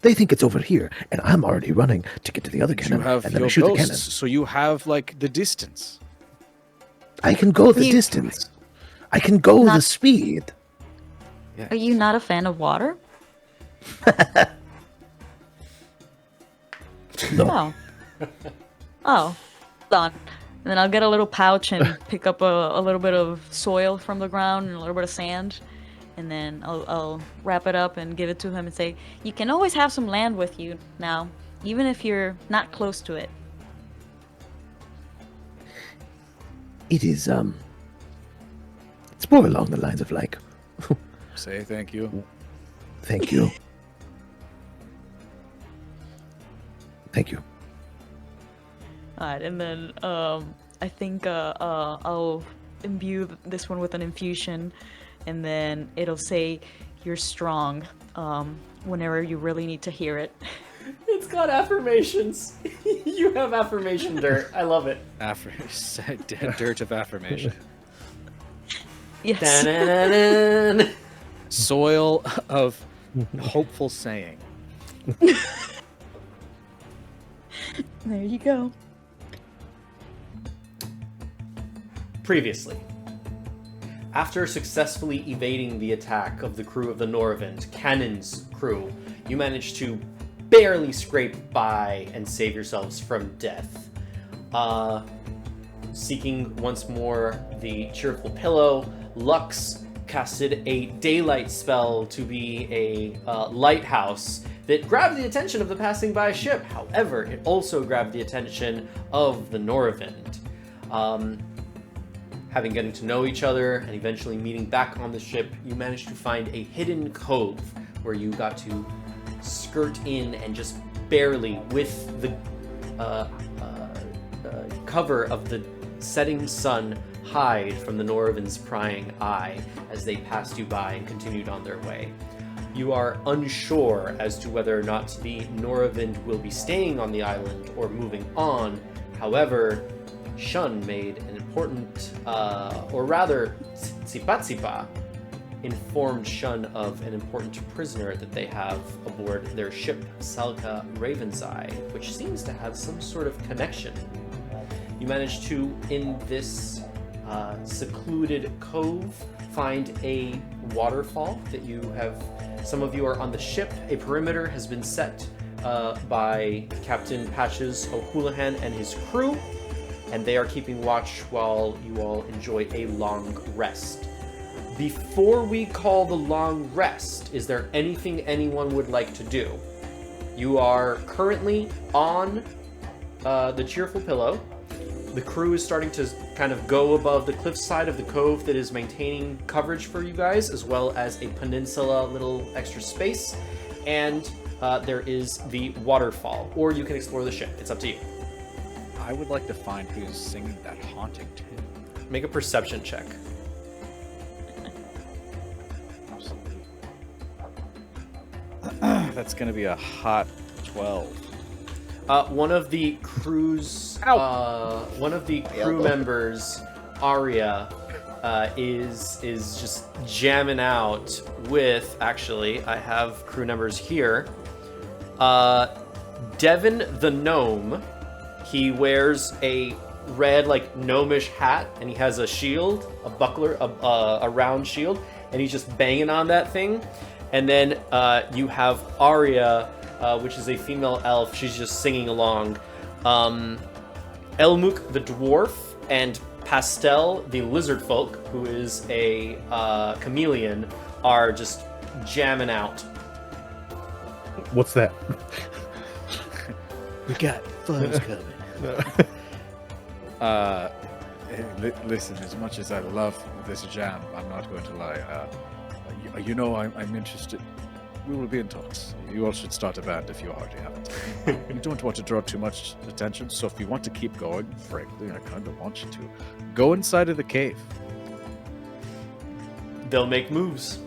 They think it's over here, and I'm already running to get to the other cannon, You have and then I your shoot the ghosts, cannon. so you have, like, the distance. I can go the distance. I can go the speed. Yes. Are you not a fan of water? No. Oh, done. And then I'll get a little pouch and pick up a little bit of soil from the ground and a little bit of sand. And then I'll wrap it up and give it to him and say, you can always have some land with you now, even if you're not close to it. It is, it's more along the lines of like... Say thank you. Thank you. Thank you. Alright, and then I think I'll imbue this one with an infusion, and then it'll say, you're strong, whenever you really need to hear it. It's got affirmations. You have affirmation dirt. I love it. Dirt of affirmation. Yes. Da-na-na-na. Soil of hopeful saying. There you go. Previously, after successfully evading the attack of the crew of the Noravind, Cannon's crew, you managed to barely scrape by and save yourselves from death. Seeking once more the cheerful pillow, Lux casted a daylight spell to be a lighthouse that grabbed the attention of the passing by ship. However, it also grabbed the attention of the Noravind. Having getting to know each other and eventually meeting back on the ship, you managed to find a hidden cove where you got to skirt in and just barely, with the cover of the setting sun, hide from the Noravind's prying eye as they passed you by and continued on their way. You are unsure as to whether or not the Noravind will be staying on the island or moving on. However, Shun made an important, or rather, Tsipa informed Shun of an important prisoner that they have aboard their ship, Salka Raven's Eye, which seems to have some sort of connection. You managed to, in this secluded cove, find a waterfall that you have. Some of you are on the ship. A perimeter has been set by Captain Patches O'Houlihan and his crew, and they are keeping watch while you all enjoy a long rest. Before we call the long rest, is there anything anyone would like to do? You are currently on the cheerful pillow. The crew is starting to kind of go above the cliffside of the cove that is maintaining coverage for you guys, as well as a peninsula, little extra space. And there is the waterfall, or you can explore the ship. It's up to you. I would like to find who's singing that haunting tune. Make a perception check. That's going to be a hot 12. One of the crew members, Arya, is just jamming out with. Actually, I have crew members here. Devin the gnome. He wears a red, like, gnomish hat, and he has a shield, a buckler, a round shield, and he's just banging on that thing. And then you have Arya, which is a female elf. She's just singing along. Elmuk the dwarf and Pastel the lizard folk, who is a chameleon, are just jamming out. What's that? We got fuzz coming. Listen, as much as I love this jam, I'm not going to lie. I'm interested. We will be in talks. You all should start a band if you already haven't. You don't want to draw too much attention, so if you want to keep going, frankly, I kind of want you to. Go inside of the cave. They'll make moves.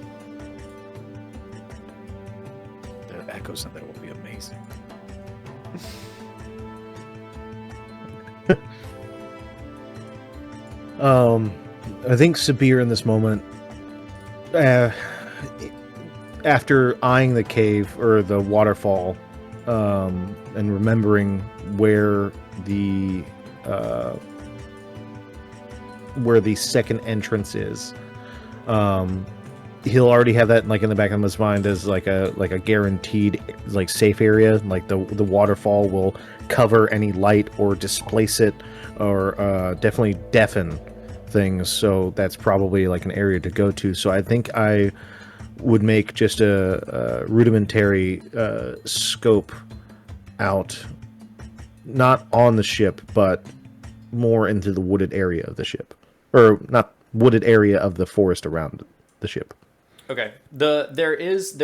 There are echoes in there will be amazing. I think Sabir in this moment, after eyeing the cave or the waterfall, and remembering where the second entrance is, he'll already have that like in the back of his mind as like a guaranteed like safe area. Like the waterfall will cover any light or displace it or definitely deafen things. So that's probably like an area to go to. So I think I would make just a rudimentary scope out, not on the ship, but more into the wooded area of the ship, or not wooded area of the forest around the ship. Okay. There is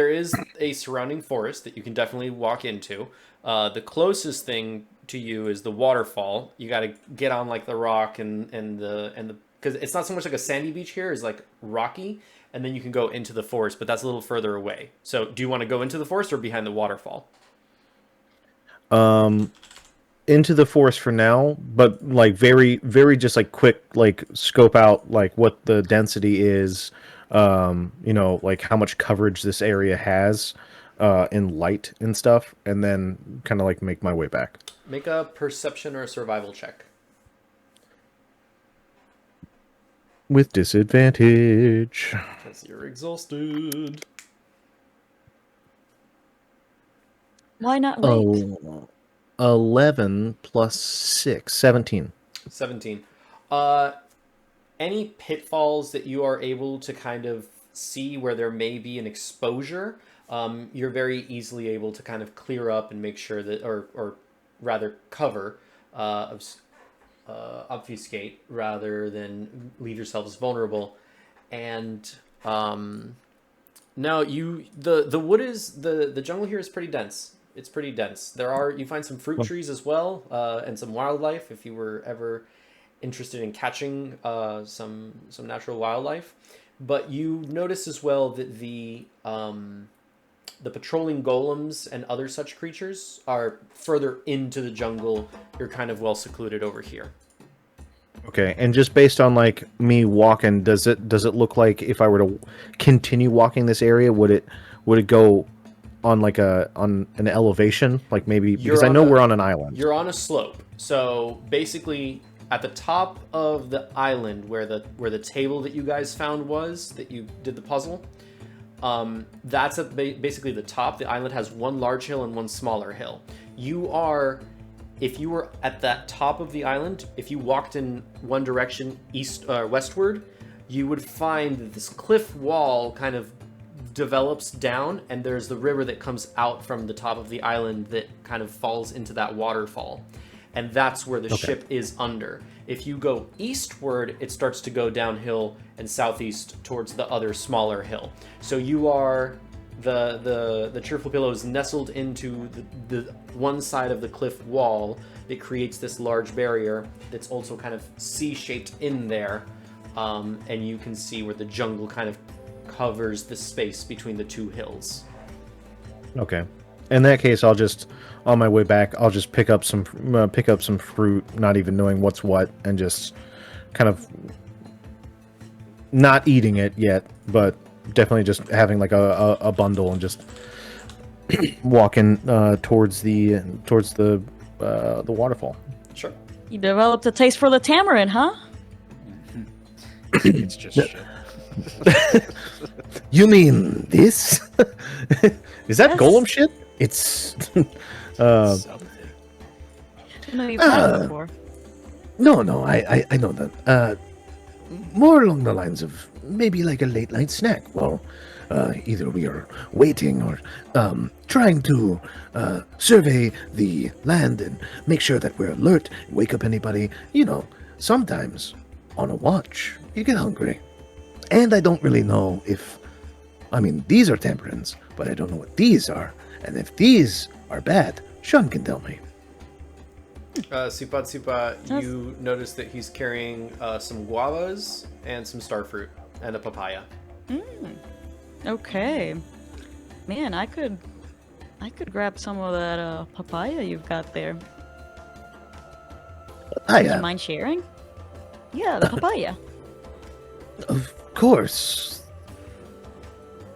a surrounding forest that you can definitely walk into. The closest thing to you is the waterfall. You got to get on like the rock and the because it's not so much like a sandy beach here. It's like rocky, and then you can go into the forest, but that's a little further away. So, do you want to go into the forest or behind the waterfall? Into the forest for now, but like very, very just like quick, like scope out like what the density is, like how much coverage this area has in light and stuff, and then kind of like make my way back. Make a perception or a survival check. With disadvantage. Because you're exhausted. Why not wait? 11 plus 6, 17. 17. Any pitfalls that you are able to kind of see where there may be an exposure, you're very easily able to kind of clear up and make sure that, or rather cover, obfuscate rather than leave yourselves vulnerable. And now the wood is the jungle here is pretty dense. It's pretty dense. You find some fruit trees as well, and some wildlife if you were ever interested in catching some natural wildlife. But you notice as well that the patrolling golems and other such creatures are further into the jungle. You're kind of well secluded over here. Okay, and just based on like me walking, does it look like if I were to continue walking this area, would it go on like on an elevation, like maybe because I know we're on an island. You're on a slope, so basically at the top of the island where the table that you guys found was that you did the puzzle. That's basically the top. The island has one large hill and one smaller hill. If you were at that top of the island, if you walked in one direction, westward, you would find that this cliff wall kind of develops down, and there's the river that comes out from the top of the island that kind of falls into that waterfall. And that's where the ship is under. If you go eastward, it starts to go downhill and southeast towards the other smaller hill. So you are the Cheerful Pillow is nestled into the one side of the cliff wall that creates this large barrier that's also kind of C-shaped in there, and you can see where the jungle kind of covers the space between the two hills. Okay. In that case, I'll just, on my way back, I'll just pick up some fruit, not even knowing what's what, and just kind of not eating it yet, but definitely just having like a bundle and just walking towards the waterfall. Sure. You developed a taste for the tamarind, huh? It's just shit. You mean this? Is that Yes. golem shit? It's Something. No, you've had it before. No, I know that. More along the lines of maybe like a late night snack. Well, either we are waiting or trying to survey the land and make sure that we're alert, wake up anybody. You know, sometimes on a watch, you get hungry. And I don't really know if... I mean, these are tamarins, but I don't know what these are. And if these are bad, Sean can tell me. Supa, you notice that he's carrying some guavas and some starfruit and a papaya. Okay. Man, I could grab some of that papaya you've got there. Do you mind sharing? Yeah, the papaya. Of course.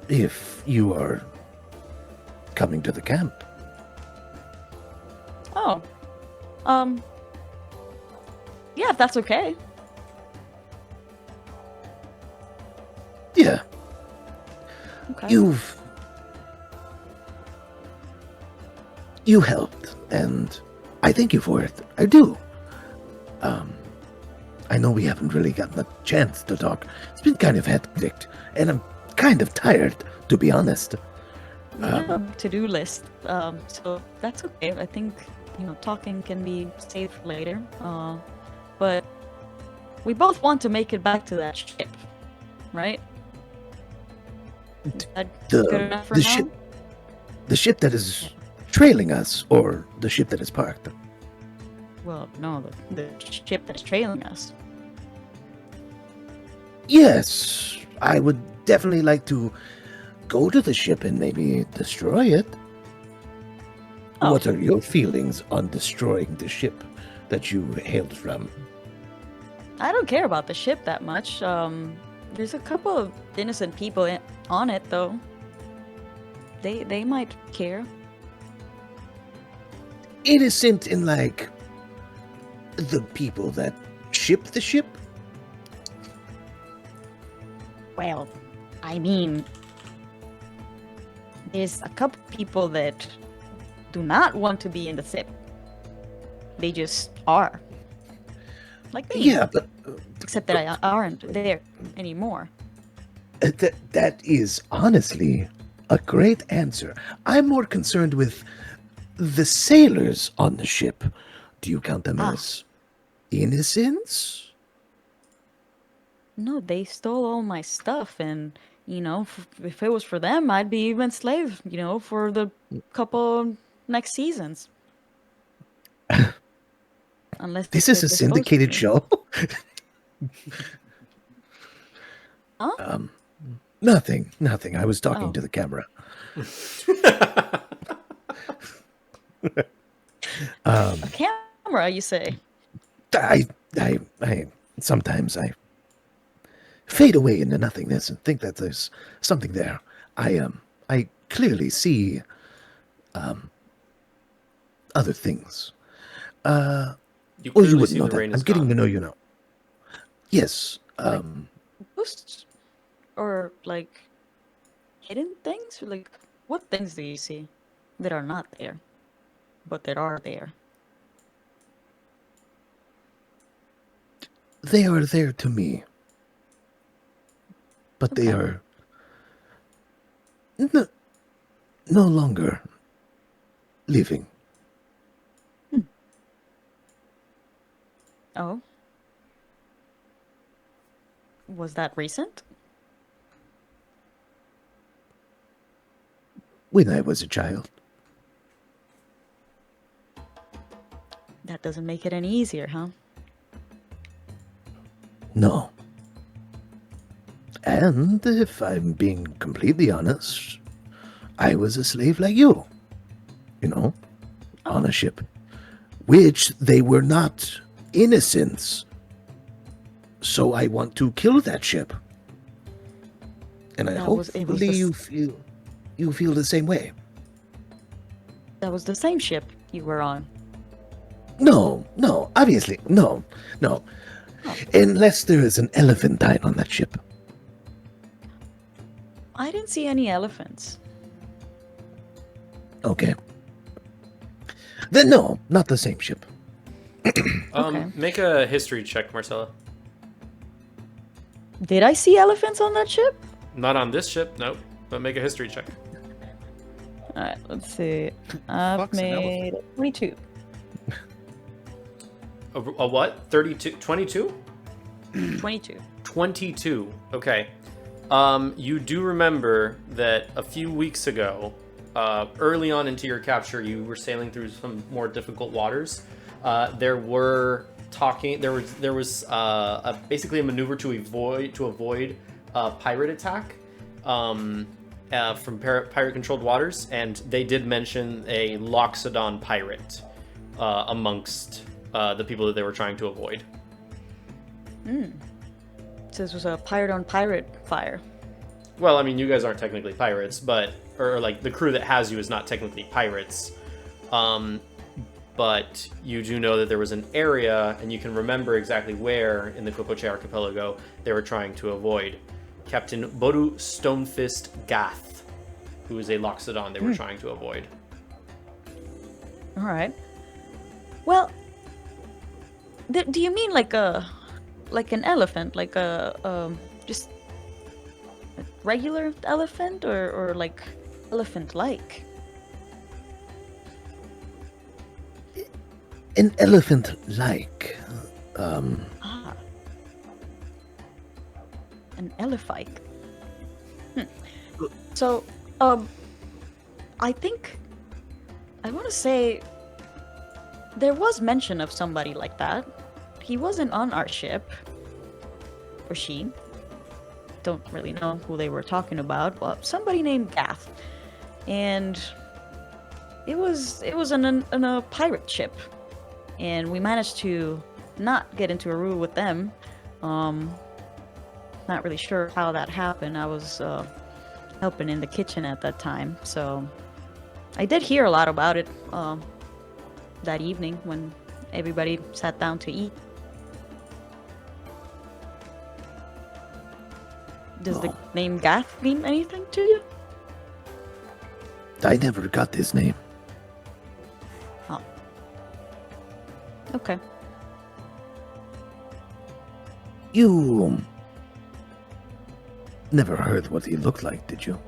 if you are coming to the camp. Oh. Yeah, if that's okay. Yeah, Okay. you helped, and I thank you for it. I do. I know we haven't really gotten a chance to talk. It's been kind of hectic, and I'm kind of tired, to be honest. We have a to-do list, so that's okay. I think, talking can be saved for later. But we both want to make it back to that ship, right? Is that good enough for The now? ship that is trailing us, or the ship that is parked. Well, no, the ship that's trailing us. Yes, I would definitely like to go to the ship and maybe destroy it. Oh. What are your feelings on destroying the ship that you hailed from? I don't care about the ship that much. There's a couple of innocent people on it, though. They might care. Innocent in, like, the people that ship the ship? Well, I mean, there's a couple people that do not want to be in the ship. They just are. Like me. Yeah, but Except that I aren't there anymore. that is honestly a great answer. I'm more concerned with the sailors on the ship. Do you count them as innocents? No, they stole all my stuff, and if it was for them, I'd be even slave, for the couple next seasons. Unless they This is could a dispose of syndicated me. show. Huh? Nothing. I was talking Oh. to the camera. A camera, you say? I sometimes I fade away into nothingness and think that there's something there. I clearly see other things. You Well, you clearly wouldn't see know the that. rain I'm is getting gone. to know you now. Yes. Ghosts? Or, like, hidden things? Like, what things do you see that are not there, but that are there? They are there to me. But they Okay. are no longer living. Oh. Was that recent? When I was a child. That doesn't make it any easier, huh? No. And if I'm being completely honest, I was a slave like you. On a ship. Which they were not innocents. So I want to kill that ship. And It was hopefully you feel the same way. That was the same ship you were on. No, obviously, no. Unless there is an elephantine on that ship. I didn't see any elephants. Okay. Then no, not the same ship. Okay. Make a history check, Marcella. Did I see elephants on that ship? Not on this ship, nope. But make a history check. Alright, let's see. I've Fuck's an made 22. A what? 32? 22? 22. 22. Okay. You do remember that a few weeks ago, early on into your capture, you were sailing through some more difficult waters. There was basically a maneuver to avoid pirate attack from pirate-controlled waters, and they did mention a Loxodon pirate amongst the people that they were trying to avoid. So this was a pirate on pirate fire. Well, I mean, you guys aren't technically pirates, but or like the crew that has you is not technically pirates. But you do know that there was an area, and you can remember exactly where in the Kokoche archipelago they were trying to avoid. Captain Boru Stonefist Gath, who is a Loxodon they were trying to avoid. All right. Well, do you mean like an elephant, like a just a regular elephant, or like elephant-like? An elephant-like. Ah, an elephant. So, I think I want to say there was mention of somebody like that. He wasn't on our ship, or she. Don't really know who they were talking about, but somebody named Gath, and it was on a pirate ship, and we managed to not get into a row with them. Not really sure how that happened. I was helping in the kitchen at that time, so I did hear a lot about it that evening when everybody sat down to eat. Does the name Gath mean anything to you? I never got his name. Oh. Okay. You never heard what he looked like, did you?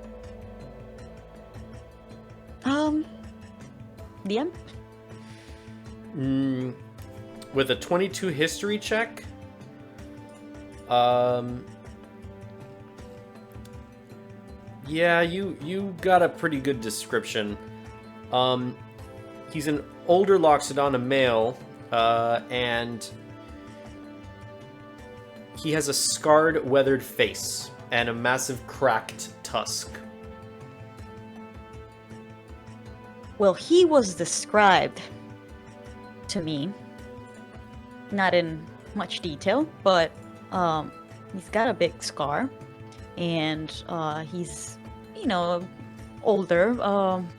DM? With a 22 history check, yeah, you got a pretty good description. He's an older Loxodon, a male, and he has a scarred, weathered face and a massive cracked tusk. Well, he was described to me, not in much detail, but he's got a big scar, and he's, older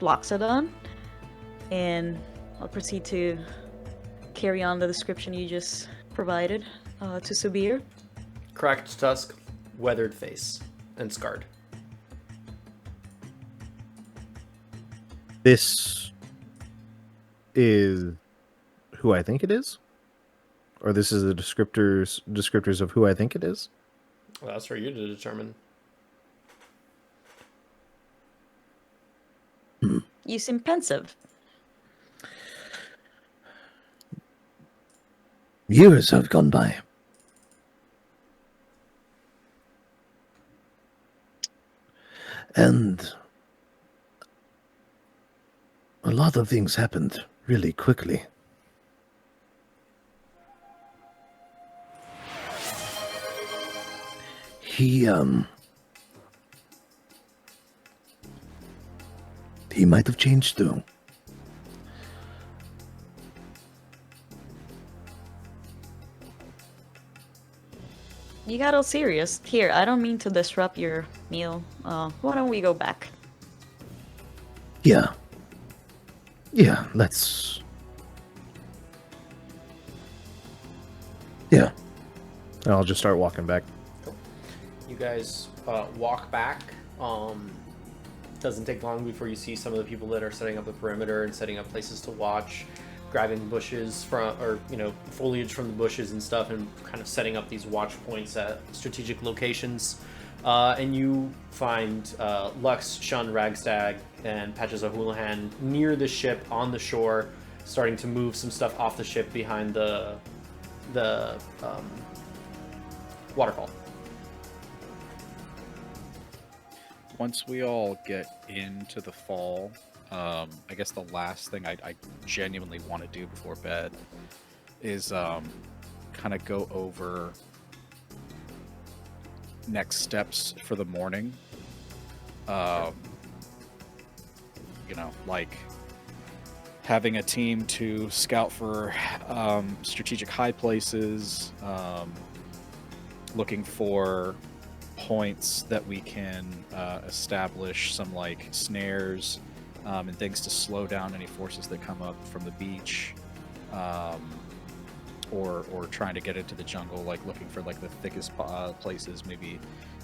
Loxodon, and I'll proceed to carry on the description you just provided to Subir. Cracked tusk, weathered face, and scarred. This is who I think it is? Or this is the descriptors of who I think it is? Well, that's for you to determine. You seem pensive. Years have gone by. And a lot of things happened really quickly. He might have changed too. You got all serious. Here, I don't mean to disrupt your meal. Why don't we go back? Yeah. Yeah, let's... Yeah. I'll just start walking back. You guys walk back. Doesn't take long before you see some of the people that are setting up the perimeter and setting up places to watch, grabbing bushes foliage from the bushes and stuff, and kind of setting up these watch points at strategic locations. And you find Lux, Sean Ragstag, and Patches O'Houlihan near the ship on the shore, starting to move some stuff off the ship behind the waterfall. Once we all get into the fall, I guess the last thing I genuinely want to do before bed is kind of go over next steps for the morning. Like having a team to scout for strategic high places, looking for points that we can establish some like snares and things to slow down any forces that come up from the beach, or trying to get into the jungle, like looking for like the thickest places, maybe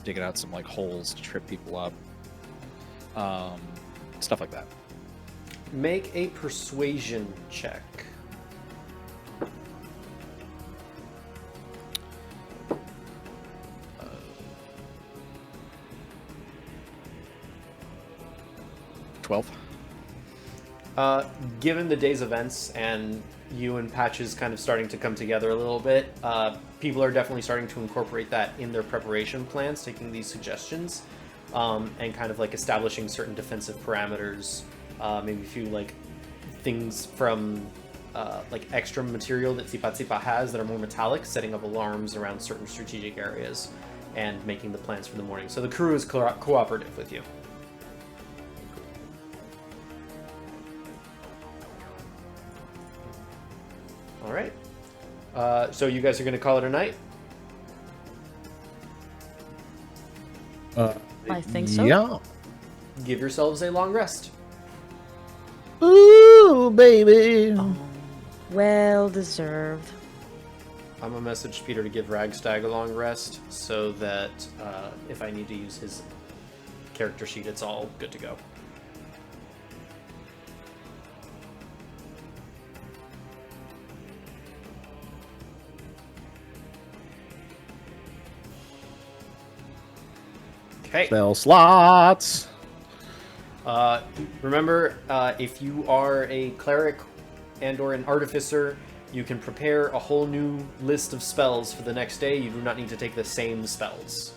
digging out some like holes to trip people up, stuff like that. Make a persuasion check. Given the day's events and you and Patches kind of starting to come together a little bit, people are definitely starting to incorporate that in their preparation plans, taking these suggestions, and kind of like establishing certain defensive parameters, maybe a few like things from like extra material that Tsipa Tsipa has that are more metallic, setting up alarms around certain strategic areas and making the plans for the morning. So the crew is cooperative with you. All right. So you guys are going to call it a night? I think so. Yeah. Give yourselves a long rest. Ooh, baby. Well deserved. I'm going to message Peter to give Ragstag a long rest so that if I need to use his character sheet, it's all good to go. Okay. Spell slots. Remember, if you are a cleric and or an artificer, you can prepare a whole new list of spells for the next day. You do not need to take the same spells.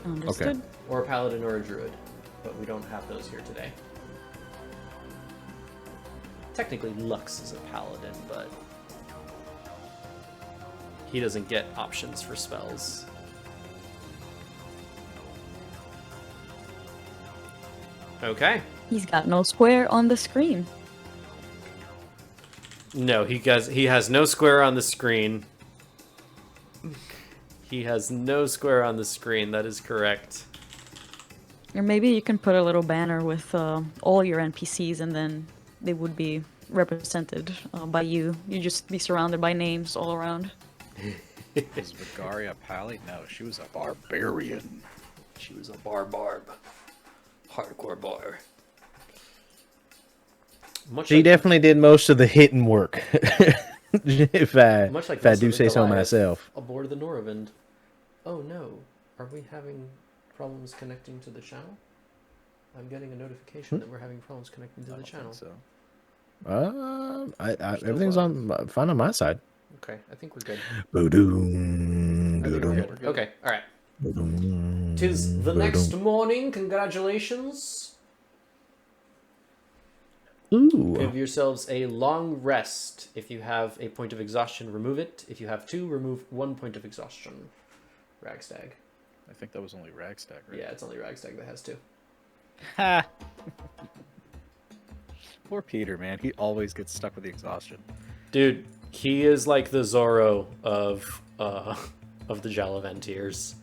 Understood. Okay. Or a paladin or a druid, but we don't have those here today. Technically, Lux is a paladin, but he doesn't get options for spells. Okay. He's got no square on the screen. No, he has no square on the screen. He has no square on the screen, that is correct. Or maybe you can put a little banner with all your NPCs, and then they would be represented by you. You'd just be surrounded by names all around. Was Vigaria Pally? No, she was a barbarian. She was a barb. Hardcore bar. She definitely did most of the hidden work. if I do say so myself. Aboard the Noravind. Oh no, are we having problems connecting to the channel? I'm getting a notification that we're having problems connecting to the channel. So Everything's fine on my side. Okay, I think we're good. Boom, I think we're good. Okay, all right. 'Tis the next morning. Congratulations. Ooh. Give yourselves a long rest. If you have a point of exhaustion, remove it. If you have 2, remove 1 point of exhaustion. Ragstag. I think that was only Ragstag, right? Yeah, it's only Ragstag that has 2. Ha! Poor Peter, man. He always gets stuck with the exhaustion. Dude, he is like the Zorro of the Galavantiers.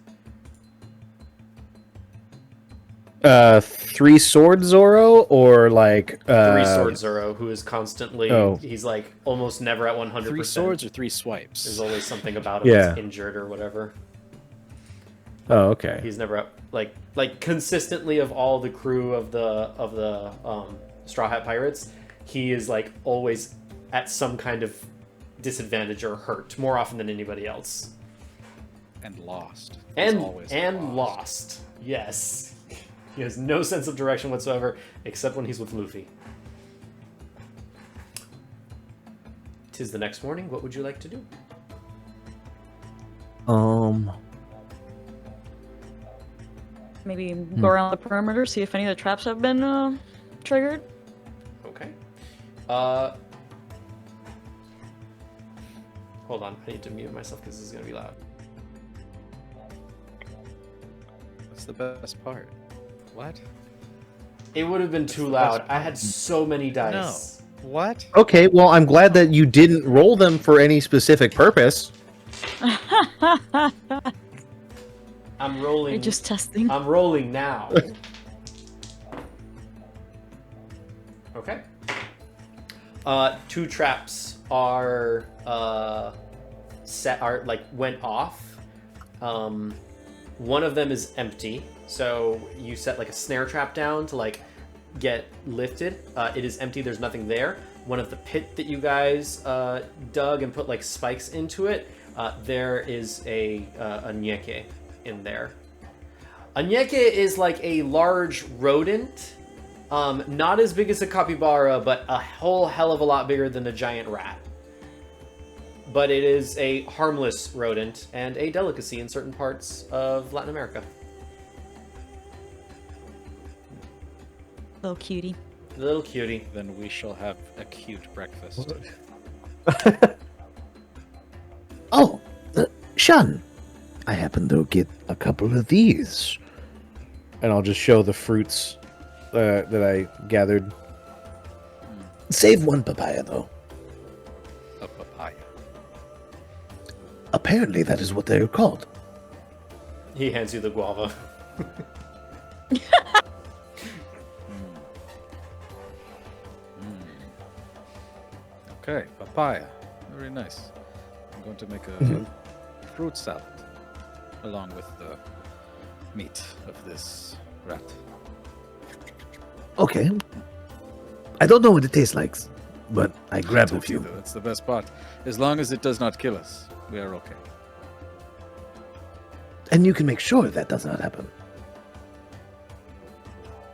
3 sword Zorro or like 3 sword Zorro, who is constantly he's like almost never at 100%. 3 swords or 3 swipes? There's always something about him that's injured or whatever. Oh, okay. He's never up like consistently of all the crew of the Straw Hat Pirates, he is like always at some kind of disadvantage or hurt more often than anybody else. And lost. And lost. Yes. He has no sense of direction whatsoever, except when he's with Luffy. 'Tis the next morning. What would you like to do? Maybe go around the perimeter, see if any of the traps have been triggered. Okay. Hold on. I need to mute myself because this is going to be loud. What's the best part? What? It would have been too loud. I had so many dice. No. What? Okay, well, I'm glad that you didn't roll them for any specific purpose. I'm rolling. You're just testing. I'm rolling now. Okay. 2 traps are went off. One of them is empty, so you set like a snare trap down to like get lifted. It is empty. There's nothing there. One of the pit that you guys dug and put like spikes into it. There is a nyeke in there. A nyeke is like a large rodent. Not as big as a capybara, but a whole hell of a lot bigger than a giant rat. But it is a harmless rodent and a delicacy in certain parts of Latin America. Little cutie. Little cutie. Then we shall have a cute breakfast. Oh, Sean, I happen to get a couple of these. And I'll just show the fruits that I gathered. Save one papaya, though. A papaya. Apparently, that is what they are called. He hands you the guava. Okay, papaya. Very nice. I'm going to make a fruit salad along with the meat of this rat. Okay. I don't know what it tastes like, but I grabbed a Told you few. though, that's the best part. As long as it does not kill us, we are okay. And you can make sure that does not happen.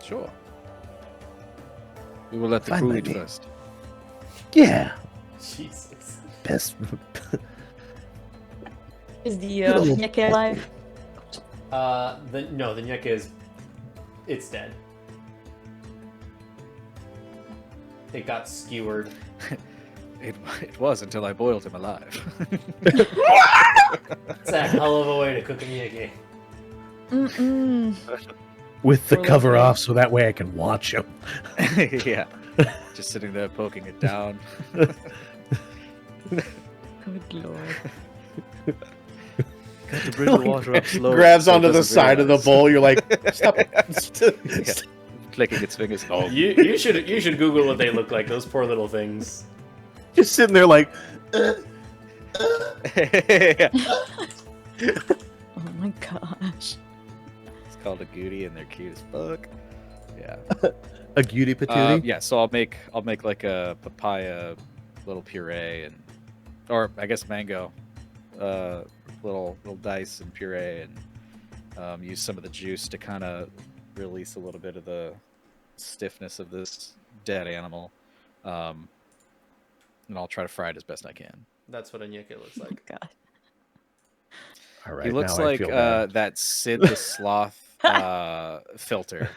Sure. We will let the Fine crew by eat me. first. Yeah. Jesus. Best. Is the Little- nyeke alive? The nyeke is, it's dead. It got skewered. It was until I boiled him alive. It's a hell of a way to cook a nyeke. Mm-mm. With the Or like cover a- off so that way I can watch them. Yeah. Just sitting there poking it down. Good lord. Got to bring the water up slowly. Grabs so it onto the doesn't side of the realize. bowl. You're like, stop it. Yeah. Clicking its fingers. Oh, You should Google what they look like. Those poor little things. Just sitting there like, yeah. Oh my gosh. It's called a goody, and they're cute as fuck. Yeah. a cutie patootie. Yeah. So I'll make like a papaya little puree or I guess mango, little dice and puree, and use some of the juice to kind of release a little bit of the stiffness of this dead animal. And I'll try to fry it as best I can. That's what a nyeke looks Oh like. god. All right, He looks now I like feel bad. that Sid the Sloth filter.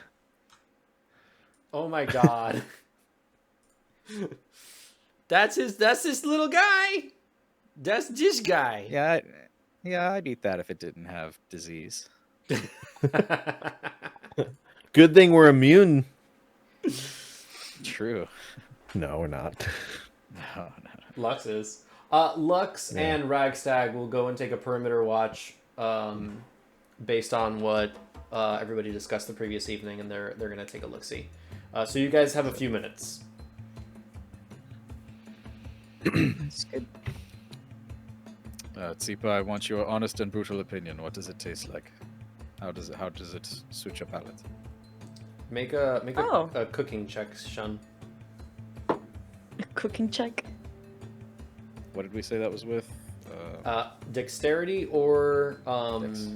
Oh my god. That's his little guy. That's this guy. Yeah, I'd eat that if it didn't have disease. Good thing we're immune. True. No, we're not. No. Lux is. Lux and Ragstag will go and take a perimeter watch based on what everybody discussed the previous evening, and they're going to take a look-see. So you guys have a few minutes. That's good. Tsipa, I want your honest and brutal opinion. What does it taste like? How does it suit your palate? Make a Oh. a cooking check, Shun. A cooking check. What did we say that was with? Dexterity or Dex.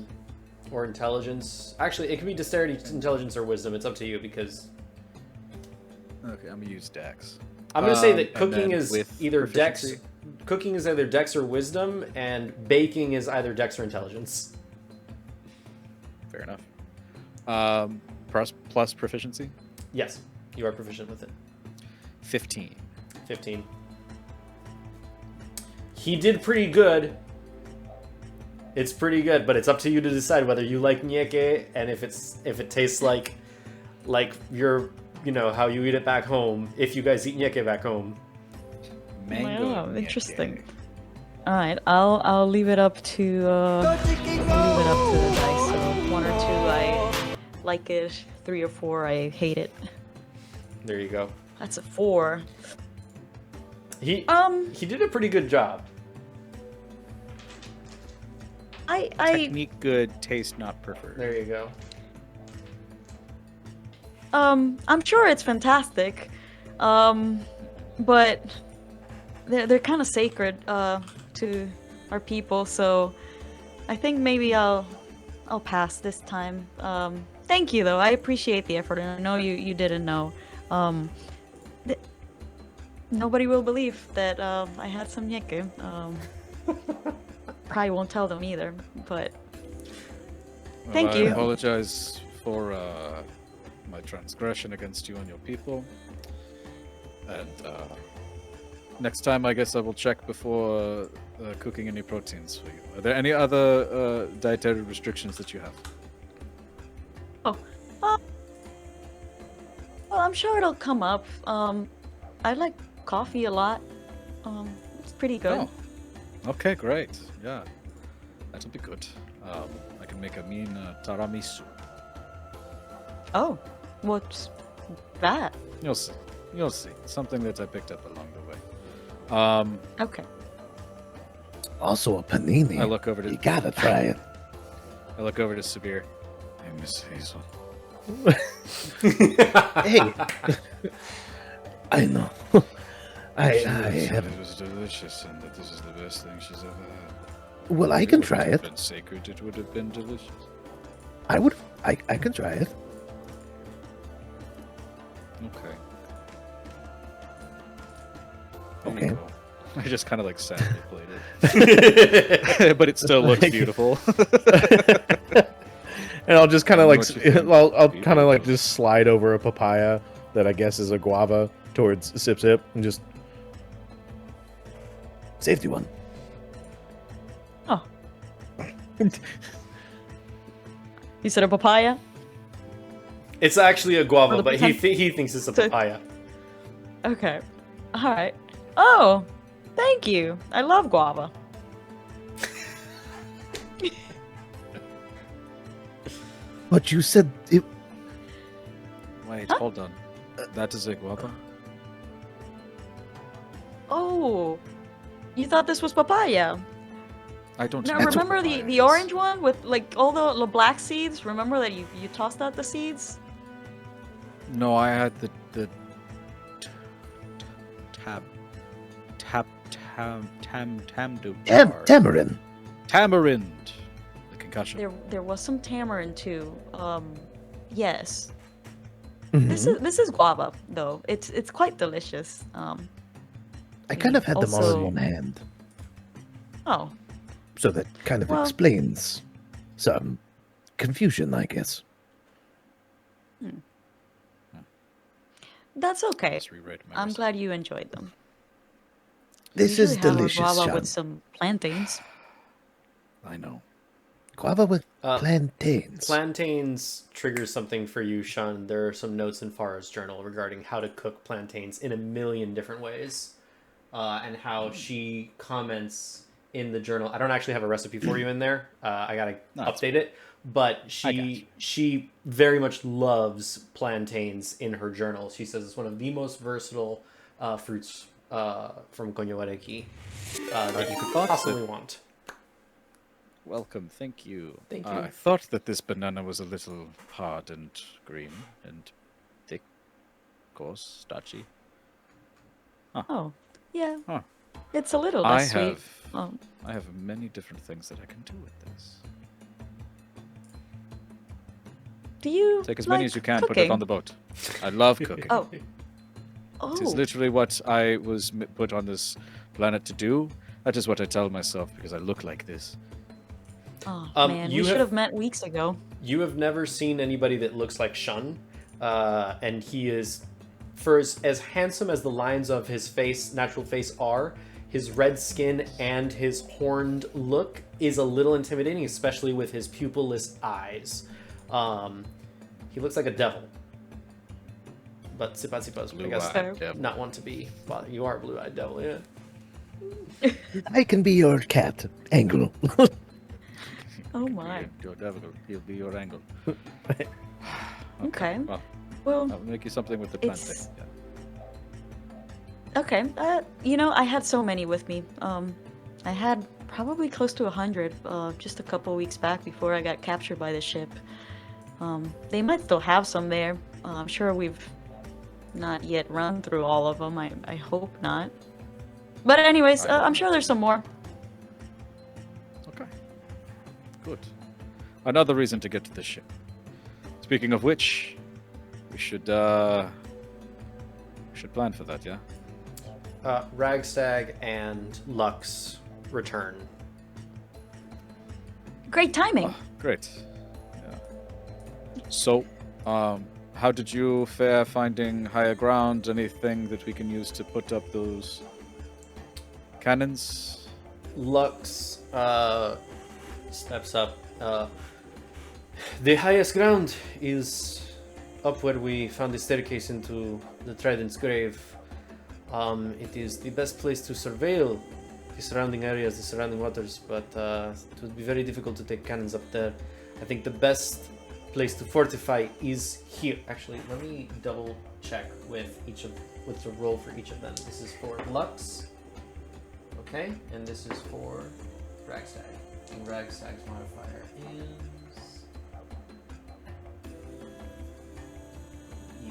or intelligence. Actually, it can be dexterity, intelligence, or wisdom. It's up to you because Okay, I'm gonna use Dex. I'm gonna say that And cooking then is with either dex. proficiency? Cooking is either dex or wisdom, and baking is either dex or intelligence. Fair enough. Plus proficiency. Yes, you are proficient with it. 15. 15. He did pretty good. It's pretty good, but it's up to you to decide whether you like nyeke and if it tastes like your how you eat it back home. If you guys eat nyeke back home, Mango. Wow, interesting. nyeke. All right, I'll leave it up to the dice. So like it. 3 or 4, I hate it. There you go. That's a 4. He did a pretty good job. I Technique good, taste not preferred. There you go. I'm sure it's fantastic. But they're kind of sacred to our people, so I think maybe I'll pass this time. Thank you though. I appreciate the effort, and I know you didn't know. Nobody will believe that I had some yeke. Probably won't tell them either, but thank I you. apologize for my transgression against you and your people. And next time, I guess I will check before cooking any proteins for you. Are there any other dietary restrictions that you have? Well, I'm sure it'll come up. I like coffee a lot. It's pretty good. Oh, okay, great. Yeah, that'll be good. I can make a mean tiramisu. Oh, what's that? You'll see. You'll see. Something that I picked up along the way. Okay. Also a panini. I look over to You gotta try it. I look over to Sabir. Hey, Miss Hazel. Hey, I know. I She said have. it was delicious, and that this is the best thing she's ever had. Well, I If can would try have it. been sacred, it would have been delicious. I would. I can try it. Okay. There you Okay. go. I just kind of like sadly played it, but it still looks Like- beautiful. And I'll just kind of Tell me like, what you think. I'll You kind of do like it. just slide over a papaya that I guess is a guava towards Sip Sip and just Safety one. Oh. You said a papaya? It's actually a guava, For the but he poten- he thinks it's a to- papaya. Okay. Alright. Oh, thank you. I love guava. But you said it. Wait, Huh? hold on. That is a guava? Oh, you thought this was papaya? I don't No, know what remember papaya the is. orange one with like all the black seeds? Remember that you tossed out the seeds? No, I had the Tamarind. tamarind. The concussion. There was some tamarind too. Yes. Mhm. This is guava though. It's quite delicious. I kind of had them all also- in one hand, Oh, so that kind of Well- explains some confusion, I guess. that's okay. Just reread my I'm recipe. glad you enjoyed them. This We is usually have a delicious, guava Sean. with some plantains. I know. Guava with Uh, plantains. Plantains triggers something for you, Sean. There are some notes in Farah's journal regarding how to cook plantains in a million different ways, and how she comments in the journal. I don't actually have a recipe for you in there. I gotta No, it's update it, but I got she very much loves plantains in her journal. She says it's one of the most versatile fruits from Konyowareki that you could thought possibly that- want. Welcome, thank you. Thank I you. thought that this banana was a little hard and green and thick, coarse, starchy. Oh, yeah. Huh. It's a little I less sweet. have Oh, I have many different things that I can do with this. do you Take as like many as you can, cooking? put it on the boat. I love cooking. Oh. It Oh, is literally what I was put on this planet to do. That is what I tell myself because I look like this. oh you man, we should have- have met weeks ago. You have never seen anybody that looks like Shun, and he is, for as handsome as the lines of his face, natural face are, his red skin and his horned look is a little intimidating, especially with his pupilless eyes. He looks like a devil. But Sipa I guess, Blue-eyed devil. not one to be. Well, you are a blue-eyed devil, yeah. I can be your cat, Angle. Oh my. Your devil, he'll be your angle. Okay. Well, Well, I'll make you something with the It's- planting. Yeah. okay. I had so many with me. I had probably close to 100 just a couple weeks back before I got captured by the ship. They might still have some there. I'm sure we've not yet run through all of them. I hope not. But anyways, I'm sure there's some more. Okay. Good. Another reason to get to the ship. Speaking of which, we should plan for that, yeah? Ragstag and Lux return. Great timing. Great. Yeah. So, how did you fare finding higher ground? Anything that we can use to put up those cannons? Lux steps up. The highest ground is up where we found the staircase into the Trident's grave. It is the best place to surveil the surrounding areas, the surrounding waters, but it would be very difficult to take cannons up there. I think the best place to fortify is here. Actually, let me double check with the roll for each of them. This is for Lux, okay, and this is for Ragstag. And Ragstag's modifier is.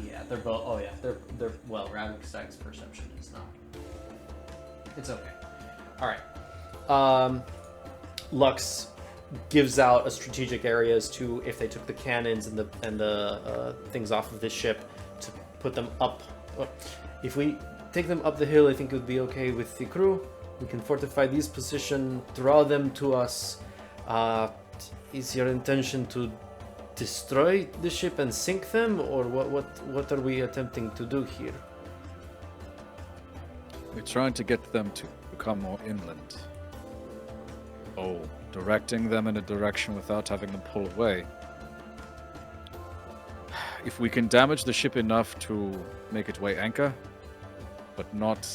Yeah, they're both. Oh yeah, they're well. Ragstag's perception is not. It's okay. All right. Lux gives out a strategic areas to if they took the cannons and the things off of this ship to put them up. If we take them up the hill, I think it would be okay with the crew. We can fortify these position, draw them to us. Is your intention to destroy the ship and sink them, or what are we attempting to do here? We're trying to get them to become more inland. Oh, directing them in a direction without having them pull away. If we can damage the ship enough to make it weigh anchor, but not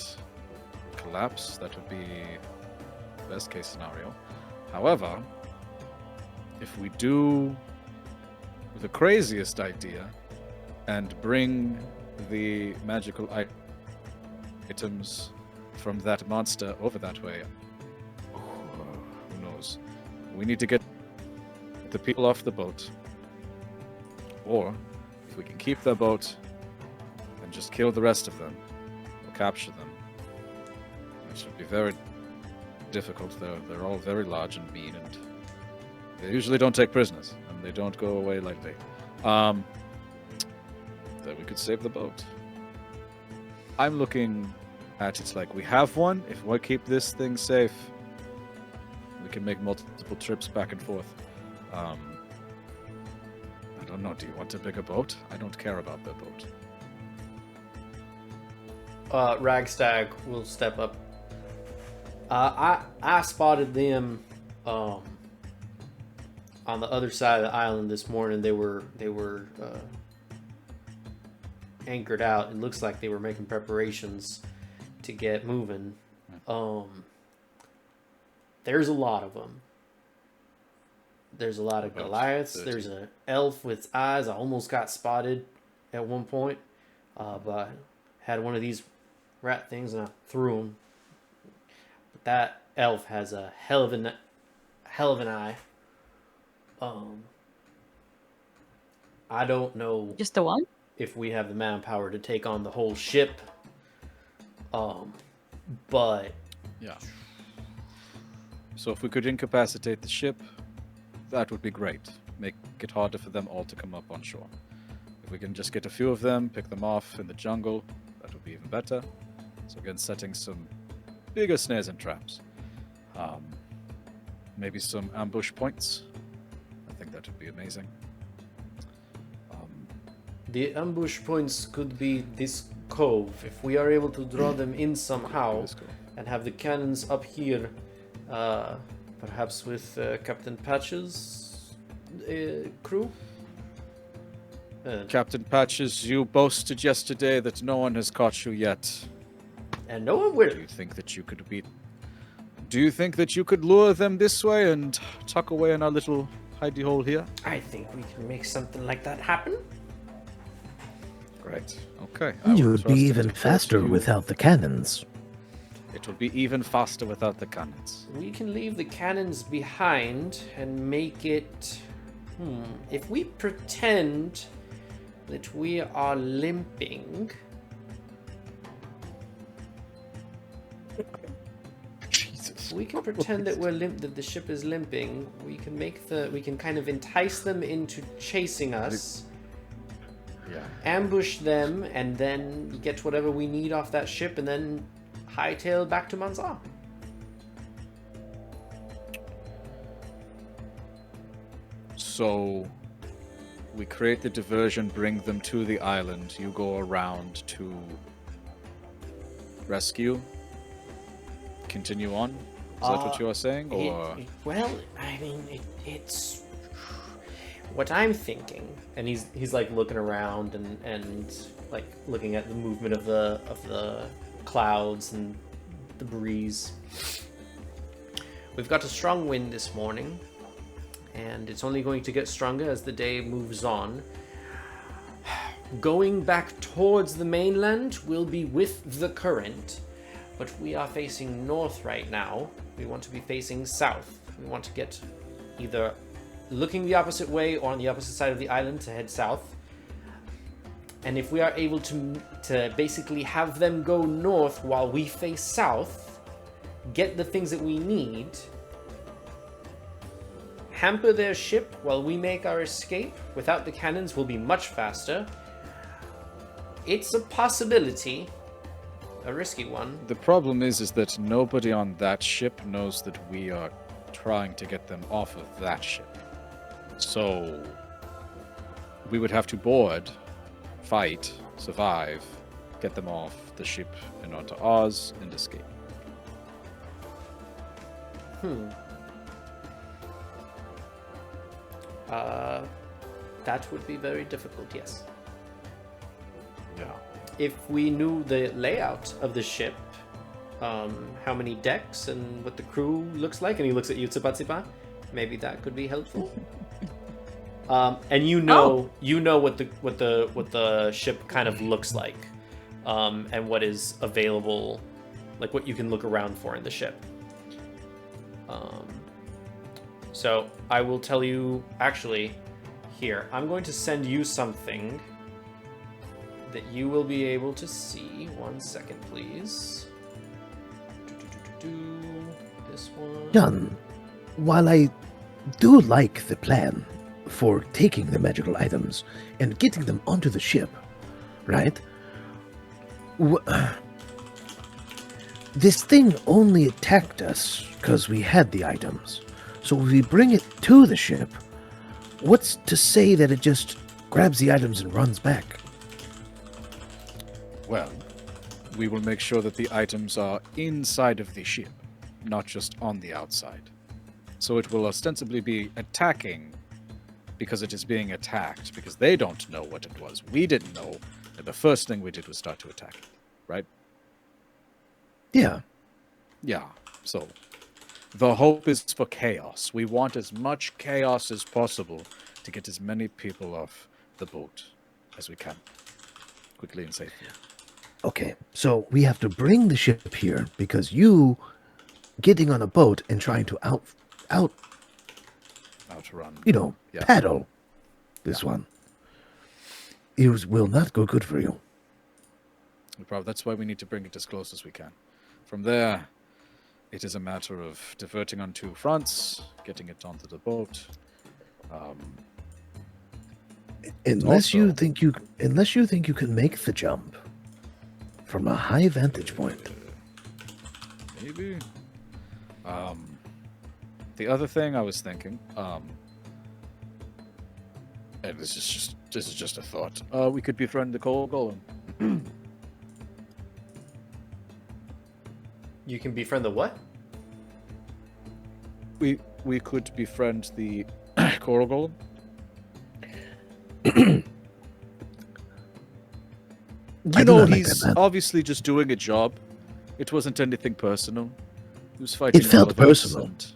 collapse, that would be best case scenario. However, if we do the craziest idea and bring the magical items from that monster over that way, who knows? We need to get the people off the boat. Or, if we can keep their boat and just kill the rest of them, or capture them, which would be very difficult. They're all very large and mean, and they usually don't take prisoners, and they don't go away lightly. Then we could save the boat. I'm looking at it like we have one. If we keep this thing safe, we can make multiple trips back and forth. I don't know. Do you want a bigger boat? I don't care about the boat. Ragstag will step up. I spotted them on the other side of the island this morning. They were anchored out. It looks like they were making preparations to get moving. There's a lot of them. There's a lot of About Goliaths. 30. There's an elf with eyes. I almost got spotted at one point, but I had one of these rat things and I threw him. But that elf has a hell of an eye. I don't know Just the one? if we have the manpower to take on the whole ship. But Yeah. So if we could incapacitate the ship, that would be great. Make it harder for them all to come up on shore. If we can just get a few of them, pick them off in the jungle, that would be even better. So again, setting some bigger snares and traps. Maybe some ambush points. I think that would be amazing. the ambush points could be this cove. If we are able to draw them in somehow Let's go. and have the cannons up here, perhaps with Captain Patch's crew. Captain Patches, you boasted yesterday that no one has caught you yet. And no one will. Do you think that you could beat? Do you think that you could lure them this way and tuck away in our little hidey hole here? I think we can make something like that happen. Right. Okay. I You will would trust be it even to trust faster you. without the cannons. It will be even faster without the cannons. We can leave the cannons behind and make it. If we pretend that we are limping. Jesus. We can pretend that that the ship is limping. We can kind of entice them into chasing us, Yeah. ambush them, and then get whatever we need off that ship, and then hightail back to Manzar. So we create the diversion, bring them to the island. You go around to rescue. Continue on. Is that what you are saying, or Well, I mean, it's what I'm thinking. And he's like looking around and like looking at the movement of the clouds and the breeze. We've got a strong wind this morning, and it's only going to get stronger as the day moves on. Going back towards the mainland will be with the current, but we are facing north right now. We want to be facing south. We want to get either looking the opposite way or on the opposite side of the island to head south. And if we are able to basically have them go north while we face south, get the things that we need, hamper their ship while we make our escape without the cannons, will be much faster. It's a possibility, a risky one. the problem is that nobody on that ship knows that we are trying to get them off of that ship. So we would have to board, fight, survive, get them off the ship and onto Oz and escape. That would be very difficult, yes. Yeah. If we knew the layout of the ship, how many decks and what the crew looks like, and he looks at you, Tsubatsiba, maybe that could be helpful. And you know what the ship kind of looks like, and what is available, like what you can look around for in the ship. So I will tell you, actually, here, I'm going to send you something that you will be able to see. 1 second, please. This one. John, while I do like the plan for taking the magical items and getting them onto the ship, right? This thing only attacked us because we had the items. So if we bring it to the ship, what's to say that it just grabs the items and runs back? Well, we will make sure that the items are inside of the ship, not just on the outside. So it will ostensibly be attacking because it is being attacked, because they don't know what it was. We didn't know, and the first thing we did was start to attack it, right? Yeah. Yeah, so the hope is for chaos. We want as much chaos as possible to get as many people off the boat as we can, quickly and safely. Okay, so we have to bring the ship here because you getting on a boat and trying to Outrun. Yeah. paddle this one. It will not go good for you. That's why we need to bring it as close as we can. From there, it is a matter of diverting on two fronts, getting it onto the boat. Unless you also- think you can make the jump from a high vantage point. Maybe. The other thing I was thinking, and this is just a thought. We could befriend the coal golem. You can befriend the what? We could befriend the coral golem. I You do know, not like he's that man. obviously just doing a job. It wasn't anything personal. He was fighting. It felt others personal. and-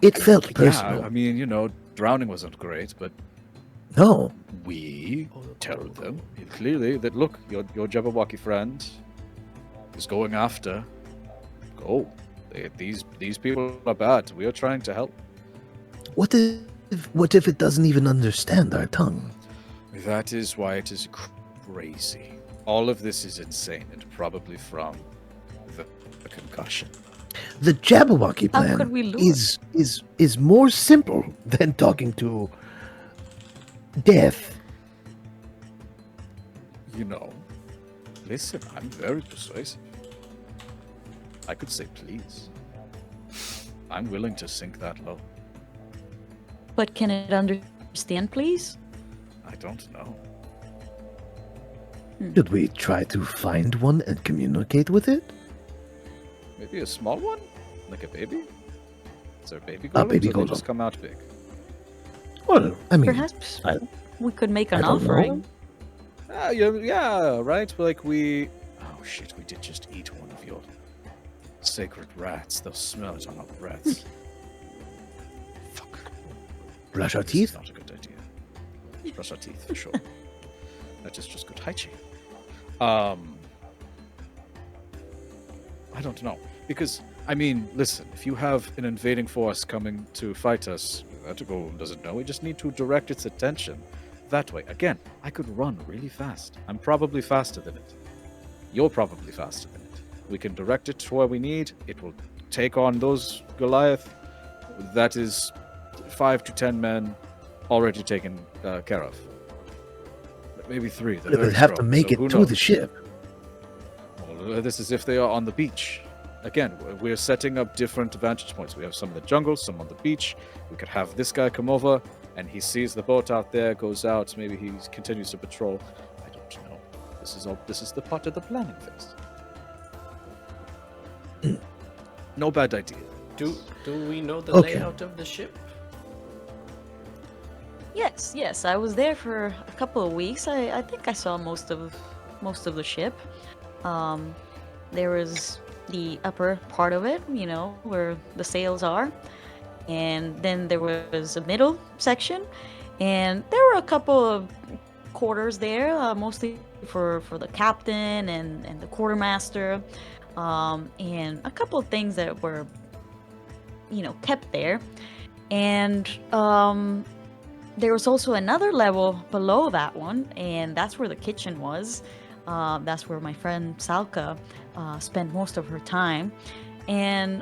It felt personal. Yeah, I mean, drowning wasn't great, but No. We tell them clearly that, look, your Jabberwocky friend is going after. Go. These people are bad. We are trying to help. What if it doesn't even understand our tongue? That is why it is crazy. All of this is insane, and probably from the concussion. The Jabberwocky How plan could we lose? is more simple than talking to death. You know, listen, I'm very persuasive. I could say please. I'm willing to sink that low. But can it understand, please? I don't know. Should we try to find one and communicate with it? Maybe a small one? Like a baby? Is there a baby golems, baby or they golem. just come out big? Well, I mean, Perhaps I- we could make I an don't know. offering. Yeah, right? Like we... Oh shit, we did just eat one of your sacred rats. They'll smell it on our breaths. Fuck. brush our This is teeth? not a good idea. Brush our teeth, for sure. That is just good hygiene. I don't know. Because, I mean, listen, if you have an invading force coming to fight us, that golem doesn't know. We just need to direct its attention that way. Again, I could run really fast. I'm probably faster than it. You're probably faster than it. We can direct it to where we need. It will take on those Goliath. That is 5 to 10 men already taken care of. Maybe 3. They're But very we'll have to strong, make so it who to knows? the ship. Well, this is if they are on the beach. Again, we're setting up different vantage points. We have some in the jungle, some on the beach. We could have this guy come over, and he sees the boat out there, goes out. Maybe he continues to patrol. I don't know. This is the part of the planning phase. No bad idea. Do we know the Okay. layout of the ship? Yes. I was there for a couple of weeks. I think I saw most of the ship. There was the upper part of it, where the sails are, and then there was a middle section, and there were a couple of quarters there, mostly for the captain and the quartermaster, and a couple of things that were, kept there, and there was also another level below that one, and that's where the kitchen was. That's where my friend Salka spent most of her time. And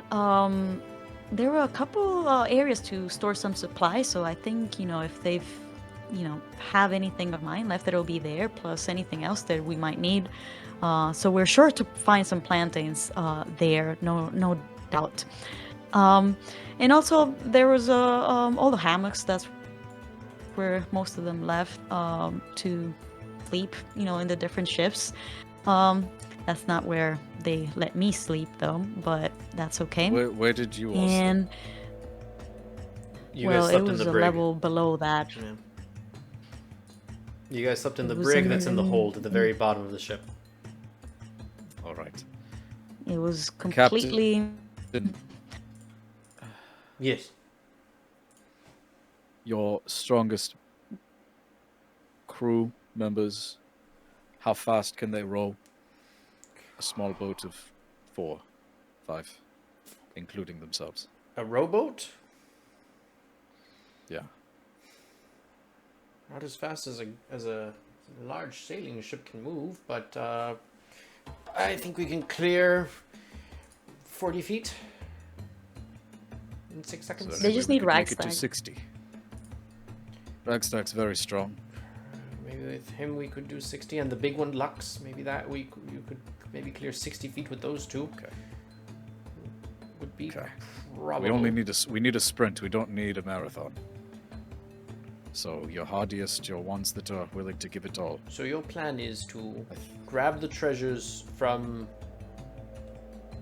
there were a couple areas to store some supplies, so I think, if they've, have anything of mine left, it'll be there, plus anything else that we might need. So we're sure to find some plantains there, no doubt. And also, there was all the hammocks. That's where most of them left to sleep, in the different ships. That's not where they let me sleep, though, but that's okay. Where did you all sleep? And You well, guys it slept in was the a brig. level below that. Yeah. You guys slept in the It was brig that's in the in- hold at the very bottom of the ship. All right. It was Captain- completely. Yes. Your strongest crew members, how fast can they row? A small boat of 4, 5, including themselves. A rowboat? Yeah. Not as fast as a large sailing ship can move, but I think we can clear 40 feet in 6 seconds. So They that just way we need could make it to Ragstag. 60. Ragstag's very strong. Maybe with him we could do 60, and the big one, Lux, maybe that you could maybe clear 60 feet with those two. Okay. Would be Okay. probably. We only need we need a sprint. We don't need a marathon. So your hardiest, your ones that are willing to give it all. So your plan is to grab the treasures from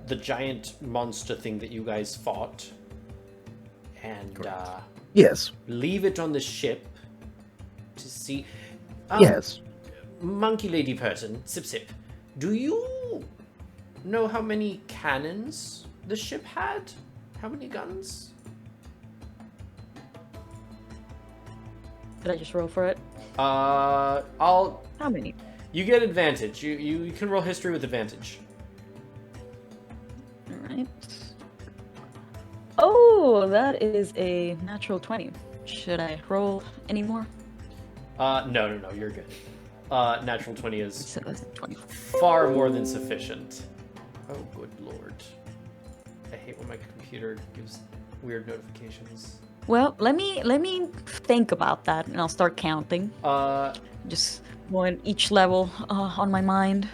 the giant monster thing that you guys fought, and Correct. Yes. leave it on the ship to see. Yes. Monkey lady person, Sip Sip, do you know how many cannons the ship had? How many guns? Should I just roll for it? I'll. How many? You get advantage. You can roll history with advantage. Alright. Oh, that is a natural 20. Should I roll any more? No, you're good. Natural 20 is So that's 20. far more than sufficient. Oh, good lord. I hate when my computer gives weird notifications. Well, let me think about that, and I'll start counting. Uh, Just going each level on my mind.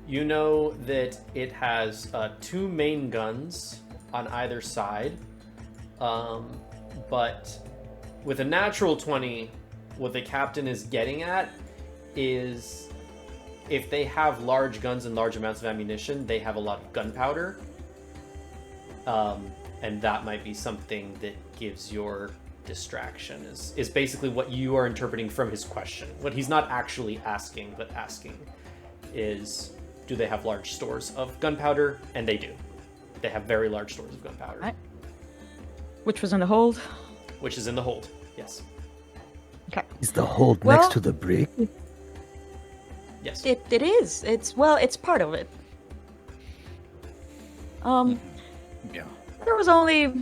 You know that it has 2 main guns on either side, but with a natural 20, what the captain is getting at is if they have large guns and large amounts of ammunition, they have a lot of gunpowder, and that might be something that gives your distraction, is basically what you are interpreting from his question. What he's not actually asking, but asking is, do they have large stores of gunpowder? And they do. They have very large stores of gunpowder. Right. Which was in the hold? Which is in the hold, yes. Okay. Is the hold Well- next to the brig? Yes. It is. It's part of it. Yeah. There was only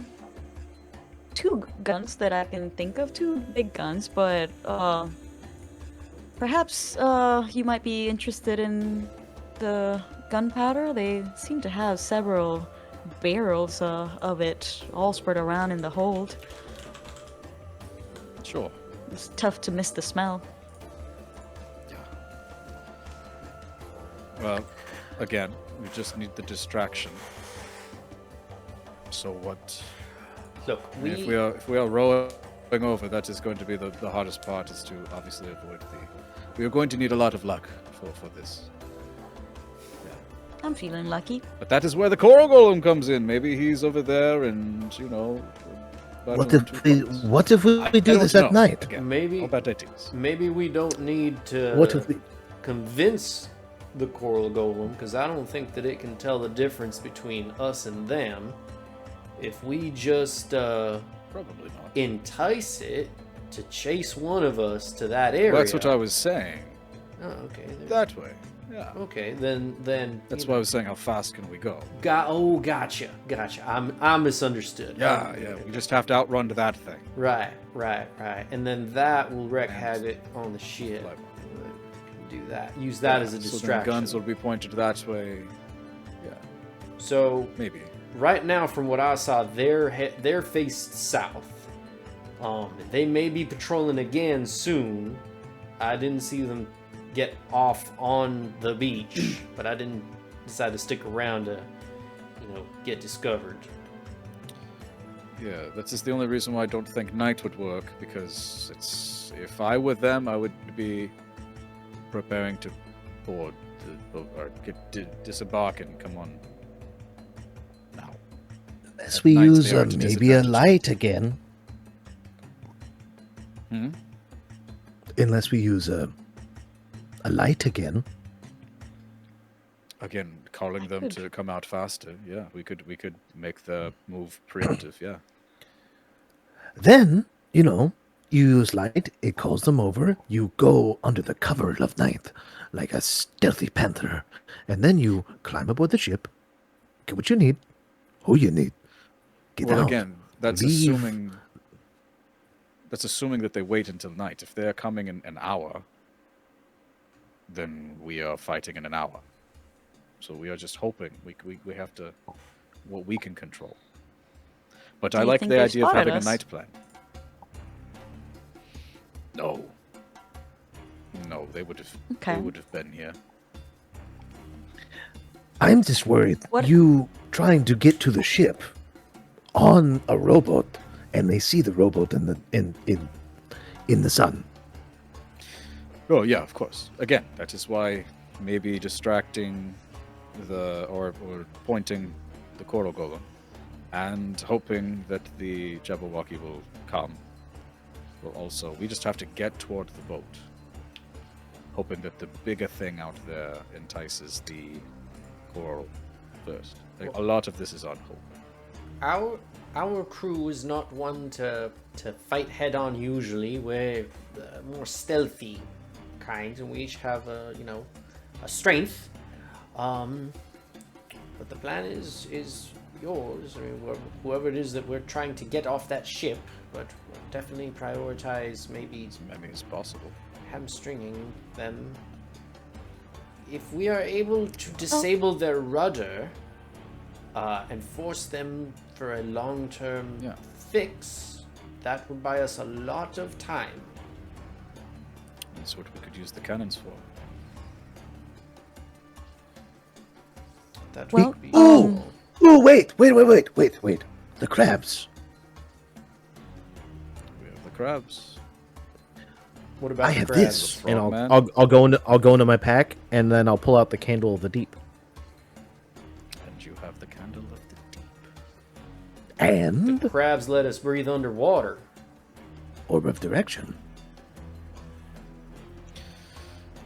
2 guns that I can think of, 2 big guns, but perhaps you might be interested in the gunpowder. They seem to have several barrels of it all spread around in the hold. Sure. It's tough to miss the smell. Yeah. Well, again, we just need the distraction. So what? Look, I mean, if we are rowing over, that is going to be the hardest part. Is to obviously avoid the. We are going to need a lot of luck for this. I'm feeling lucky. But that is where the coral golem comes in. Maybe he's over there, and What if we do this at night? Again, maybe all bad ideas. maybe we don't need to What if we? convince the coral golem, because I don't think that it can tell the difference between us and them. If we just Probably not. entice it to chase one of us to that area. Well, that's what I was saying. Oh, okay. That way. Yeah. Okay, then That's you why I know. was saying how fast can we go? Gotcha. I misunderstood. Yeah. We just have to outrun to that thing. Right. And then that will wreak And- havoc on the ship. Like- Do that. Use that as a So then distraction. guns will be pointed that way. Yeah, So maybe. right now, from what I saw, they're faced south. They may be patrolling again soon. I didn't see them get off on the beach, but I didn't decide to stick around to, get discovered. Yeah, that's just the only reason why I don't think night would work, because if I were them, I would be preparing to board or disembark and come on. Now. Unless we At night, use they are at a maybe a disadvantage. light again. Hmm? Unless we use a light again. Again, calling them to come out faster. Yeah, we could make the move preemptive. Yeah. Then, you use light, it calls them over, you go under the cover of night, like a stealthy panther, and then you climb aboard the ship, get what you need, who you need, get Well, out. again, that's leave. assuming that they wait until night. If they're coming in an hour, then we are fighting in an hour. So we are just hoping we have to what we can control. But Do I you like think the they idea of spotted having us? a night plan. No, they would have. Okay. They would have been here. I'm just worried What- you trying to get to the ship on a rowboat, and they see the rowboat in the sun. Oh yeah, of course. Again, that is why maybe distracting or pointing the coral golem and hoping that the Jabberwocky will come. Will also, we just have to get toward the boat, hoping that the bigger thing out there entices the coral first. Like, a lot of this is on hope. Our crew is not one to fight head on usually. the more stealthy kinds, and we each have a a strength. But the plan is yours. I mean, whoever it is that we're trying to get off that ship, but we'll definitely prioritize maybe As many as possible. hamstringing them. If we are able to disable their rudder and force them for a long-term Yeah. fix, that would buy us a lot of time. That's what we could use the cannons for. That Well, would be Oh, wait. The crabs. We have the crabs. What about I the have crabs? this. And Frogman. I'll go into my pack, and then I'll pull out the candle of the deep. And you have the candle of the deep. And Crabs let us breathe underwater. orb of direction.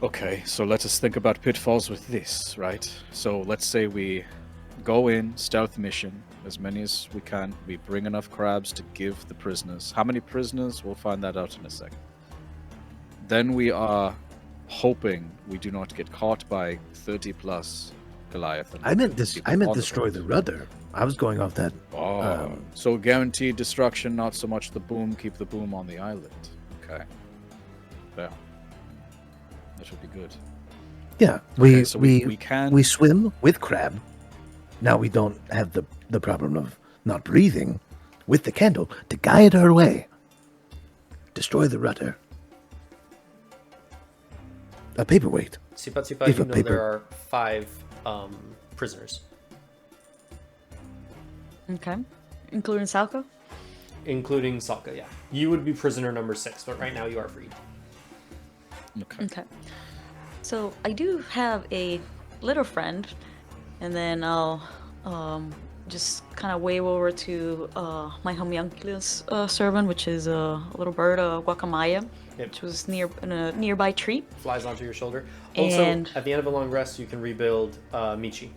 Okay, so let us think about pitfalls with this, right? So let's say we go in, stealth mission, as many as we can. We bring enough crabs to give the prisoners. How many prisoners? We'll find that out in a second. Then we are hoping we do not get caught by 30 plus Goliath. I meant this. people I meant on the destroy boat. the rudder. I was going off that. Oh, so guaranteed destruction, not so much the boom. Keep the boom on the island. Okay. Yeah. That would be good. Yeah, Okay, so we can. we swim with crab. Now we don't have the problem of not breathing. With the candle to guide our way. Destroy the rudder. A paperweight. Sipa, If you a know paper- there are 5 prisoners, Okay. Including Salka? including Salka. Yeah, you would be prisoner number 6, but right now you are freed. Okay. Okay. So I do have a little friend, and then I'll just kind of wave over to my homunculus servant, which is a little bird, guacamaya, Yep. which was in a nearby tree. Flies onto your shoulder. Also, And- at the end of a long rest, you can rebuild Michi.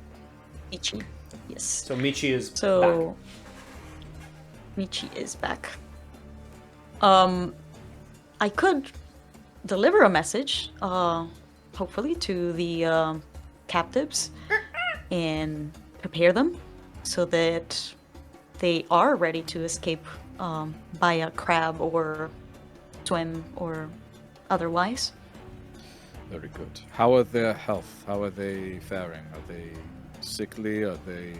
Michi. Yes. So Michi is So Michi is back. I could deliver a message, hopefully, to the captives and prepare them so that they are ready to escape by a crab or swim or otherwise. Very good. How are their health? How are they faring? Are they sickly? Are they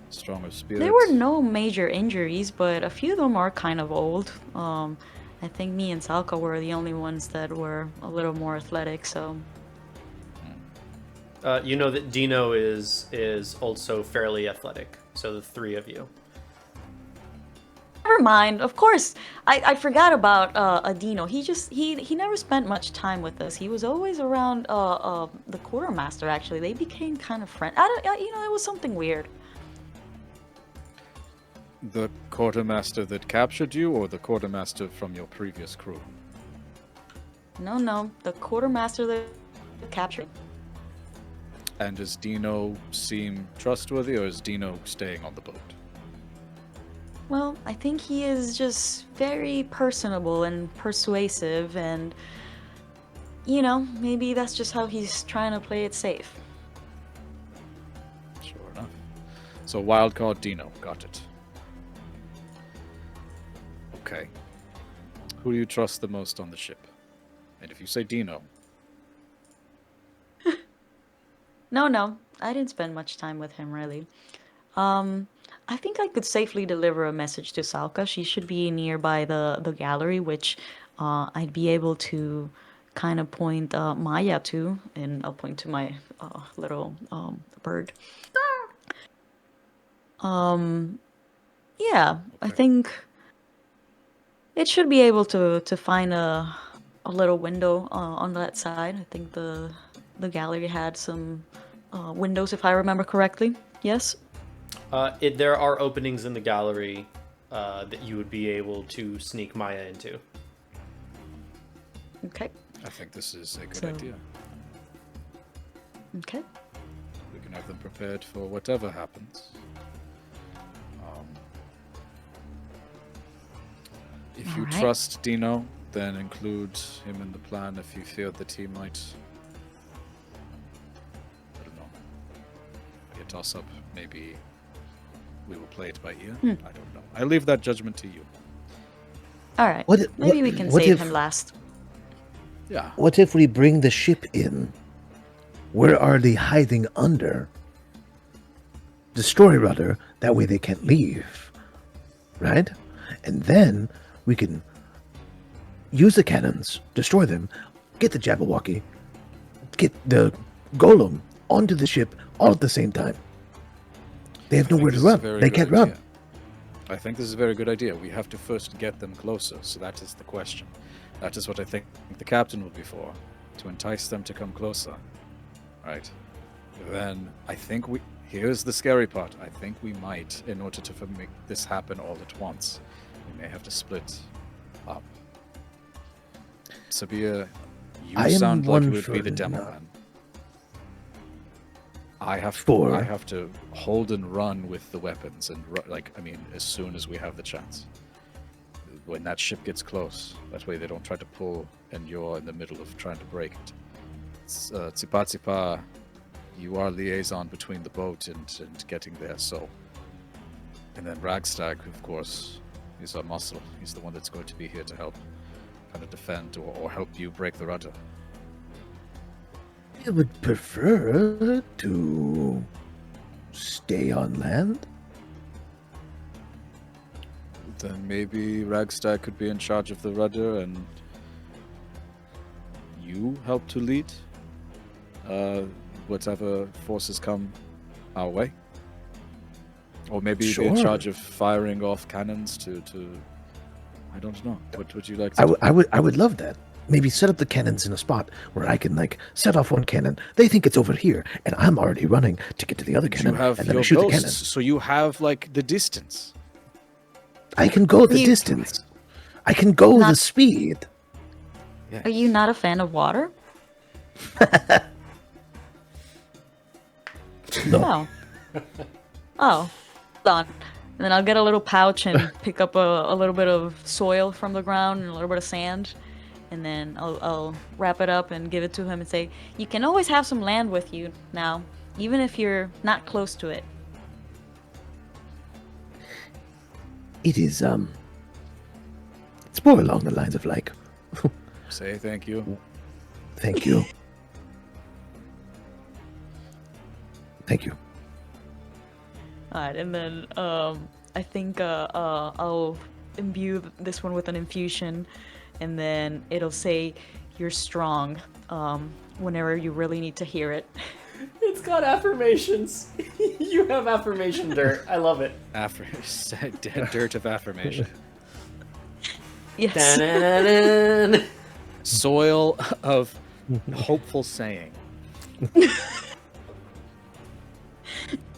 strong of spirit? There were no major injuries, but a few of them are kind of old. I think me and Salka were the only ones that were a little more athletic, so you know that Dino is also fairly athletic. So the 3 of you. never mind. Of course, I forgot about Adino. He never spent much time with us. He was always around the quartermaster. Actually, they became kind of friends. It was something weird. The quartermaster that captured you, or the quartermaster from your previous crew? No, the quartermaster that captured. And does Dino seem trustworthy, or is Dino staying on the boat? Well, I think he is just very personable and persuasive, and maybe that's just how he's trying to play it safe. Sure enough. So wildcard Dino, got it. Okay. Who do you trust the most on the ship? And if you say Dino, No, I didn't spend much time with him really. I think I could safely deliver a message to Salka. She should be nearby the gallery, which I'd be able to kind of point Maya to, and I'll point to my little bird. Yeah, I Okay. think it should be able to find a little window on that side. I think the gallery had some windows, if I remember correctly. Yes. There are openings in the gallery that you would be able to sneak Maya into. Okay. I think this is a good So- idea. Okay. We can have them prepared for whatever happens. If you Alright. trust Dino, then include him in the plan if you feared that he might, I don't know, be a toss-up. Maybe we will play it by ear. I don't know. I leave that judgment to you. All right. What- Maybe what- we can what save if- him last. Yeah. What if we bring the ship in? Where are they hiding under? Destroy rudder, that way they can't leave. Right? And then we can use the cannons, destroy them, get the Jabberwocky, get the golem onto the ship all at the same time. They have nowhere to run. They can't run. I think this is a very good idea. We have to first get them closer, so that is the question. That is what I think the captain will be for, to entice them to come closer. Right. Then I think here's the scary part. I think we might, in order to make this happen all at once, we may have to split up. Sabir, you I am sound like one you would for be the demo no- man. I have For- to hold and run with the weapons and as soon as we have the chance. When that ship gets close, that way they don't try to pull and you're in the middle of trying to break it. Tsipa Tsipa, you are liaison between the boat and getting there, so. And then Ragstag, of course, is our muscle. He's the one that's going to be here to help kind of defend or help you break the rudder. I would prefer to stay on land. Then maybe Ragstag could be in charge of the rudder and you help to lead whatever forces come our way. Or maybe be in Sure. charge of firing off cannons to I don't know. What would you like to do? I would love that. Maybe set up the cannons in a spot where I can set off one cannon. They think it's over here, and I'm already running to get to the other You cannon, have and then I your shoot the ghosts, cannon. so you have the distance. I can go the You- distance. I can go the Not- speed. Are you not a fan of water? No. Oh, hold on. And then I'll get a little pouch and pick up a little bit of soil from the ground and a little bit of sand. And then I'll wrap it up and give it to him and say, you can always have some land with you now, even if you're not close to it. It is it's more along the lines of Say thank you. thank you. Thank you. Alright, and then I think I'll imbue this one with an infusion, and then it'll say, you're strong, whenever you really need to hear it. It's got affirmations. You have affirmation dirt. I love it. Dirt of affirmation. Yes. Da-na-na-na. Soil of hopeful saying.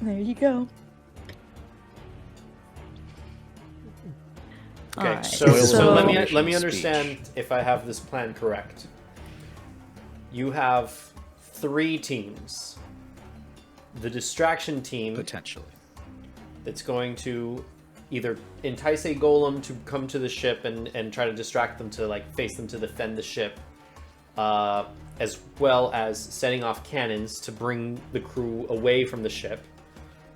There you go. Okay, Alright, so so- let me Speech. understand if I have this plan correct. You have 3 teams. The distraction team Potentially. that's going to either entice a golem to come to the ship and try to distract them to face them to defend the ship, as well as setting off cannons to bring the crew away from the ship.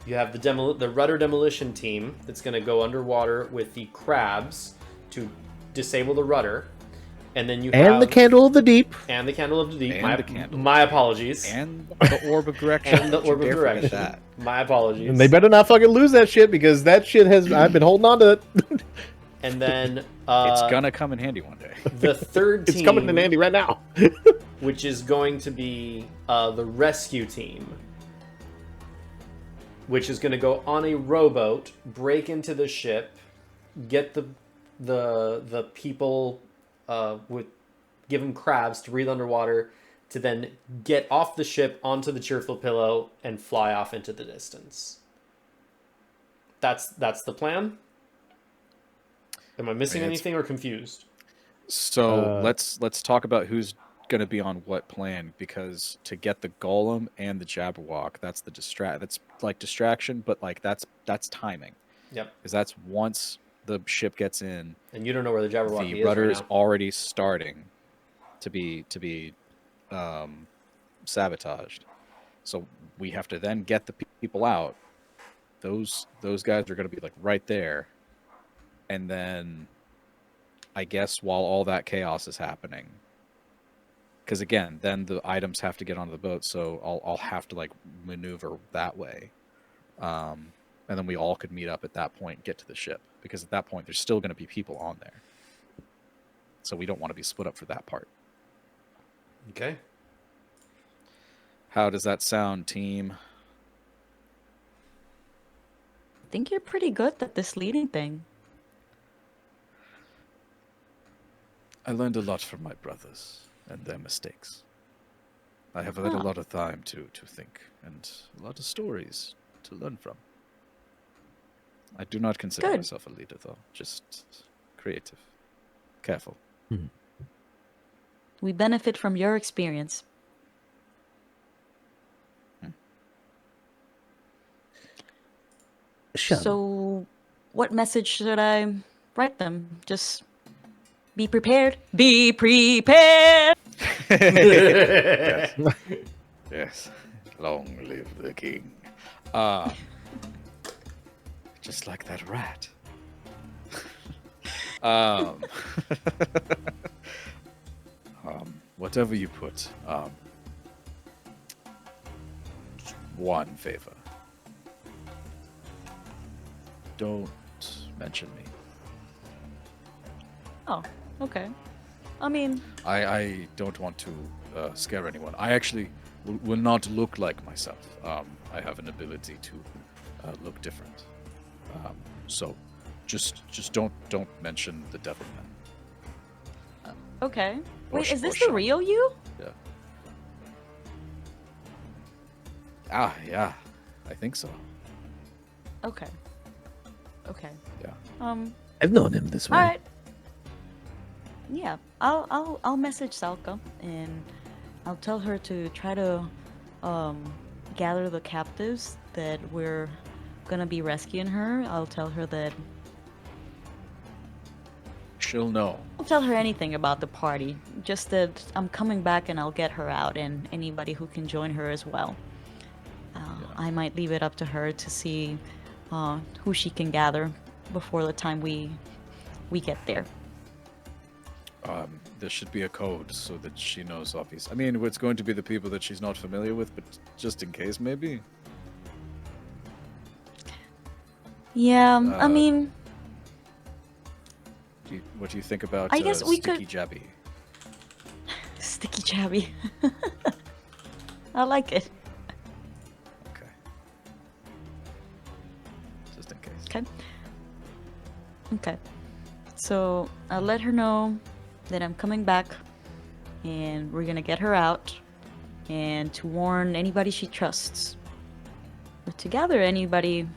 You have the rudder demolition team that's going to go underwater with the crabs to disable the rudder, and then you have And the candle of the deep. and the candle of the deep. And the candle. My apologies. And the orb of direction. And the Don't you orb of dare forget direction. that. My apologies. And they better not fucking lose that shit because that shit has. I've been holding on to it. And then It's gonna come in handy one day. the third team, It's coming in handy right now. which is going to be the rescue team, which is going to go on a rowboat, break into the ship, get the people give them crabs to breathe underwater, to then get off the ship onto the cheerful pillow and fly off into the distance. That's the plan. Am I missing It's- anything or confused? So let's talk about who's gonna be on what plan, because to get the golem and the Jabberwock, that's the distraction, but that's timing. Yep. Because that's once the ship gets in, And you don't know where the Jabberwocky the is rudder right is now. already starting to be sabotaged. So we have to then get the people out. Those guys are going to be like right there, and then I guess while all that chaos is happening, because again, then the items have to get onto the boat, so I'll have to like maneuver that way, and then we all could meet up at that point, and get to the ship, because at that point there's still going to be people on there, so we don't want to be split up for that part. Okay. How does that sound, team? I think you're pretty good at this leading thing. I learned a lot from my brothers and their mistakes. I have had a lot of time to think, and a lot of stories to learn from. I do not consider Good. myself a leader, though. Just creative. Careful. We benefit from your experience. Shun. So, what message should I write them? Just be prepared. Be prepared. Yes. Yes. Long live the king. Just like that rat. Whatever you put, one favor. Don't mention me. Oh, okay. I mean, I don't want to scare anyone. I actually will not look like myself. I have an ability to look different. So just don't mention the devil man. okay. Or Wait, is this or the real you? Yeah. Yeah. I think so. Okay. Okay. Yeah. I've known him this way. All right. Yeah, I'll message Salka and I'll tell her to try to gather the captives that we're gonna be rescuing her. I'll tell her that. She'll know. I'll tell her anything about the party. Just that I'm coming back and I'll get her out and anybody who can join her as well. I might leave it up to her to see who she can gather before the time we get there. There should be a code so that she knows, obviously. I mean, it's going to be the people that she's not familiar with, but just in case, maybe. Yeah, I mean, What do you think about I guess we Sticky could- Jabby? sticky jabby. I like it. Okay. Just in case. Okay. Okay. So I'll let her know that I'm coming back and we're gonna get her out and to warn anybody she trusts. But to gather anybody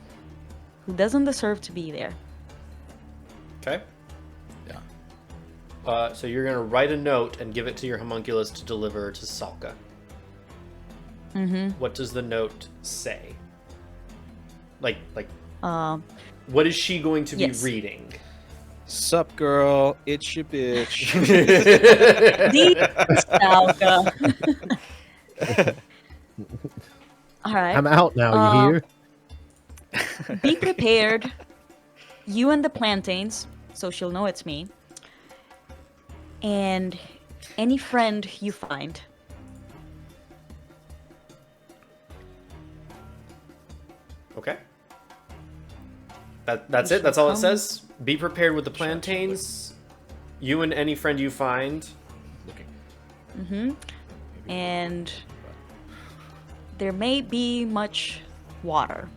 who doesn't deserve to be there. Okay. Yeah. So you're gonna write a note and give it to your homunculus to deliver to Salka. Mm-hmm. What does the note say? Like, Um, what is she going to Yes. be reading? Sup, girl? It's your bitch. Salka. All right. I'm out now. You hear? Be prepared. You and the plantains, so she'll know it's me. And any friend you find. Okay. That's it. That's all it says. Be prepared with the plantains. You and any friend you find. Looking. Mm-hmm. And there may be much water.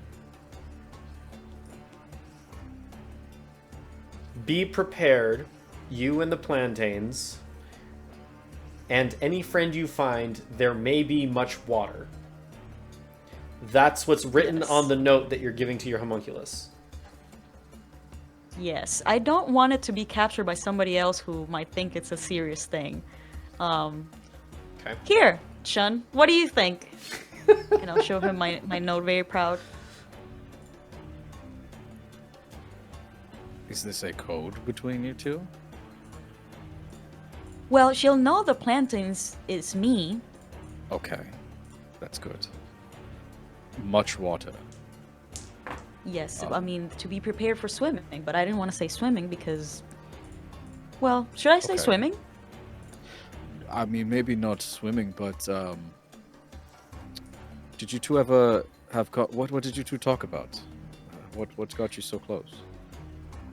Be prepared, you and the plantains, and any friend you find, there may be much water. That's what's written Yes. on the note that you're giving to your homunculus. Yes, I don't want it to be captured by somebody else who might think it's a serious thing. Okay. Here, Shun, what do you think? And I'll show him my note, very proud. Is this a code between you two? Well, she'll know the plantains is me. Okay, that's good. Much water. Yes, I mean, to be prepared for swimming, but I didn't want to say swimming because, well, should I say Okay. swimming? I mean, maybe not swimming, but did you two ever have what did you two talk about? What got you so close?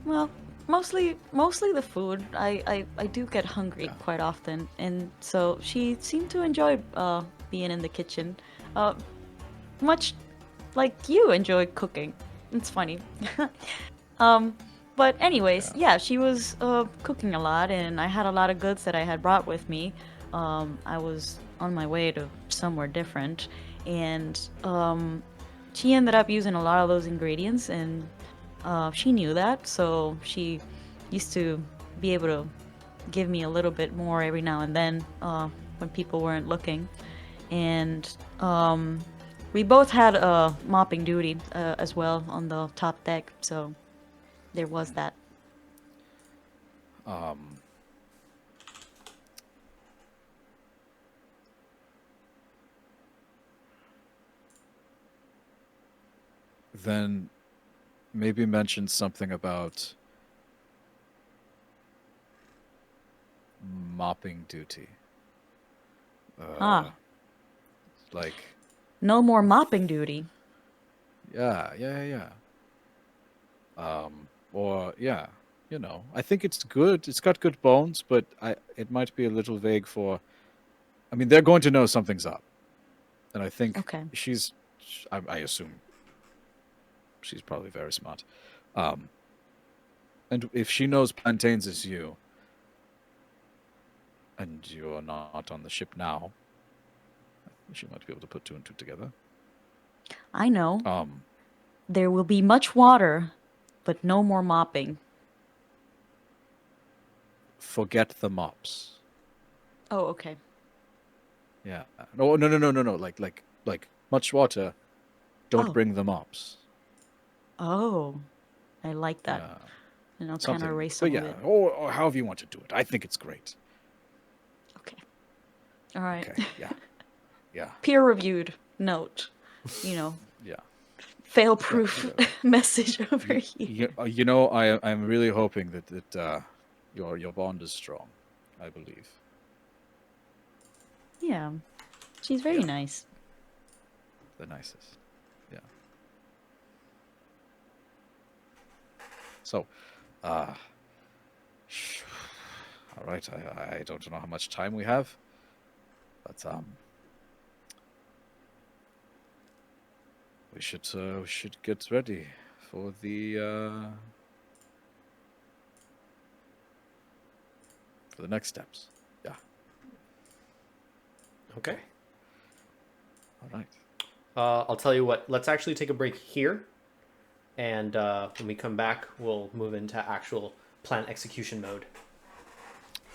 Well, mostly the food. I do get hungry Yeah. quite often, and so she seemed to enjoy being in the kitchen, much like you enjoy cooking. It's funny. But anyways, yeah, she was cooking a lot, and I had a lot of goods that I had brought with me. I was on my way to somewhere different, and she ended up using a lot of those ingredients, and she knew that, so she used to be able to give me a little bit more every now and then when people weren't looking. And we both had mopping duty as well on the top deck, so there was that. Then maybe mention something about mopping duty. Ah. Like, No more mopping duty. yeah. Or yeah, I think it's good. It's got good bones, but it might be a little vague for. I mean, they're going to know something's up, and I think Okay. I assume she's probably very smart. And if she knows plantains is you, and you're not on the ship now, she might be able to put two and two together. I know. There will be much water, but no more mopping. Forget the mops. Oh, okay. Yeah. No. Like much water. Don't Oh. bring the mops. Oh, I like that. Yeah. And I'll kind Something. of erase But some yeah, of it. or however you want to do it. I think it's great. Okay. All right. Okay. Yeah. Yeah. Peer reviewed note. You know, Yeah. fail proof message over here. I'm really hoping that your bond is strong. I believe. Yeah. She's very Yeah. nice. The nicest. Yeah. So, all right. I don't know how much time we have, but we should get ready for the next steps. Yeah. Okay. All right. I'll tell you what. Let's actually take a break here, and when we come back, we'll move into actual plan execution mode.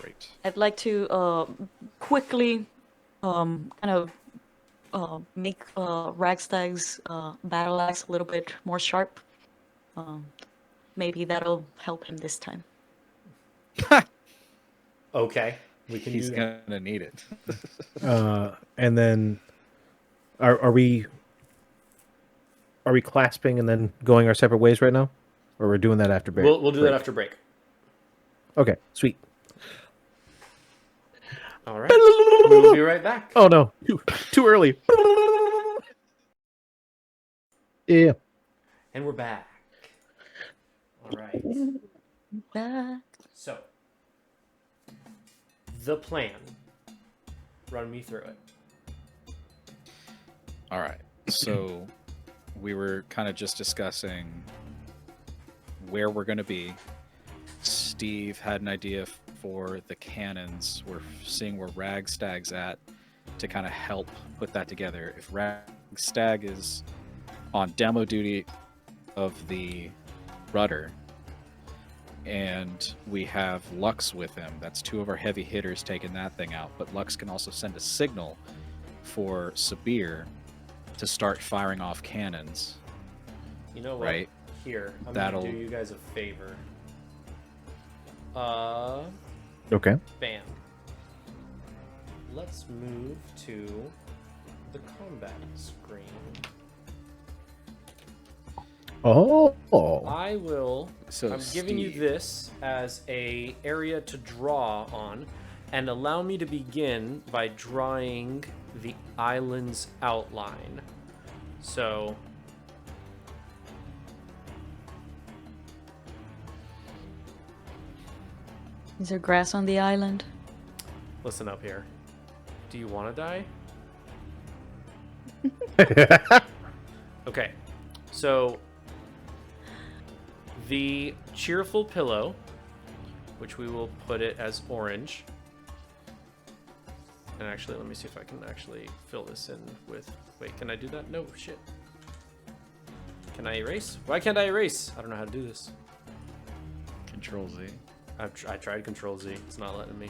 Great. I'd like to quickly kind of make Ragstag's battle axe a little bit more sharp. Maybe that'll help him this time. Okay, we can He's do that. gonna need it. And then, are we clasping and then going our separate ways right now, or we're doing that after break? We'll do that after break. Okay, sweet. All right. We'll be right back. Oh no, too early. Yeah. And we're back. All right. Back. So, the plan. Run me through it. All right. So we were kind of just discussing where we're going to be. Steve had an idea for the cannons. We're seeing where Ragstag's at to kind of help put that together. If Ragstag is on demo duty of the rudder, and we have Lux with him, that's two of our heavy hitters taking that thing out. But Lux can also send a signal for Sabir to start firing off cannons. You know what? Right. Here, I'm That'll- going to do you guys a favor. Okay. Bam. Let's move to the combat screen. Oh. I will. So I'm giving you Steve- this as a area to draw on, and allow me to begin by drawing the island's outline. So. Is there grass on the island? Listen up here. Do you want to die? Okay. So the cheerful pillow, which we will put it as orange. And actually, let me see if I can actually fill this in with... Wait, can I do that? No, shit. Can I erase? Why can't I erase? I don't know how to do this. Control Z. I tried Control Z. It's not letting me.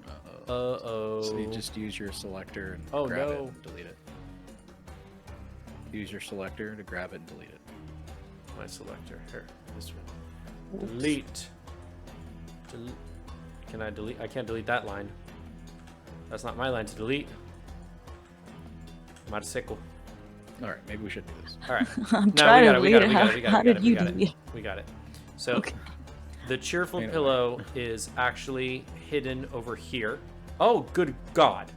Uh-oh. Uh-oh. So you just use your selector and Oh, grab it no. and delete it. Use your selector to grab it and delete it. My selector. Here. This one. Delete. Can I delete? I can't delete that line. That's not my line to delete. Motorcycle. All right, maybe we should do this. All right. I'm No, trying to we got read it. it. How did you do it. it? We got it. So, Okay. the cheerful Wait a pillow is actually hidden over here. Oh, good God.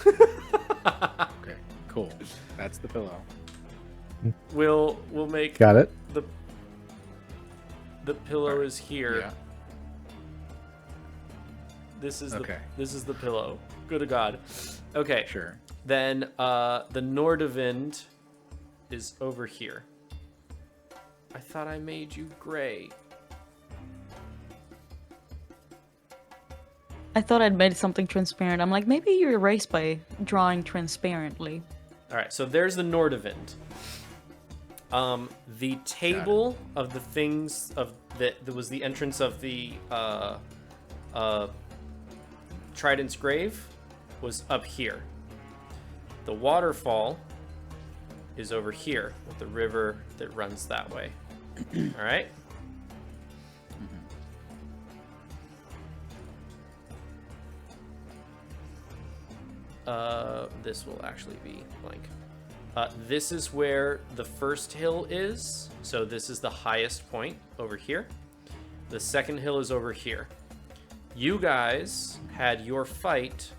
Okay, cool. That's the pillow. We'll make Got it. the pillow Alright, is here. Yeah. This is Okay. this is the pillow. Good God. Okay. Sure. Then the Nordavind is over here. I thought I made you gray. I thought I'd made something transparent. I'm like, maybe you erase by drawing transparently. All right, so there's the Nordavind. The table of the things of that was the entrance of the Trident's grave was up here. The waterfall is over here with the river that runs that way. All right. This will actually be blank. This is where the first hill is. So this is the highest point over here. The second hill is over here. You guys had your fight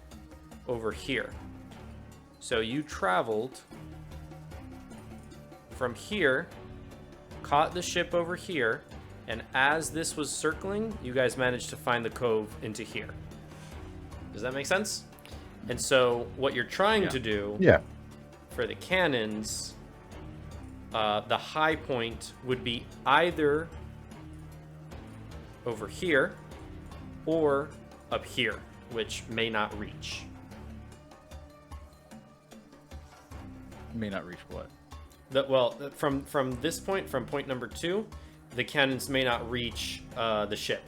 over here. So you traveled from here, caught the ship over here, and as this was circling, you guys managed to find the cove into here. Does that make sense? And so what you're trying to do Yeah. for the cannons, the high point would be either over here or up here, which may not reach. May not reach what? From this point, from point number 2, the cannons may not reach the ship.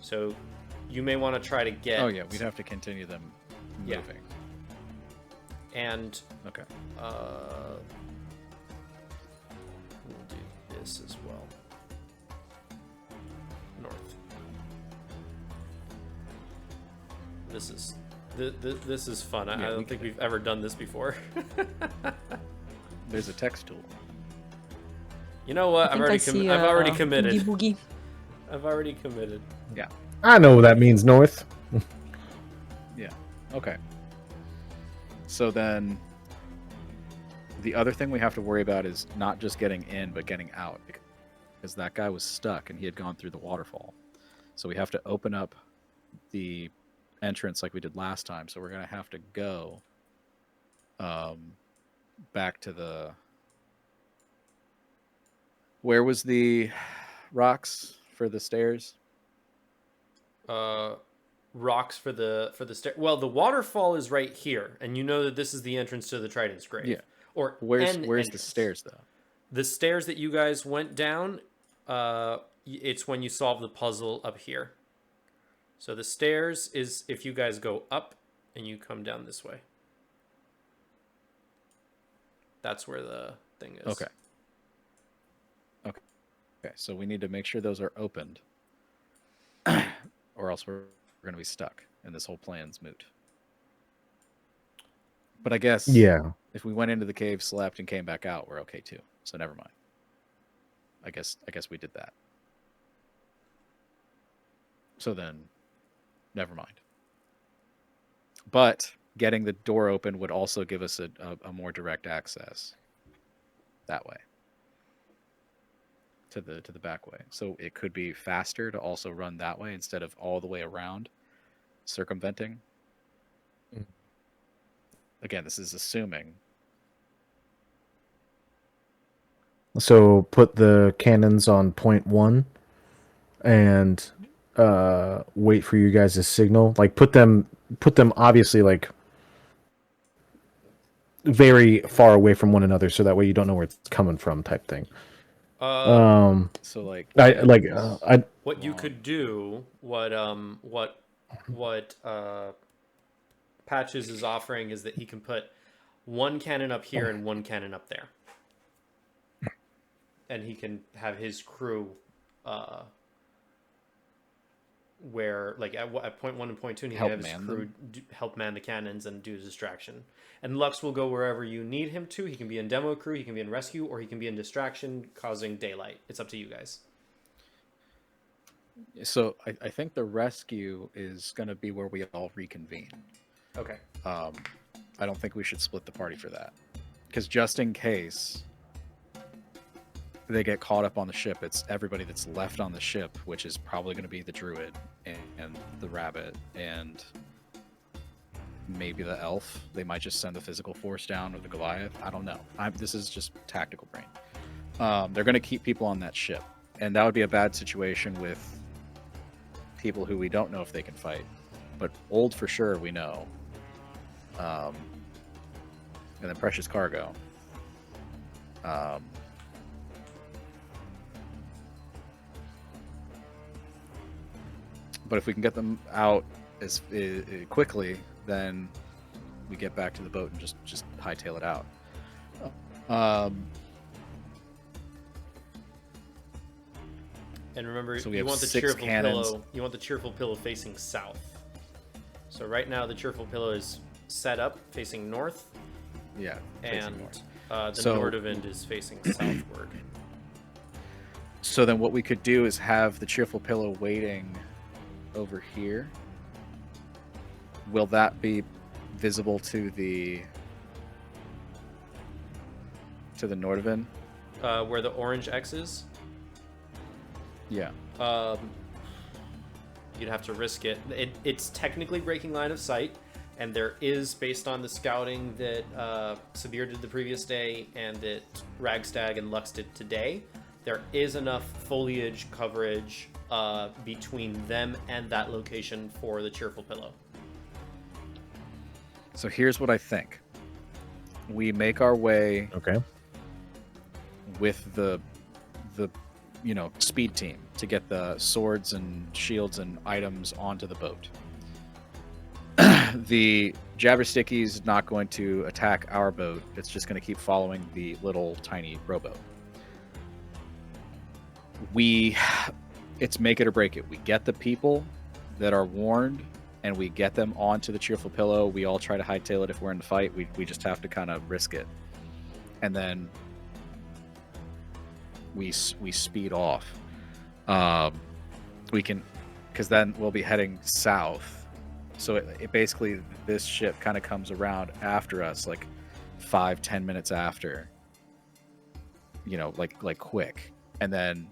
So you may want to try to get... Oh yeah, we'd have to continue them Yeah. moving. And Okay. we'll do this as well. North. This is fun. I Yeah, we don't think can- we've ever done this before. There's a text tool. You know what? I've already committed. Boogie Boogie. I've already committed. Yeah. I know what that means, North. Yeah. Okay. So then the other thing we have to worry about is not just getting in, but getting out. Because that guy was stuck and he had gone through the waterfall. So we have to open up the entrance like we did last time. So we're going to have to go back to the... Where was the rocks for the stairs? Rocks for the stair. Well, the waterfall is right here, and you know that this is the entrance to the Trident's grave. Yeah. Or Where's an the entrance. stairs though? The stairs that you guys went down, it's when you solve the puzzle up here. So the stairs is if you guys go up and you come down this way. That's where the thing is. Okay. Okay. Okay. So we need to make sure those are opened. or else we're going to be stuck, and this whole plan's moot. But I guess Yeah. if we went into the cave, slept, and came back out, we're okay too. So never mind. I guess we did that. So then, never mind. But getting the door open would also give us a more direct access that way to the back way. So it could be faster to also run that way instead of all the way around, circumventing. Again, this is assuming. So put the cannons on point 1 and wait for you guys to signal. Like put them obviously like very far away from one another, so that way you don't know where it's coming from, type thing. So like What you could do, what Patches is offering is that he can put one cannon up here and one cannon up there, and he can have his crew where like at point 1 and point 2, and he can Help have his man crew help man the cannons and do distraction. And Lux will go wherever you need him to. He can be in demo crew, he can be in rescue, or he can be in distraction, causing daylight. It's up to you guys. So I think the rescue is going to be where we all reconvene. Okay. I don't think we should split the party for that, because just in case they get caught up on the ship, it's everybody that's left on the ship, which is probably going to be the druid and the rabbit and maybe the elf. They might just send the physical force down with the Goliath. I don't know. This is just tactical brain. They're going to keep people on that ship, and that would be a bad situation with people who we don't know if they can fight, but old for sure we know. And then precious cargo. But if we can get them out as quickly, then we get back to the boat and just hightail it out. And remember, So we you have want the 6 cheerful cannons. pillow. You want the cheerful pillow facing south. So right now the cheerful pillow is set up facing north, Yeah, facing and north. the So- Nordavind is facing southward. So then what we could do is have the cheerful pillow waiting over here. Will that be visible to the Nordavind? Where the orange X is, Yeah. you'd have to risk it. It's technically breaking line of sight, and there is, based on the scouting that Sabir did the previous day and that Ragstag and Lux did today, there is enough foliage coverage between them and that location for the cheerful pillow. So here's what I think. We make our way Okay. with the speed team to get the swords and shields and items onto the boat. The Jabbersticky's not going to attack our boat. It's just going to keep following the little tiny rowboat. It's make it or break it. We get the people that are warned and we get them onto the cheerful pillow. We all try to hightail it if we're in the fight. We just have to kind of risk it. And then we speed off. We can, because then we'll be heading south. So it basically, this ship kind of comes around after us, like 5-10 minutes after, like quick. And then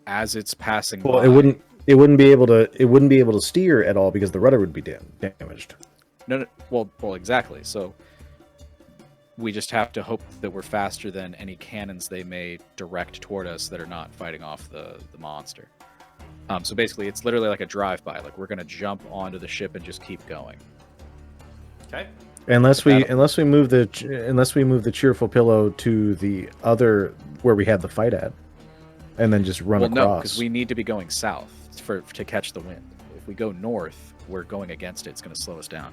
as it's passing Well, by, it wouldn't be able to steer at all because the rudder would be damaged. no, well, exactly. So we just have to hope that we're faster than any cannons they may direct toward us that are not fighting off the monster. So basically, it's literally like a drive-by. Like we're gonna jump onto the ship and just keep going. Okay. Unless we move the cheerful pillow to the other where we had the fight at, and then just run Well, no, across. because we need to be going south to catch the wind. If we go north, we're going against it. It's going to slow us down.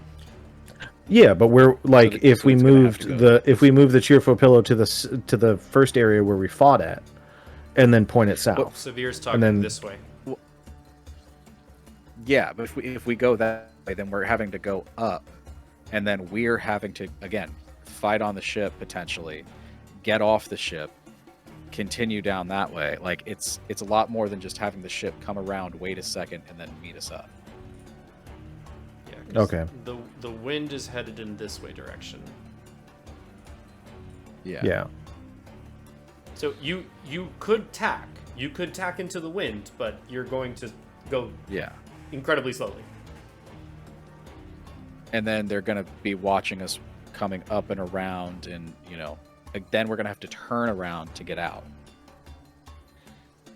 Yeah, but we're like So if we it's gonna have moved to go the the cheerful pillow to the first area where we fought at, and then point it south. Sabir's talking then- this way. Yeah, but if we go that way, then we're having to go up, and then we're having to again fight on the ship potentially, get off the ship, continue down that way. Like it's a lot more than just having the ship come around, wait a second, and then meet us up. Yeah. 'Cause Okay. The wind is headed in this way direction. Yeah. So you could tack. You could tack into the wind, but you're going to go Yeah. incredibly slowly. And then they're going to be watching us coming up and around, and like, then we're going to have to turn around to get out.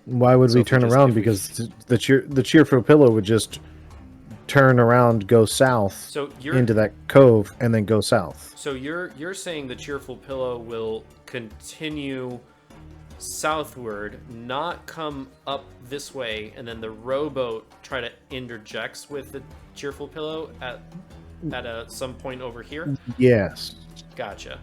Why would So we if we turn just- around? if we- Because the cheerful pillow would just turn around, go south So you're into that cove, and then go south. So you're saying the cheerful pillow will continue southward, not come up this way, and then the rowboat try to interjects with the cheerful pillow at some point over here. Yes. Gotcha.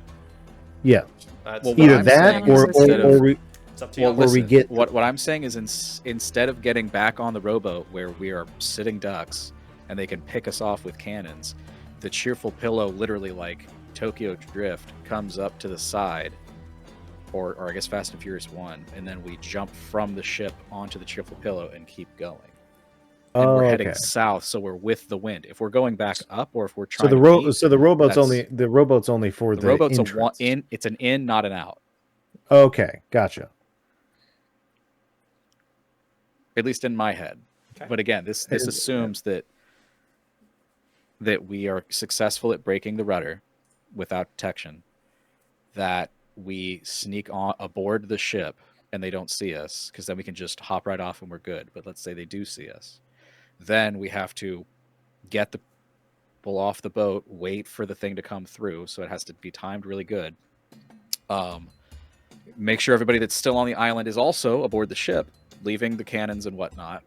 Yeah. That's Well, what Either I'm that, saying is instead or of- we. it's up to you. Well, Where we listen, get- what I'm saying is instead of getting back on the rowboat where we are sitting ducks and they can pick us off with cannons, the cheerful pillow, literally like Tokyo Drift, comes up to the side, or I guess Fast and Furious 1, and then we jump from the ship onto the cheerful pillow and keep going. And Oh, we're okay. heading south, so we're with the wind. If we're going back up, or if we're So trying the rowboat's that's- only for the the rowboat's entrance. it's an in, not an out. Okay, gotcha. At least in my head. Okay. But again, this assumes that we are successful at breaking the rudder without detection, that we sneak on aboard the ship and they don't see us, because then we can just hop right off and we're good. But let's say they do see us, then we have to get the people off the boat, wait for the thing to come through, so it has to be timed really good. Make sure everybody that's still on the island is also aboard the ship, leaving the cannons and whatnot.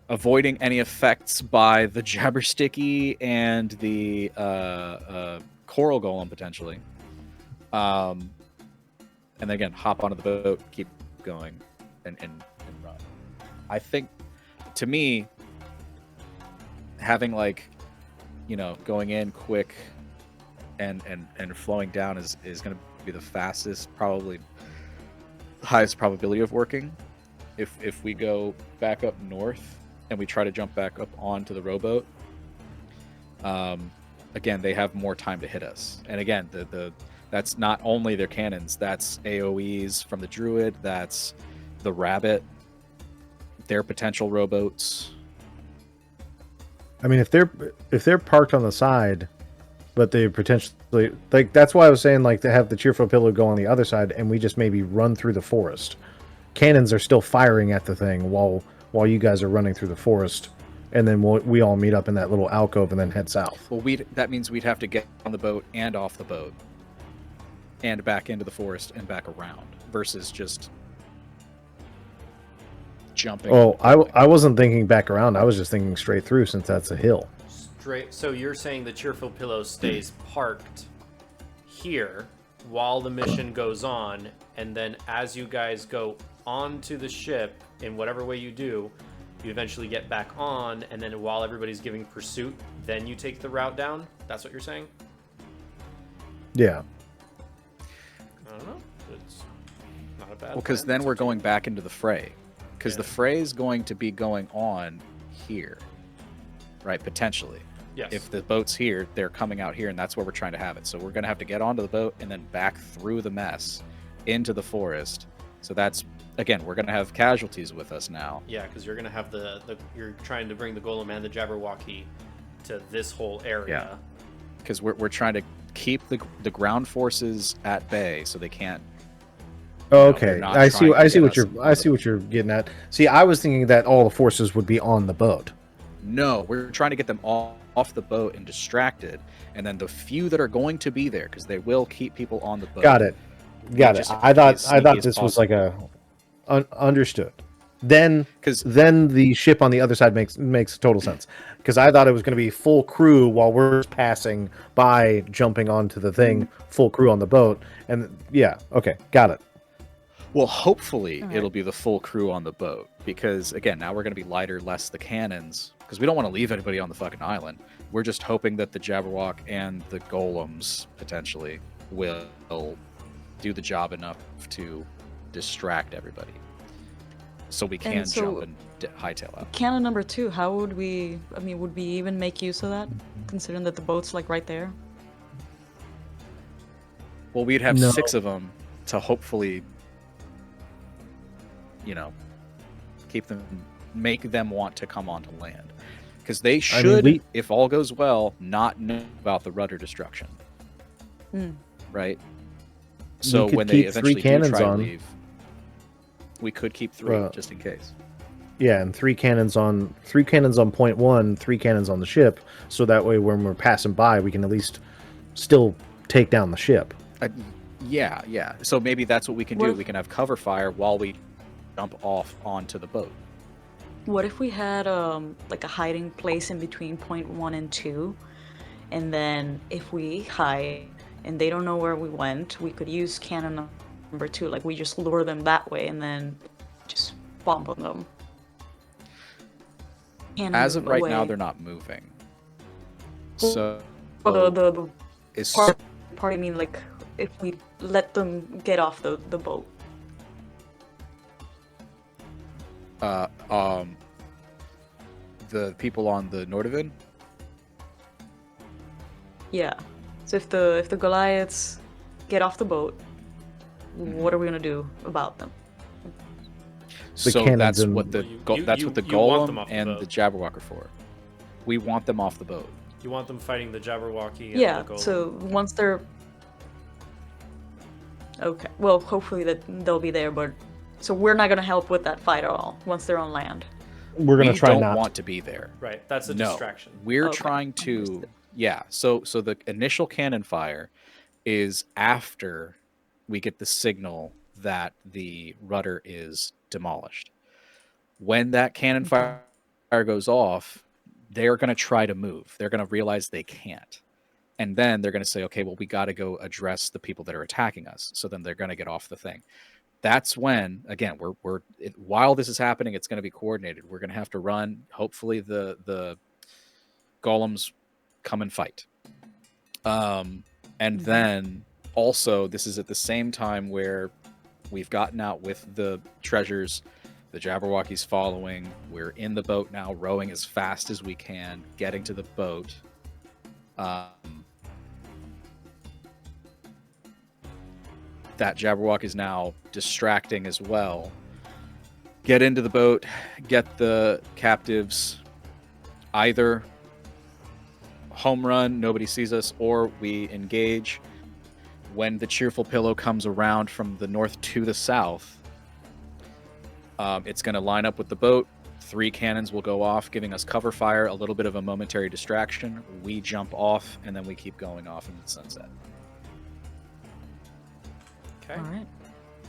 Avoiding any effects by the Jabbersticky and the Coral Golem, potentially. And then again, hop onto the boat, keep going, and run. I think, to me, having going in quick and flowing down is going to be the fastest, probably highest probability of working. If we go back up north and we try to jump back up onto the rowboat, again, they have more time to hit us. And again, that's not only their cannons, that's AoEs from the Druid, that's the Rabbit, their potential rowboats. I mean, if they're parked on the side, but they potentially, like, that's why I was saying, like, to have the cheerful pillow go on the other side and we just maybe run through the forest. Cannons are still firing at the thing while you guys are running through the forest, and then we all meet up in that little alcove and then head south. Well, that means we'd have to get on the boat and off the boat and back into the forest and back around, versus just jumping. Oh, I wasn't thinking back around. I was just thinking straight through, since that's a hill. Straight. So you're saying the cheerful pillow stays parked here while the mission goes on, and then as you guys go onto the ship in whatever way you do, you eventually get back on, and then while everybody's giving pursuit, then you take the route down? That's what you're saying? Yeah. I don't know. It's not a bad Well, because plan. then It's we're up to you. going back into the fray. Because Yeah. the fray is going to be going on here, right? Potentially. Yes. If the boat's here, they're coming out here, and that's where we're trying to have it. So we're going to have to get onto the boat and then back through the mess into the forest. So that's, again, we're going to have casualties with us now. Yeah, because you're gonna have you're trying to bring the golem and the Jabberwocky to this whole area. Because we're trying to keep the ground forces at bay so they can't. Oh, they're okay. not I see. trying to I see get what us you're. on I the see what you're getting at. See, I was thinking that all the forces would be on the boat. No, we're trying to get them all off the boat and distracted, and then the few that are going to be there, because they will keep people on the boat. Got it. Got it. just I be as thought sneaky as this was possible. like understood. Then 'Cause- the ship on the other side makes total sense, because I thought it was going to be full crew while we're passing by, jumping onto the thing, full crew on the boat, and yeah, okay, got it. Well, hopefully All right. it'll be the full crew on the boat, because again, now we're going to be lighter, less the cannons, because we don't want to leave anybody on the fucking island. We're just hoping that the Jabberwock and the golems potentially will do the job enough to distract everybody, so we can And so- jump and hightail out. Cannon number 2, how would we, I mean, would we even make use of that, considering that the boat's like right there? Well, we'd have No. 6 of them to hopefully, make them want to come onto land. Because they should, if all goes well, not know about the rudder destruction. Hmm. Right? So could when they keep 3 eventually do cannons try to on. leave, we could keep 3 Well, just in case. Yeah, and 3 cannons on point 1, 3 cannons on the ship, so that way when we're passing by, we can at least still take down the ship. Yeah. So maybe that's what we can What do. if- We can have cover fire while we jump off onto the boat. What if we had like a hiding place in between point 1 and 2, and then if we hide and they don't know where we went, we could use cannon number 2. Like we just lure them that way and then just bomb on them. Cannon As of right now, away. they're not moving. Well, So the is part, I mean, like if we let them get off the boat. the people on the Nordavind. Yeah. So if the Goliaths get off the boat, what are we gonna do about them? The So cannons that's and- what the Well, that's what the you want them golem off the and boat. the Jabberwock are for. We want them off the boat. You want them fighting the Jabberwocky and Yeah. the Golem. So once they're okay, well, hopefully that they'll be there, but so we're not gonna help with that fight at all once they're on land. We're gonna We try don't not. want to be there. Right, that's a No. distraction. We're Okay, trying to understood. so the initial cannon fire is after we get the signal that the rudder is demolished. When that cannon fire goes off, they're going to try to move. They're going to realize they can't. And then they're going to say, okay, well, we got to go address the people that are attacking us. So then they're going to get off the thing. That's when, again, while this is happening, it's going to be coordinated. We're going to have to run. Hopefully the golems come and fight. And then also, this is at the same time where we've gotten out with the treasures. The Jabberwocky's following. We're in the boat now, rowing as fast as we can, getting to the boat. That Jabberwock is now distracting as well. Get into the boat, get the captives, either home run, nobody sees us, or we engage. When the cheerful pillow comes around from the north to the south, it's going to line up with the boat. 3 cannons will go off, giving us cover fire, a little bit of a momentary distraction. We jump off, and then we keep going off into the sunset. Okay. All right.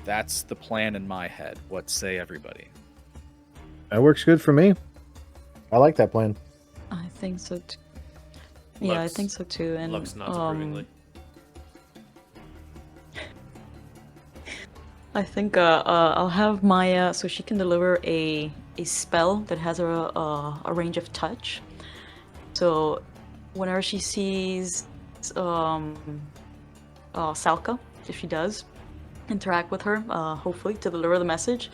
That's the plan in my head. What say everybody? That works good for me. I like that plan. I think so too. Yeah, I Looks- think so too. And Looks not approvingly. I think I'll have Maya so she can deliver a spell that has a range of touch. So whenever she sees Salka, if she does interact with her, hopefully to deliver the message,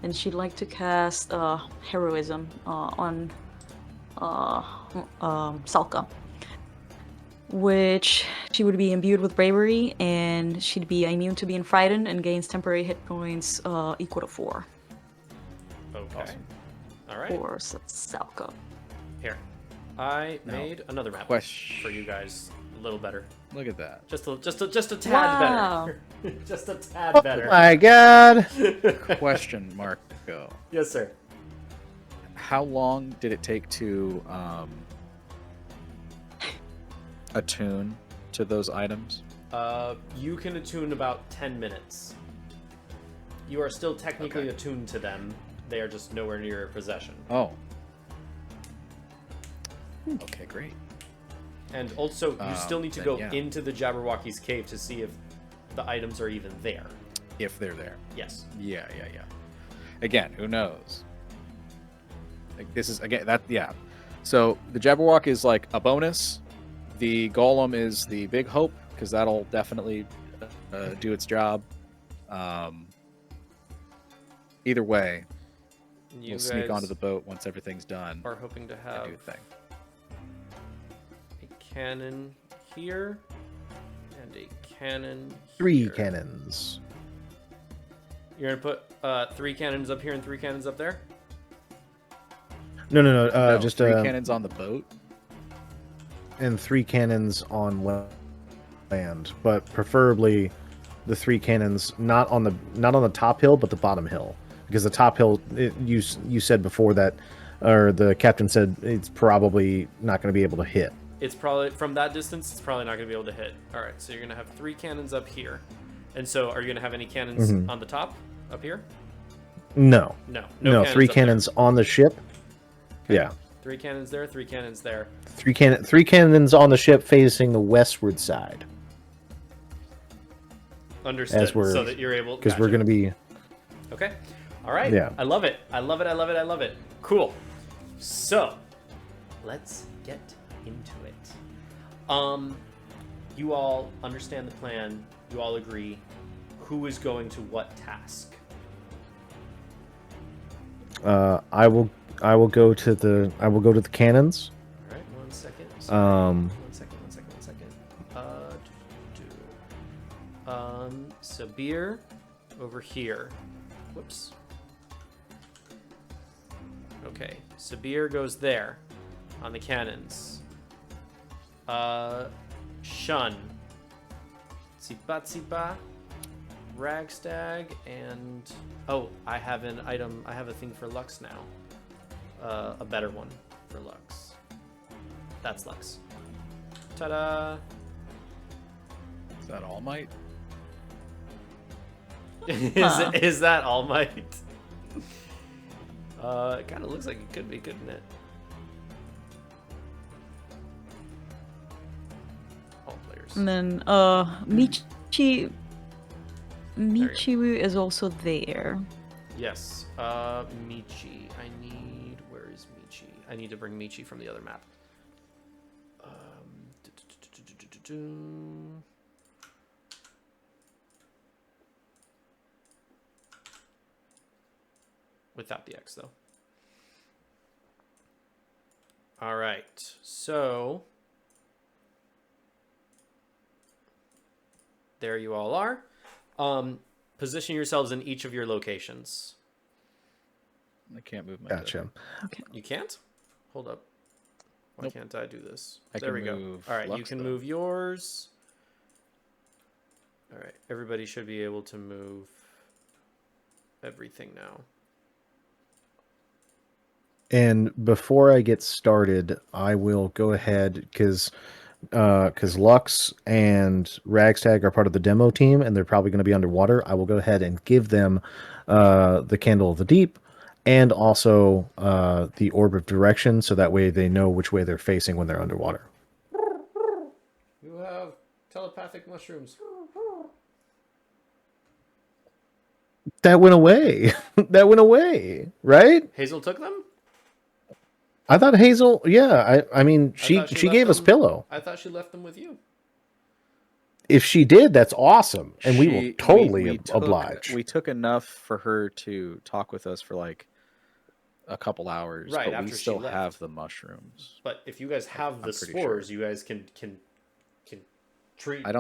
then she'd like to cast heroism on Salka, which she would be imbued with bravery, and she'd be immune to being frightened and gains temporary hit points equal to 4 Okay. Awesome. All right. for Salka. Here. I Now, made another map question. for you guys. A little better. Look at that. Just a tad Wow. better. Just a tad better. My God. Question, Marco. Yes, sir. How long did it take to attune to those items? You can attune about 10 minutes. You are still technically Okay. attuned to them. They are just nowhere near your possession. Oh. Okay, great. And also, you still need to then go yeah. into the Jabberwocky's cave to see if the items are even there. If they're there. Yes. Yeah. Again, who knows? Like, this is again that yeah. So the Jabberwock is like a bonus. The Golem is the big hope because that'll definitely do its job. Either way, You we'll sneak onto guys the boat once everything's done are hoping to and have do a thing. a cannon here and a cannon 3 here. cannons. You're gonna put 3 cannons up here and 3 cannons up there? No, No, just 3 cannons on the boat. and 3 cannons on land, but preferably the 3 cannons not on the top hill, but the bottom hill, because the top hill, you said before that, or the captain said it's probably not going to be able to hit. It's probably, from that distance, it's probably not gonna be able to hit. Alright, so you're gonna have 3 cannons up here. And so are you gonna have any cannons on the top? Up here? No, No. no, 3 up there. cannons on the ship. Yeah, 3 cannons there, 3 cannons there. 3 cannons on the ship facing the westward side, Understood. As we're- so that you're able, because we're going to be. Okay. All right. Yeah. I love it. I love it. I love it. I love it. Cool. So, let's get into it. You all understand the plan. You all agree. Who is going to what task? I will go to the cannons. All right. 1 second. Um, One second. Sabir over here. Whoops. Okay. Sabir goes there on the cannons. Shun. Tsipa, Ragstag, and oh, I have an item. I have a thing for Lux now. A better one for Lux. That's Lux. Ta-da! Is that All Might? Is that All Might? It kind of looks like it could be, couldn't it? All players. And then Michi is also there. Yes. Michi. Where is Michi? I need to bring Michi from the other map. Without the X, though. All right. So there you all are. Position yourselves in each of your locations. I can't move my Gotcha. You can't? Hold up. Why Nope. can't I do this? I There can we go. move All right, you Lux, can though. move yours. All right, everybody should be able to move everything now. And before I get started, I will go ahead because Lux and Ragstag are part of the demo team, and they're probably going to be underwater. I will go ahead and give them the Candle of the Deep, and also the Orb of Direction, so that way they know which way they're facing when they're underwater. You have telepathic mushrooms. That went away. That went away, right? Hazel took them? I thought Hazel. Yeah, I mean, she thought she she left gave us them- pillow. I thought she left them with you. If she did, that's awesome, and we will She- totally we took- oblige. We took enough for her to talk with us for like a couple hours, Right, but after we she still left. have the mushrooms. But if you guys have the I'm pretty spores, sure. you guys can treat. I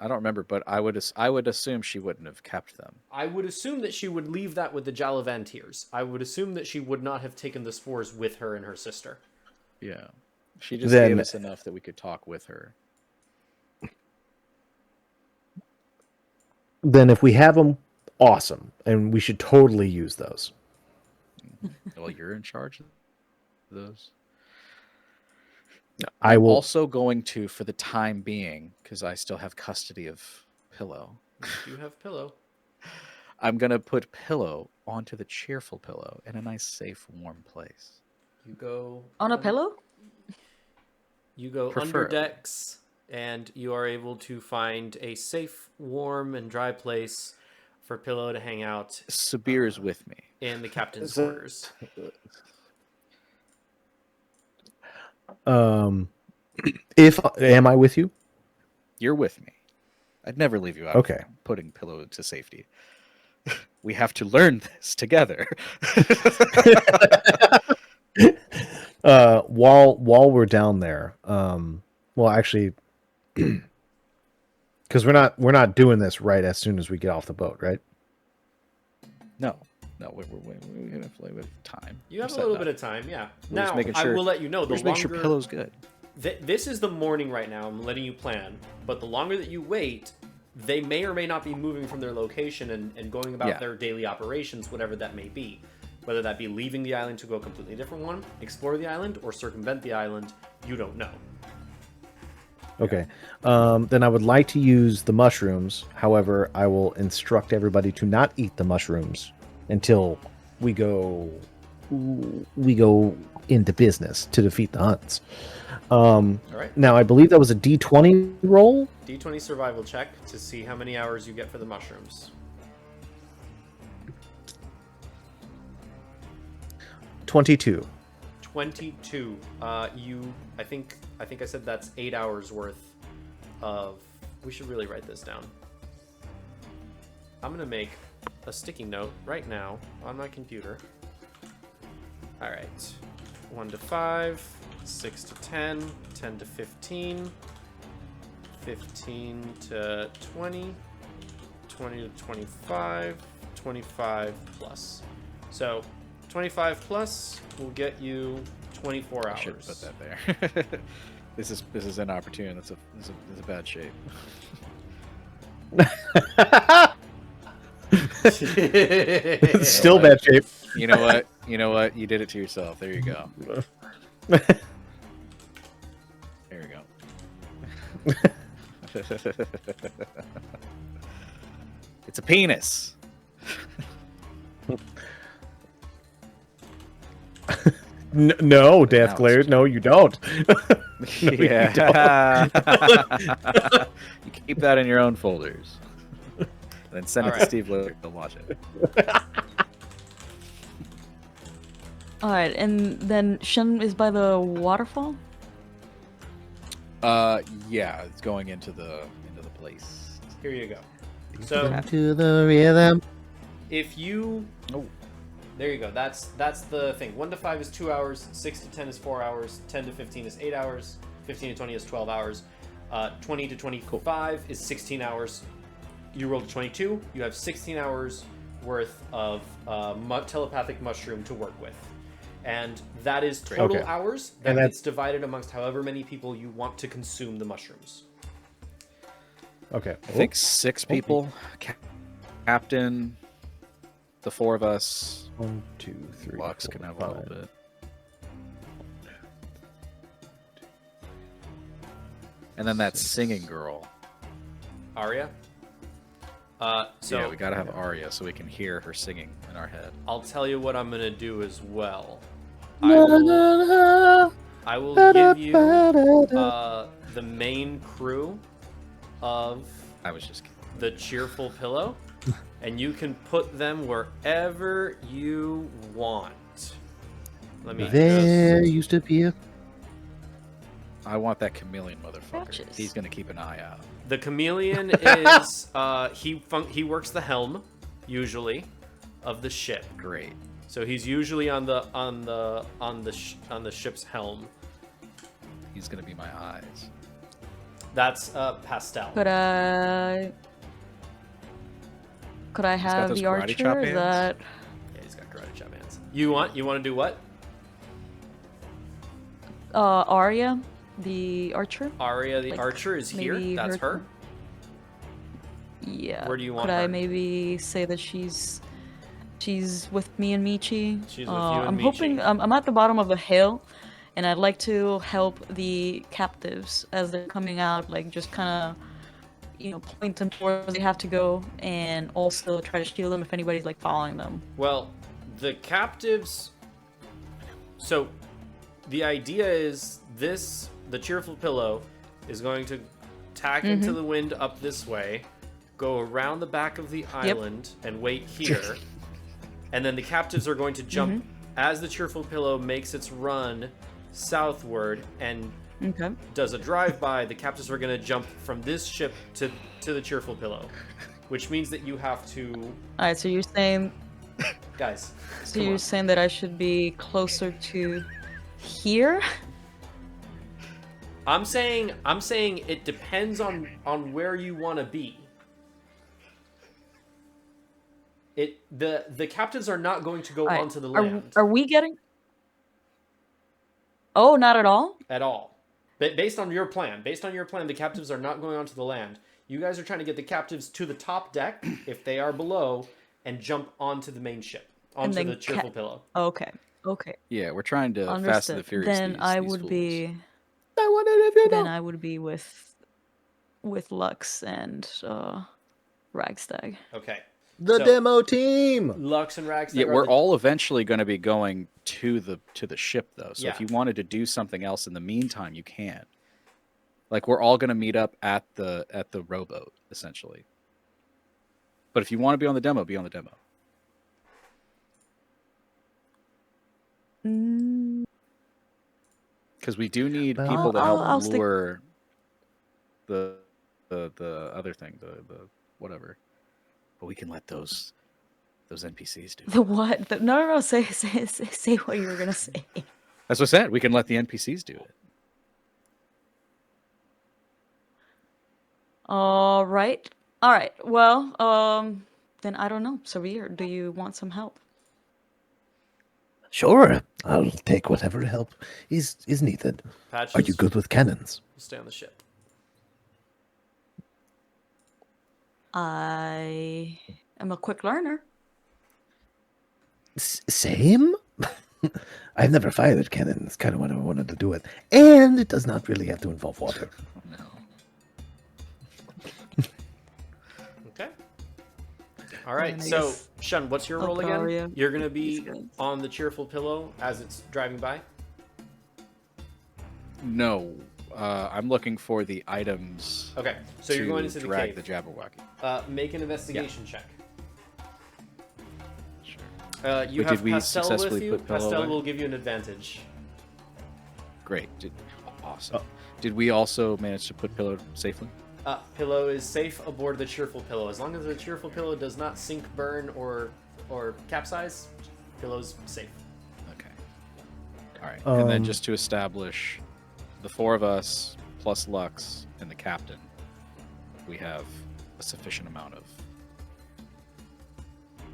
don't remember, but I would assume she wouldn't have kept them. I would assume that she would leave that with the Galavantiers. I would assume that she would not have taken the spores with her and her sister. Yeah, she just Then- gave us enough that we could talk with her. Then, if we have them, awesome, and we should totally use those. Well, you're in charge of those. I I'm will. also going to, for the time being, because I still have custody of Pillow. You have pillow. I'm gonna put Pillow onto the cheerful Pillow in a nice, safe, warm place. You go On a pillow? You go under Preferably. decks, and you are able to find a safe, warm, and dry place for Pillow to hang out Sabir's with me. in the captain's So- quarters. If am I with you? You're with me. I'd never leave you out. Okay. Of putting Pillow to safety. We have to learn this together. While we're down there, well, actually, because we're not doing this right as soon as we get off the boat, right? No, we're gonna play with time. You have We're a little setting bit up. of time, yeah. We're just Now, making I sure- will let you know, the Just make longer... sure Pillow's good. This is the morning right now. I'm letting you plan. But the longer that you wait, they may or may not be moving from their location and going about Yeah. their daily operations, whatever that may be. Whether that be leaving the island to go a completely different one, explore the island, or circumvent the island, you don't know. Okay. Then I would like to use the mushrooms. However, I will instruct everybody to not eat the mushrooms until we go into business to defeat the Huns. All right. Now, I believe that was a D20 roll. D20 survival check to see how many hours you get for the mushrooms. 22. 22. I think I said that's 8 hours worth of... We should really write this down. I'm gonna make a sticky note right now on my computer. All right. 1 to 5, 6 to 10, 10 to 15, 15 to 20, 20 to 25, 25 plus. So 25 plus will get you 24 I should hours. put that there. This is inopportune. That's a bad shape. Still bad shape. You know what? You know what? You did it to yourself. There you go. There you go. It's a penis. No, Death No, Glare. it's- No, you don't. Yeah. You keep that in your own folders. Then send it to Alright. Steve later to watch it. All right, and then Shen is by the waterfall. Yeah, it's going into the place. Here you go. So To the rhythm. if you... Oh. There you go. That's the thing. 1 to 5 is 2 hours. 6 to 10 is 4 hours. 10 to 15 is 8 hours. 15 to 20 is 12 hours. 20 to 25 is 16 hours. You rolled a 22. You have 16 hours worth of telepathic mushroom to work with. And that is total Okay. hours. And That that's- it's divided amongst however many people you want to consume the mushrooms. Okay. I think 6 people. Captain, the 4 of us. 1, 2, 3. Lux 4, can have a little 5. bit. And then that singing girl. Arya? So Yeah, we gotta have Arya so we can hear her singing in our head. I'll tell you what I'm gonna do as well. I will give you the main crew of I was just kidding. the Cheerful Pillow, and you can put them wherever you want. Let me There just... used to be a. I want that chameleon motherfucker. Patches. He's gonna keep an eye out. The chameleon is he works the helm usually of the ship. Great. So he's usually on the ship's helm. He's gonna be my eyes. That's Pastel. Could I got have those the karate archer? chop Is hands? that Yeah, he's got karate chop hands. You want to do what? Arya, the archer? Arya the Like, archer is here. maybe That's her. Yeah. Where do you want Could I her? maybe say that she's with me and Michi? She's with you and I'm Michi. hoping I'm at the bottom of the hill, and I'd like to help the captives as they're coming out. Like just kind of, point them towards where they have to go, and also try to shield them if anybody's like following them. Well, the captives. So, the idea is the Cheerful Pillow is going to tack into the wind up this way, go around the back of the island, and wait here. And then the captives are going to jump as the Cheerful Pillow makes its run southward and Okay. does a drive-by, the captives are going to jump from this ship to the Cheerful Pillow, which means that you have to, All right. So you're saying guys. So come you're on. saying that I should be closer to here? I'm saying it depends on where you want to be. The captives are not going to go Alright, onto the are, land are we getting? Oh, not at all. at all. But based on your plan, the captives are not going onto the land. You guys are trying to get the captives to the top deck if they are below, and jump onto the main ship, onto then the Cheerful Pillow. Okay. Okay. Yeah, we're trying to Fast and the Understood. Furious. Then these, I these would fools. be. I want it if you Then know. I would be with Lux and Ragstag. Okay. The So- demo team. Lux and Ragstag. Yeah, are we're the- all eventually going to be going to the ship though. So Yeah. if you wanted to do something else in the meantime, you can. Like we're all going to meet up at the rowboat essentially. But if you want to be on the demo, be on the demo. Mm, Because we do need Well, people to I'll- help I'll stick- lure the other thing, the whatever. But we can let those NPCs do it. the what? No. Say what you were gonna say. That's what I said. We can let the NPCs do it. All right. All right. Well, then I don't know. Severe, do you want some help? Sure, I'll take whatever help is needed. Patches Are you good with cannons? will stay on the ship. I am a quick learner. Same? I've never fired cannon. It's kind of what I wanted to do it. And it does not really have to involve water. Okay. All right. I So, guess Shun, what's your role again? Algaria You're gonna be is good. on the Cheerful Pillow as it's driving by. No, I'm looking for the items. Okay. So you're going into the drag cave. the Jabberwocky. Make an investigation check. Sure. You Wait, have did we Pastel with successfully you. put Pillow Pastel away? will give you an advantage. Great. Awesome. Did we also manage to put Pillow safely? Pillow is safe aboard the Cheerful Pillow. As long as the Cheerful Pillow does not sink, burn, or capsize, Pillow's safe. Okay. All right. And then Um, just to establish, the four of us plus Lux and the captain, we have a sufficient amount of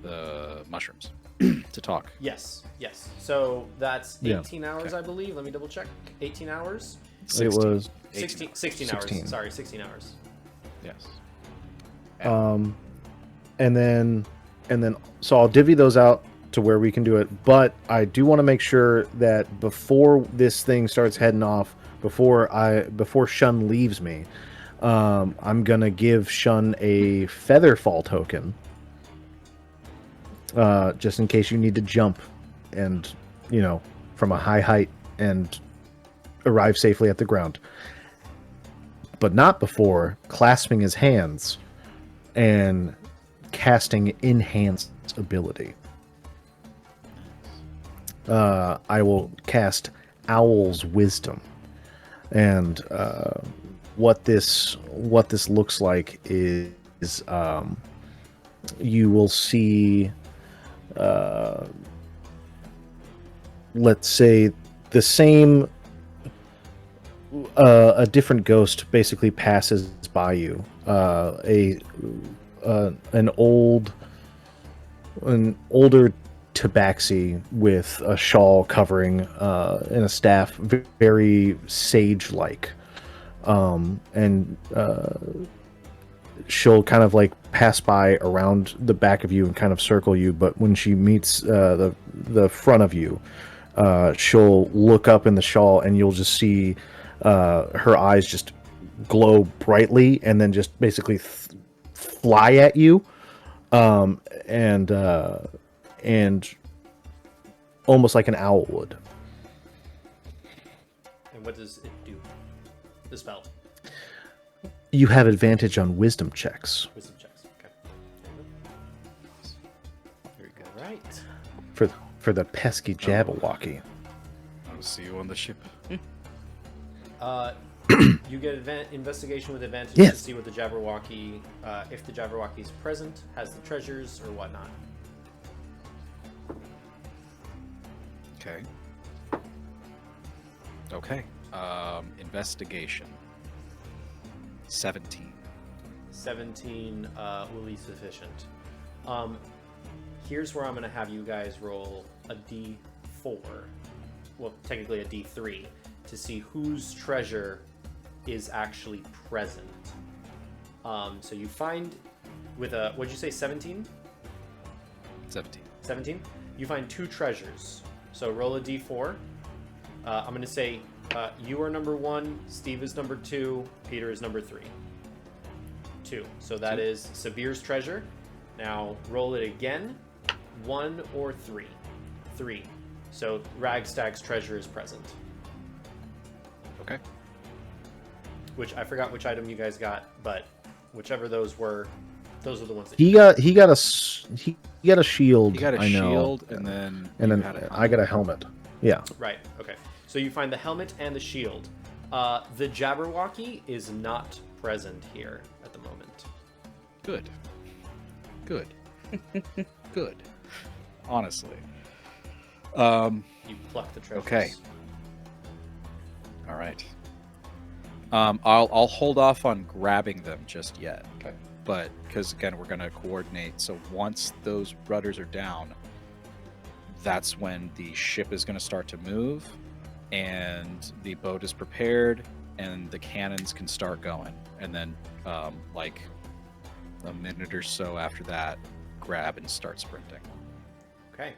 the mushrooms to talk. Yes. So that's Yeah. 18 hours, I believe. Let me double check. 18 hours? It was 16 16. hours. Sorry, 16 hours. Yes. and then so I'll divvy those out to where we can do it, but I do want to make sure that before this thing starts heading off, before Shun leaves me, I'm gonna give Shun a feather fall token, just in case you need to jump and from a high height and arrive safely at the ground, but not before clasping his hands and casting enhanced ability. I will cast Owl's Wisdom, and what this looks like is you will see, let's say, the same. A different ghost basically passes by you. An older tabaxi with a shawl covering and a staff, very sage-like, and she'll kind of like pass by around the back of you and kind of circle you. But when she meets the front of you, she'll look up in the shawl, and you'll just see her eyes just glow brightly, and then just basically fly at you, and almost like an owl would. And what does it do? The spell. You have advantage on wisdom checks Wisdom checks. Okay. Very good. All right. for the pesky Jabberwocky. I was See you on the ship. You get investigation with advantage Yes. to see what the Jabberwocky, if the Jabberwocky is present, has the treasures or whatnot. Okay. Okay. Investigation. 17. 17 will be sufficient. Here's where I'm going to have you guys roll a d4, well, technically a d3, to see whose treasure is actually present. So you find with a, what'd you say, 17? 17. 17? You find 2 treasures. So roll a d4. I'm going to say you are number 1, Steve is number 2, Peter is number 3. 2. So that is Sabir's treasure. Now roll it again. 1 or 3. 3. So Ragstag's treasure is present. Okay. Which I forgot which item you guys got, but whichever those were, those are the ones that He got a shield. You got a I know. shield, and then and you then had a I got a helmet. Yeah. Right. Okay. So you find the helmet and the shield. The Jabberwocky is not present here at the moment. Good. Good. Good. Honestly. You pluck the treasures. Okay. All right. I'll hold off on grabbing them just yet. Okay. But because again, we're gonna coordinate. So once those rudders are down, that's when the ship is gonna start to move, and the boat is prepared, and the cannons can start going. And then, like a minute or so after that, grab and start sprinting. Okay.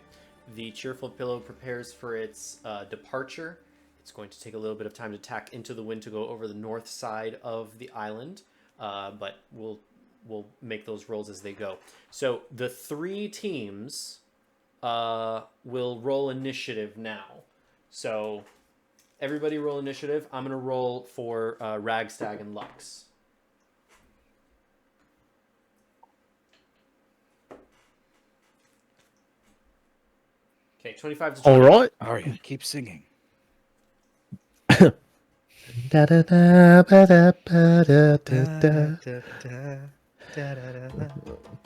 The Cheerful Pillow prepares for its departure. It's going to take a little bit of time to tack into the wind to go over the north side of the island, but we'll make those rolls as they go. So the 3 teams will roll initiative now. So everybody roll initiative. I'm going to roll for Ragstag and Lux. Okay, 25 to 20. All right. Arya, keep singing. Da, da, da, ba, da, ba, da, da, da.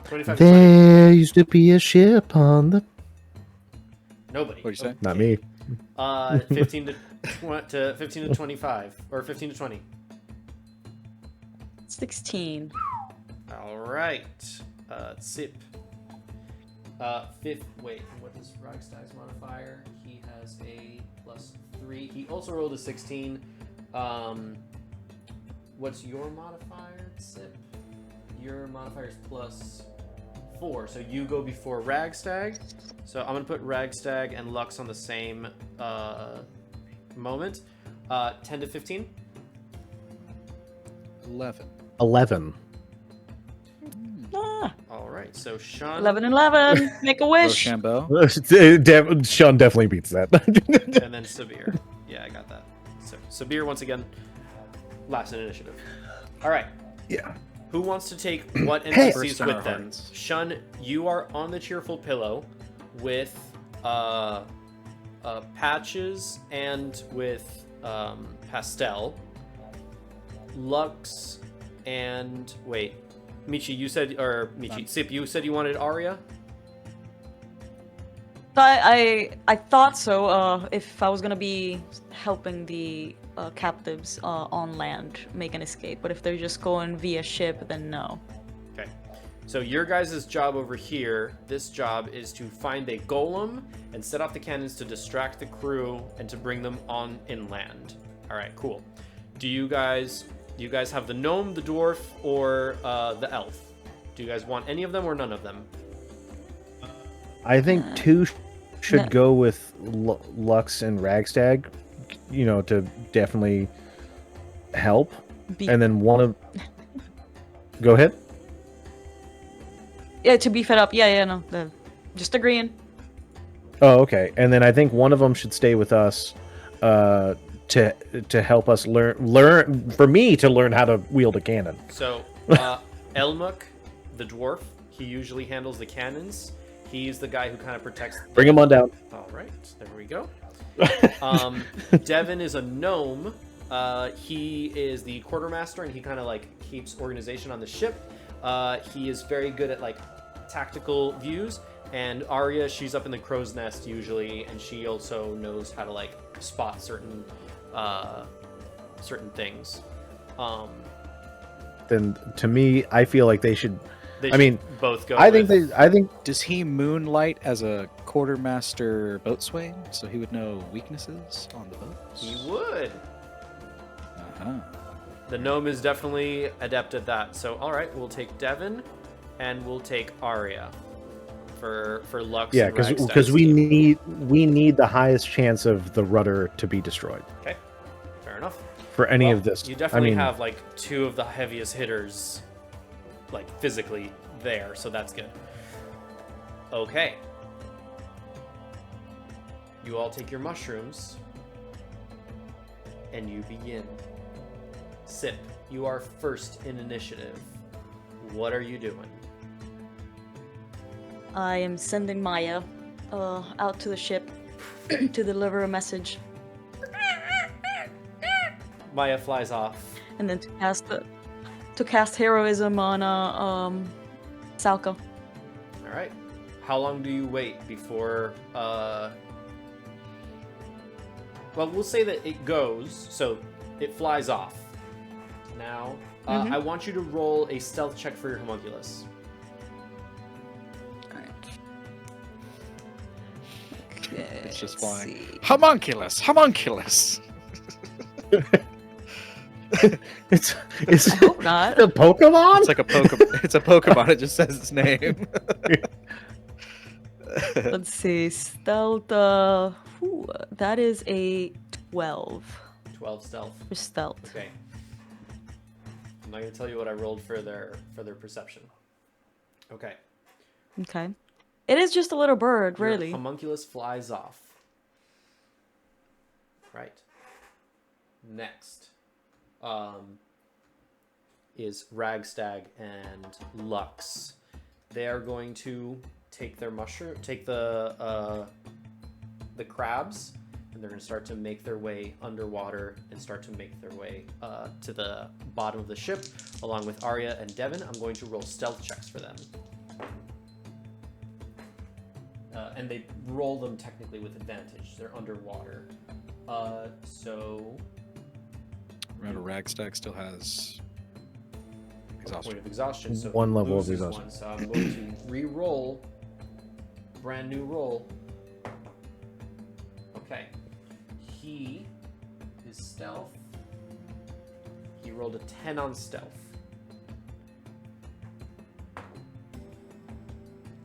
25 to 20. There used to be a ship on the. Nobody. What'd you say? Not me. 15 to 15 to 25 or 15 to 20. 16. All right. Sip. Fifth. Wait, what is Ragstag's modifier? He has a +3. He also rolled a 16. What's your modifier, Sip? Your modifier is +4. So you go before Ragstag. So I'm gonna put Ragstag and Lux on the same moment. 10 to 15. 11. 11. Ah, All right. So Sean. 11 and 11. Make a wish. Rochambeau. Sean definitely beats that. And then Sabir. Yeah, I got that. So Sabir once again, last in initiative. All right. Yeah. Who wants to take what Hey! NPCs First in our with them? hearts. Shun, you are on the Cheerful Pillow with Patches and with Pastel. Lux and wait, Michi, you said, or Michi, Sip, you said you wanted Arya? I thought so. If I was gonna be helping the captives on land make an escape, but if they're just going via ship, then no. Okay. So your guys' job over here, this job is to find a golem and set off the cannons to distract the crew and to bring them on inland. All right, cool. Do you guys have the gnome, the dwarf, or the elf? Do you guys want any of them or none of them? I think 2 should No. go with Lux and Ragstag, to definitely help. Be- And then one of. Go ahead. Yeah, to beef it up. Yeah, no. Just agreeing. Oh, okay. And then I think one of them should stay with us to help us learn for me to learn how to wield a cannon. So, Elmuk, the dwarf, he usually handles the cannons. He's the guy who kind of protects. Bring him on down. All right, there we go. Devin is a gnome. He is the quartermaster, and he kind of like keeps organization on the ship. He is very good at like tactical views. And Arya, she's up in the crow's nest usually, and she also knows how to like spot certain things. Then to me, I feel like they should. They I mean, should both go. I think with- they. I think Does he moonlight as a quartermaster boatswain, so he would know weaknesses on the boats? he would. Uh-huh. The gnome is definitely adept at that. So all right, we'll take Devin, and we'll take Arya for Lux. yeah, and because Ragstag's we team. need the highest chance of the rudder to be destroyed Okay, fair enough. for any Well, of this. You definitely I mean, have like two of the heaviest hitters, like physically there, so that's good. Okay. You all take your mushrooms, and you begin. Sip, you are first in initiative. What are you doing? I am sending Maya out to the ship to deliver a message, Maya flies off. and then to cast heroism on Salka. All right. How long do you wait before? Well, we'll say that it goes, so it flies off. Now, I want you to roll a stealth check for your homunculus. Okay, It's just let's flying. see. Homunculus! Homunculus! it's I hope not. a Pokemon. It's like a Pokemon. It's a Pokemon. It just says its name. Let's see. Stealth. That is a 12 12 stealth. for stealth. Okay. I'm not gonna tell you what I rolled for their perception. Okay. Okay. It is just a little bird, Your really. homunculus flies off. Right. Next, is Ragstag and Lux. They are going to take their take the crabs, and they're going to start to make their way underwater and start to make their way to the bottom of the ship, along with Arya and Devin. I'm going to roll stealth checks for them. And they roll them technically with advantage. They're underwater. So Remember, Ragstag still has a exhaustion. point of exhaustion. So One he level of loses exhaustion. one. So I'm going to re-roll. Brand new roll. Okay. He is stealth. He rolled a 10 on stealth.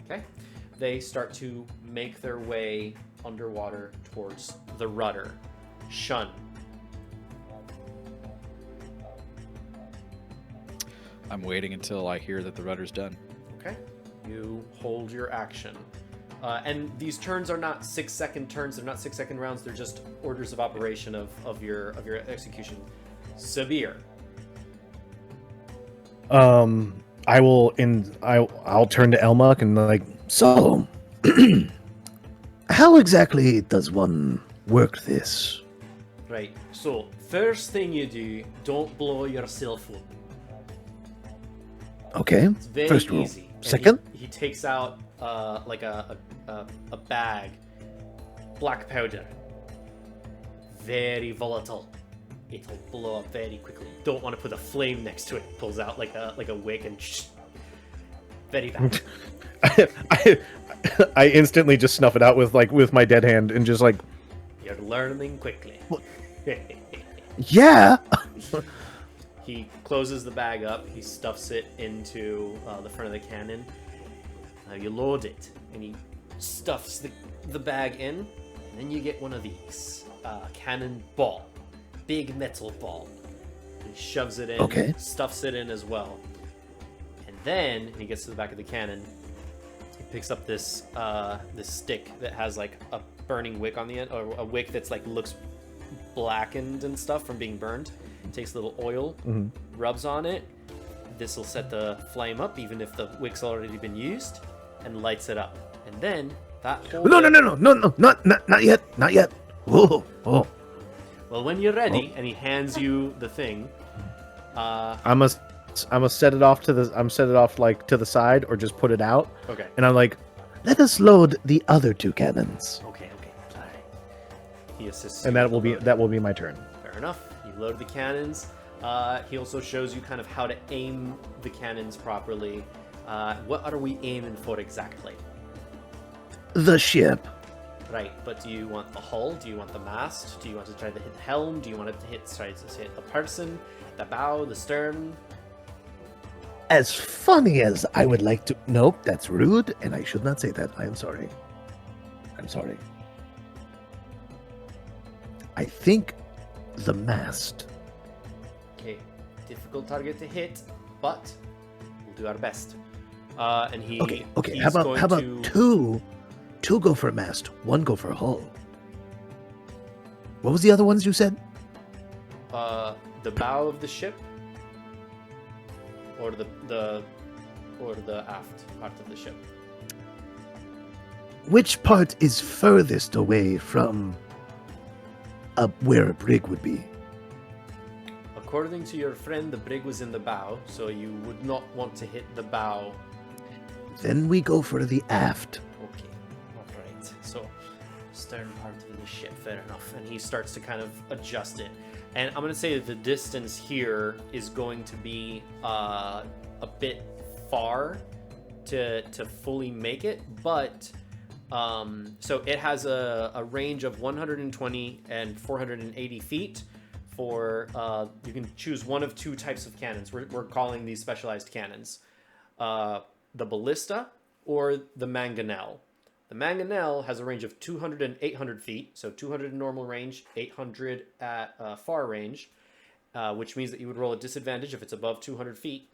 Okay. They start to make their way underwater towards the rudder. Shun. I'm waiting until I hear that the rudder's done. Okay. You hold your action. And these turns are not 6-second turns. They're not 6-second rounds. They're just orders of operation of your execution. Sabir. I'll turn to Elmuk and like, So, how exactly does one work this? Right. So first thing you do, don't blow yourself up. Okay, It's very first rule. easy. And Second? he takes out like a bag, black powder. Very volatile. It'll blow up very quickly. Don't want to put a flame next to it. Pulls out like a wick and very bad. I instantly just snuff it out with my dead hand and just like, You're learning quickly. Yeah. He closes the bag up. He stuffs it into the front of the cannon. You load it, and he stuffs the bag in, and then you get one of these cannon ball, big metal ball. He shoves it in, Okay. stuffs it in as well, and then when he gets to the back of the cannon, he picks up this this stick that has like a burning wick on the end, or a wick that's like looks blackened and stuff from being burned. Takes a little oil, rubs on it. This will set the flame up, even if the wick's already been used, and lights it up. And then that whole No, not yet, not yet. Oh, oh. Well, when you're ready, and he hands you the thing. I must set it off like to the side or just put it out. Okay. And I'm like, Let us load the other 2 cannons. Okay. Sorry. He assists. and you that with the will loading. be my turn. Fair enough. You load the cannons. He also shows you kind of how to aim the cannons properly. What are we aiming for exactly? The ship. Right, but do you want the hull? Do you want the mast? Do you want to try to hit the helm? Do you want it to try to hit the person, the bow, the stern? As funny as I would like to... Nope, that's rude, and I should not say that. I am sorry. I'm sorry. I think the mast. Okay, difficult target to hit, but we'll do our best. And he. Okay. he's How about going how about to- two? 2 go for mast, 1 go for hull. What was the other ones you said? the bow of the ship, or the aft part of the ship? Which part is furthest away from where a brig would be? According to your friend, the brig was in the bow, so you would not want to hit the bow. Then we go for the aft. Okay, alright. So, stern part of the ship, fair enough. And he starts to kind of adjust it. And I'm going to say that the distance here is going to be a bit far to fully make it, but so it has a range of 120 and 480 feet. For you can choose one of 2 types of cannons. We're calling these specialized cannons. The ballista or the mangonel. The mangonel has a range of 200 and 800 feet, so 200 in normal range, 800 at far range, which means that you would roll a disadvantage if it's above 200 feet,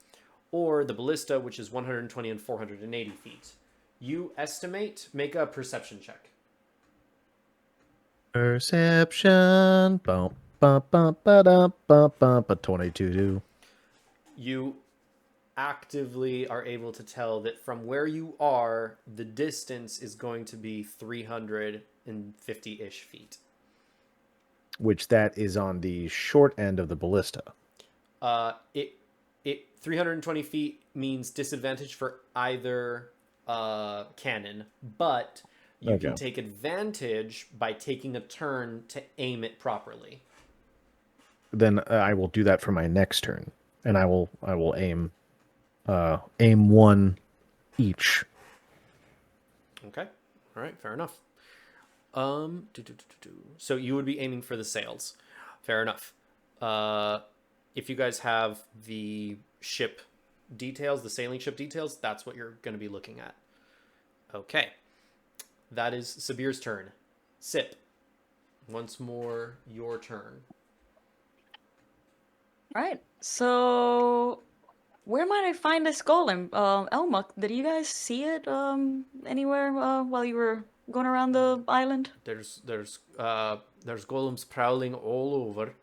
or the ballista, which is 120 and 480 feet. You estimate, make a perception check. Perception. Bum, bum, bum, ba-dum, bum, bum, ba 22. You actively are able to tell that from where you are, the distance is going to be 350-ish feet. Which that is on the short end of the ballista. It 320 feet means disadvantage for either cannon, but you can Okay. take advantage by taking a turn to aim it properly. Then I will do that for my next turn, and I will aim 1 each. Okay. All right. Fair enough. So you would be aiming for the sails. Fair enough. If you guys have the ship details, the sailing ship details, that's what you're going to be looking at. Okay. That is Sabir's turn. Sip. Once more, your turn. Right. So, where might I find this golem? Elma, did you guys see it anywhere while you were going around the island? There's golems prowling all over.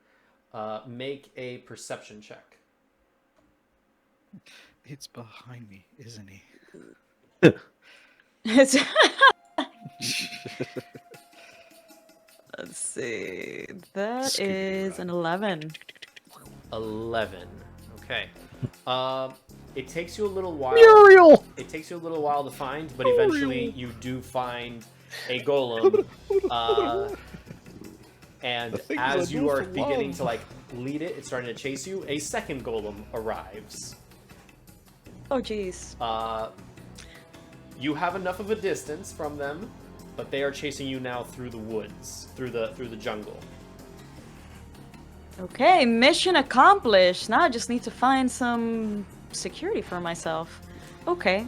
Make a perception check. It's behind me, isn't he? It's Let's see. That is an 11. 11. Okay. It takes you a little while. Muriel! It takes you a little while to find, but eventually you do find a golem. And things as I you do are for beginning love. to like lead it, it's starting to chase you. A second golem arrives. Oh, jeez. You have enough of a distance from them, but they are chasing you now through the woods, through the jungle. Okay, mission accomplished. Now I just need to find some security for myself. Okay.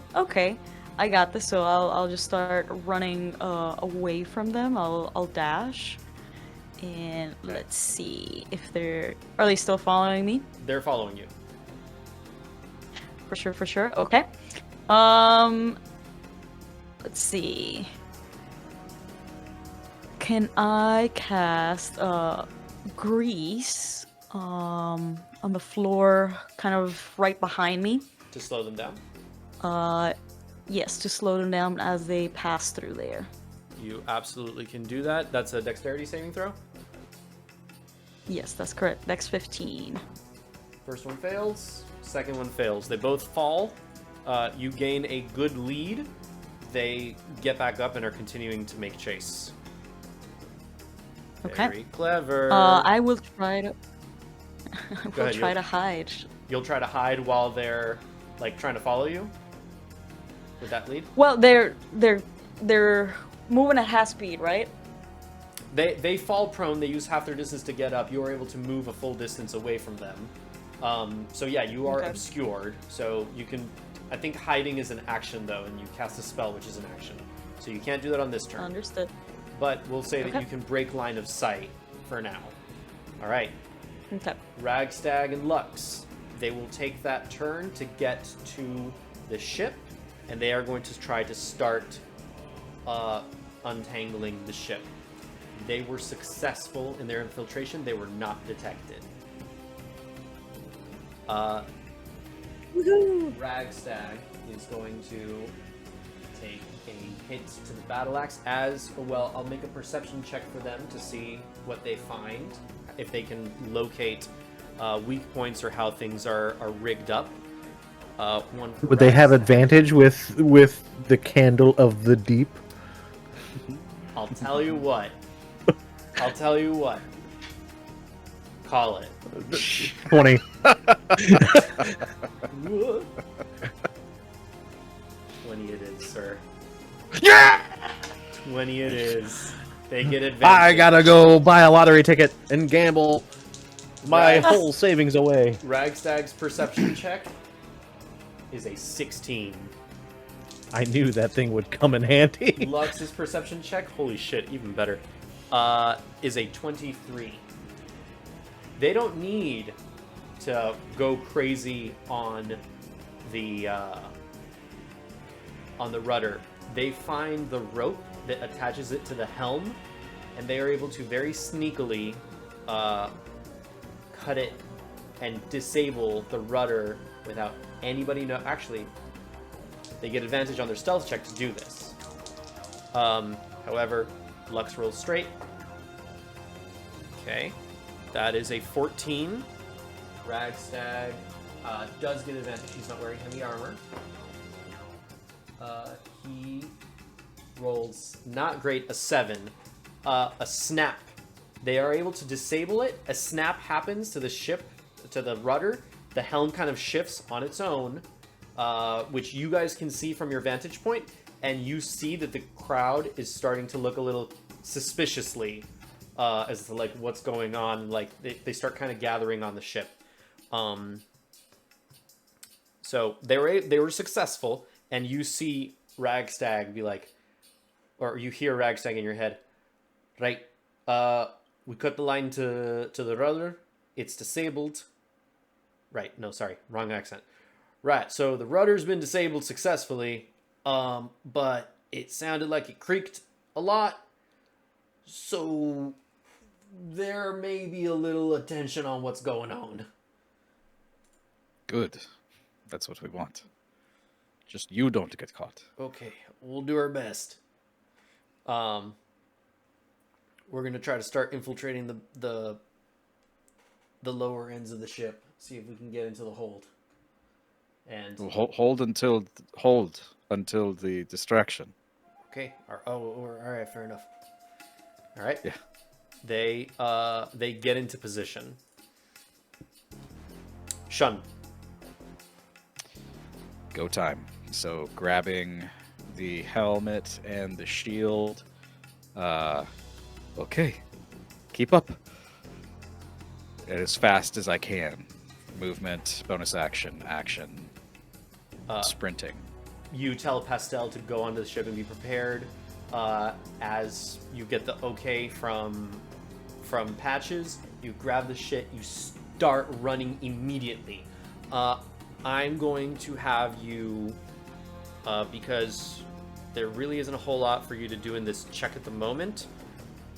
I got this. So I'll just start running away from them. I'll dash. And let's see if are they still following me? They're following you. For sure. Okay. Let's see. Can I cast grease on the floor kind of right behind me? To slow them down. Yes, to slow them down as they pass through there. You absolutely can do that. That's a dexterity saving throw. Yes, that's correct. Dex 15. First one fails. Second one fails. They both fall. You gain a good lead. They get back up and are continuing to make chase. Okay. Very clever. I will try to. I will ahead, try you'll- to hide. You'll try to hide while they're like trying to follow you with that lead. Well, they're moving at half speed, right? They fall prone. They use half their distance to get up. You are able to move a full distance away from them. So yeah, you are Okay. obscured. So you can. I think hiding is an action though, and you cast a spell, which is an action. So you can't do that on this turn. Understood. But we'll say that Okay. you can break line of sight for now. All right. Okay. Ragstag and Lux. They will take that turn to get to the ship, and they are going to try to start untangling the ship. They were successful in their infiltration. They were not detected. Ragstag is going to take a hit to the battle axe. As well, I'll make a perception check for them to see what they find, if they can locate weak points or how things are rigged up. One for Would they have Ragstag. advantage with the candle of the deep? I'll tell you what. I'll tell you what. Call it. 20. 20 it is, sir. Yeah! 20 it is. They get advantage. I gotta go buy a lottery ticket and gamble my Right. whole savings away. Ragstag's perception check is a 16. I knew that thing would come in handy. Lux's perception check, holy shit, even better, is a 23. They don't need to go crazy on the rudder. They find the rope that attaches it to the helm, and they are able to very sneakily cut it and disable the rudder without anybody know. Actually, they get advantage on their stealth check to do this. However, Lux rolls straight. Okay, that is a 14. Ragstag does get advantage. He's not wearing heavy armor. He rolls not great, a 7. A snap. They are able to disable it. A snap happens to the ship, to the rudder. The helm kind of shifts on its own, which you guys can see from your vantage point, and you see that the crowd is starting to look a little suspiciously as to like what's going on. Like they start kind of gathering on the ship. So they were successful, and you see Ragstag be like, or you hear Ragstag in your head, right? We cut the line to the rudder. It's disabled. Right, no, sorry, wrong accent. Right, so the rudder's been disabled successfully, but it sounded like it creaked a lot, so there may be a little attention on what's going on. Good. That's what we want. Just you don't get caught. Okay, we'll do our best. We're gonna try to start infiltrating the lower ends of the ship. See if we can get into the hold. And Hold until the distraction. okay, all right, fair enough. All right. Yeah. They get into position. Shun. Go time. So grabbing the helmet and the shield. Okay. Keep up. As fast as I can. Movement, bonus action, sprinting. You tell Pastel to go onto the ship and be prepared. As you get the okay from Patches, you grab the shit, you start running immediately. I'm going to have you, because there really isn't a whole lot for you to do in this check at the moment,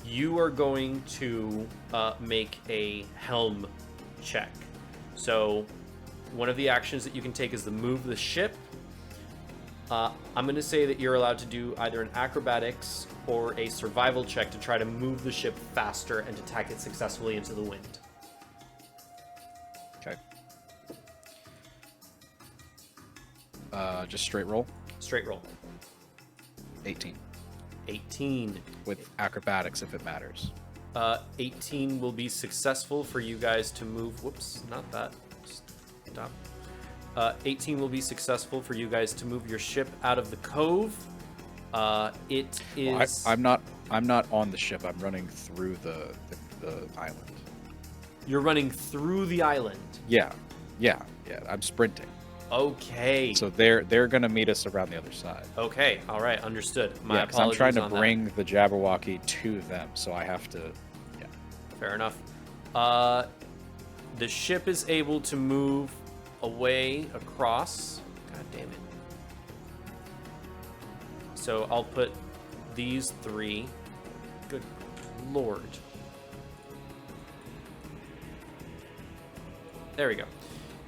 you are going to make a helm check. So one of the actions that you can take is to move the ship. I'm going to say that you're allowed to do either an acrobatics or a survival check to try to move the ship faster and to tack it successfully into the wind. Okay. Just straight roll. Straight roll. 18. 18. With acrobatics if it matters. 18 will be successful for you guys to move. Whoops, not that. Stop. 18 will be successful for you guys to move your ship out of the cove. It is. Well, I'm not on the ship. I'm running through the island. You're running through the island. Yeah. I'm sprinting. Okay. So they're gonna meet us around the other side. Okay. All right. Understood. My because I'm trying to apologies on bring the Jabberwocky to them, so I have to. Yeah. Fair enough. The ship is able to move away across. God damn it. So I'll put these three. Good lord. There we go.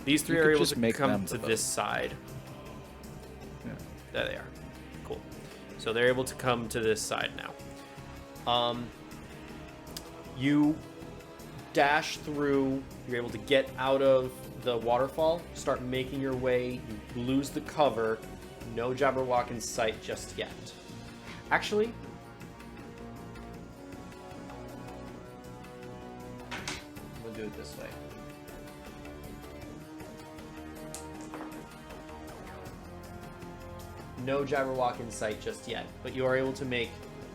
These three You are could able just to make come them to the this side. Yeah. There they are. Cool. So they're able to come to this side now. You dash through. You're able to get out of the waterfall. Start making your way. You lose the cover. No Jabberwock in sight just yet. Actually, I'm gonna do it this way. No Jabberwock in sight just yet, but you are able to make,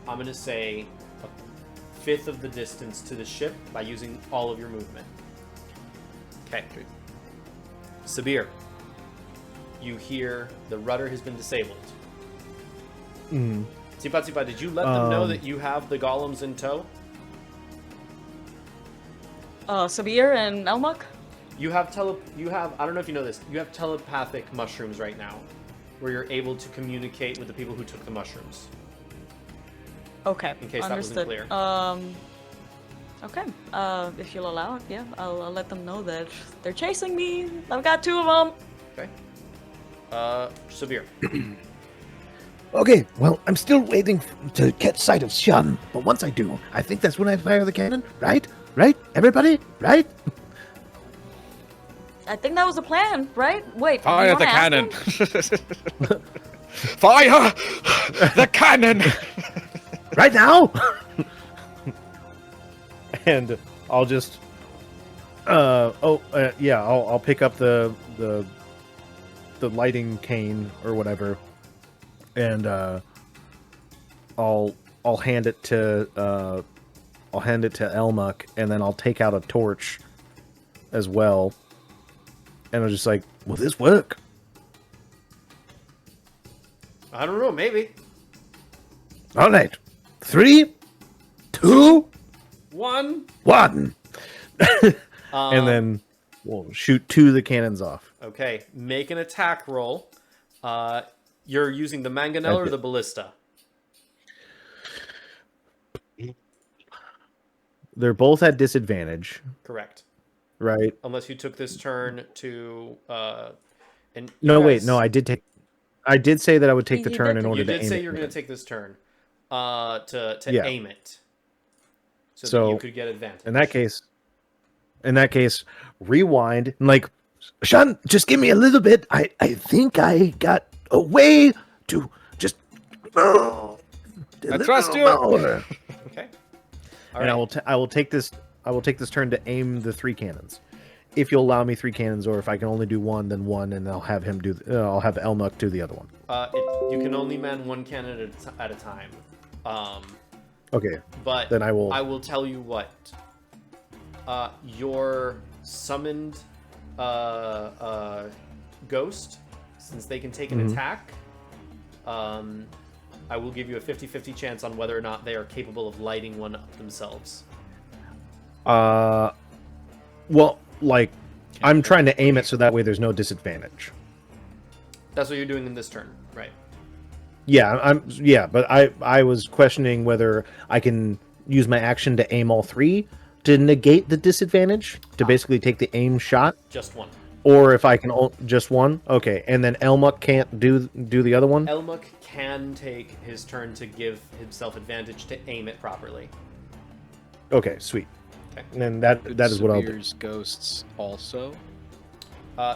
I'm going to say, a fifth of the distance to the ship by using all of your movement. Okay. Sabir, you hear the rudder has been disabled. Tsipa, did you let them know that you have the golems in tow? Sabir and Elmuk? You have I don't know if you know this, you have telepathic mushrooms right now, where you're able to communicate with the people who took the mushrooms. Okay, In case understood. that wasn't clear. Okay. If you'll allow it, yeah, I'll let them know that they're chasing me. I've got two of them. Okay. Sabir. Okay, well, I'm still waiting to catch sight of Shun, but once I do, I think that's when I fire the cannon, right? Right? Everybody? Right? I think that was the plan, right? Wait, Fire you the wanna ask cannon! him? Fire the cannon! Right now? And I'll just I'll pick up the lighting cane or whatever, and I'll hand it to Elmuk, and then I'll take out a torch as well, and I'm just like, Will this work? I don't know, maybe. All right. 3, 2, 1. 1. and then we'll shoot 2 of the cannons off. Okay, make an attack roll. You're using the mangonel or the ballista? They're both at disadvantage, Correct. right? Unless you took this turn to and No, you wait, guys- no, I did say that I would take the You turn did- in order You to did aim say it. you were going to take this turn to Yeah. aim it, so that So, you could get advantage. In that case, rewind and like, Shun, just give me a little bit. I think I got a way to just... a I trust little you. more. Okay. All and right. I will take this turn to aim the 3 cannons. If you'll allow me 3 cannons, or if I can only do 1, then 1, and I'll have him do. I'll have Elmuk do the other one. You can only man 1 cannon at a time. Okay. But Then I will- I will tell you what. Your summoned ghost, since they can take an attack, I will give you a 50-50 chance on whether or not they are capable of lighting one up themselves. Well, like, I'm trying to aim it so that way there's no disadvantage. That's what you're doing in this turn, right? Yeah, but I was questioning whether I can use my action to aim all 3 to negate the disadvantage, to basically take the aim shot, Just one. Or if I can just one. Okay, and then Elmuk can't do the other one. Elmuk can take his turn to give himself advantage to aim it properly. Okay, sweet. Okay. And then that is what I'll do. Severe's ghosts also.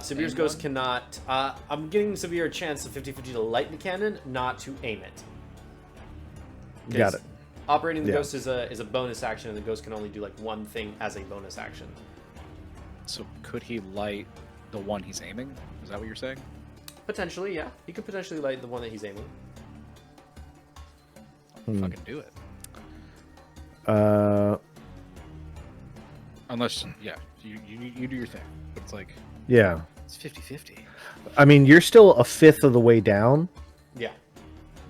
Severe's Aim ghost one? cannot. I'm giving Severe a chance of 50-50 to light the cannon, not to aim it. Got it. Operating the Yeah. ghost is a bonus action, and the ghost can only do like one thing as a bonus action. So could he light the one he's aiming? Is that what you're saying? Potentially, yeah. He could potentially light the one that he's aiming. Fucking do it. Uh, Unless, yeah, you do your thing. It's like, yeah. it's 50-50. I mean, you're still a fifth of the way down. Yeah.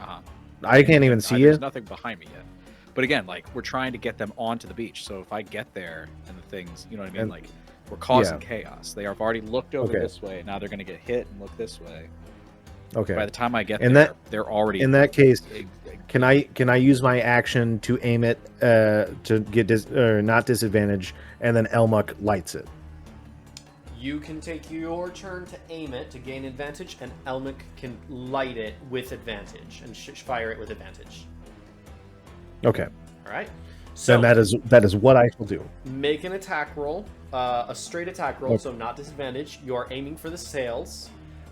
Uh-huh. I can't even see There's you. nothing behind me yet. But again, like, we're trying to get them onto the beach. So if I get there and the things, you know what I mean? And- Like, we're causing yeah. chaos. They have already looked over Okay. this way. Now they're going to get hit and look this way. Okay. By the time I get In there, that- they're already... In that case, eh, can I use my action to aim it to get not disadvantage, and then Elmuk lights it? You can take your turn to aim it to gain advantage, and Elmuk can light it with advantage and fire it with advantage. Okay. All right. So Then that is what I will do. make an attack roll, a straight attack roll, so not disadvantage. You are aiming for the sails.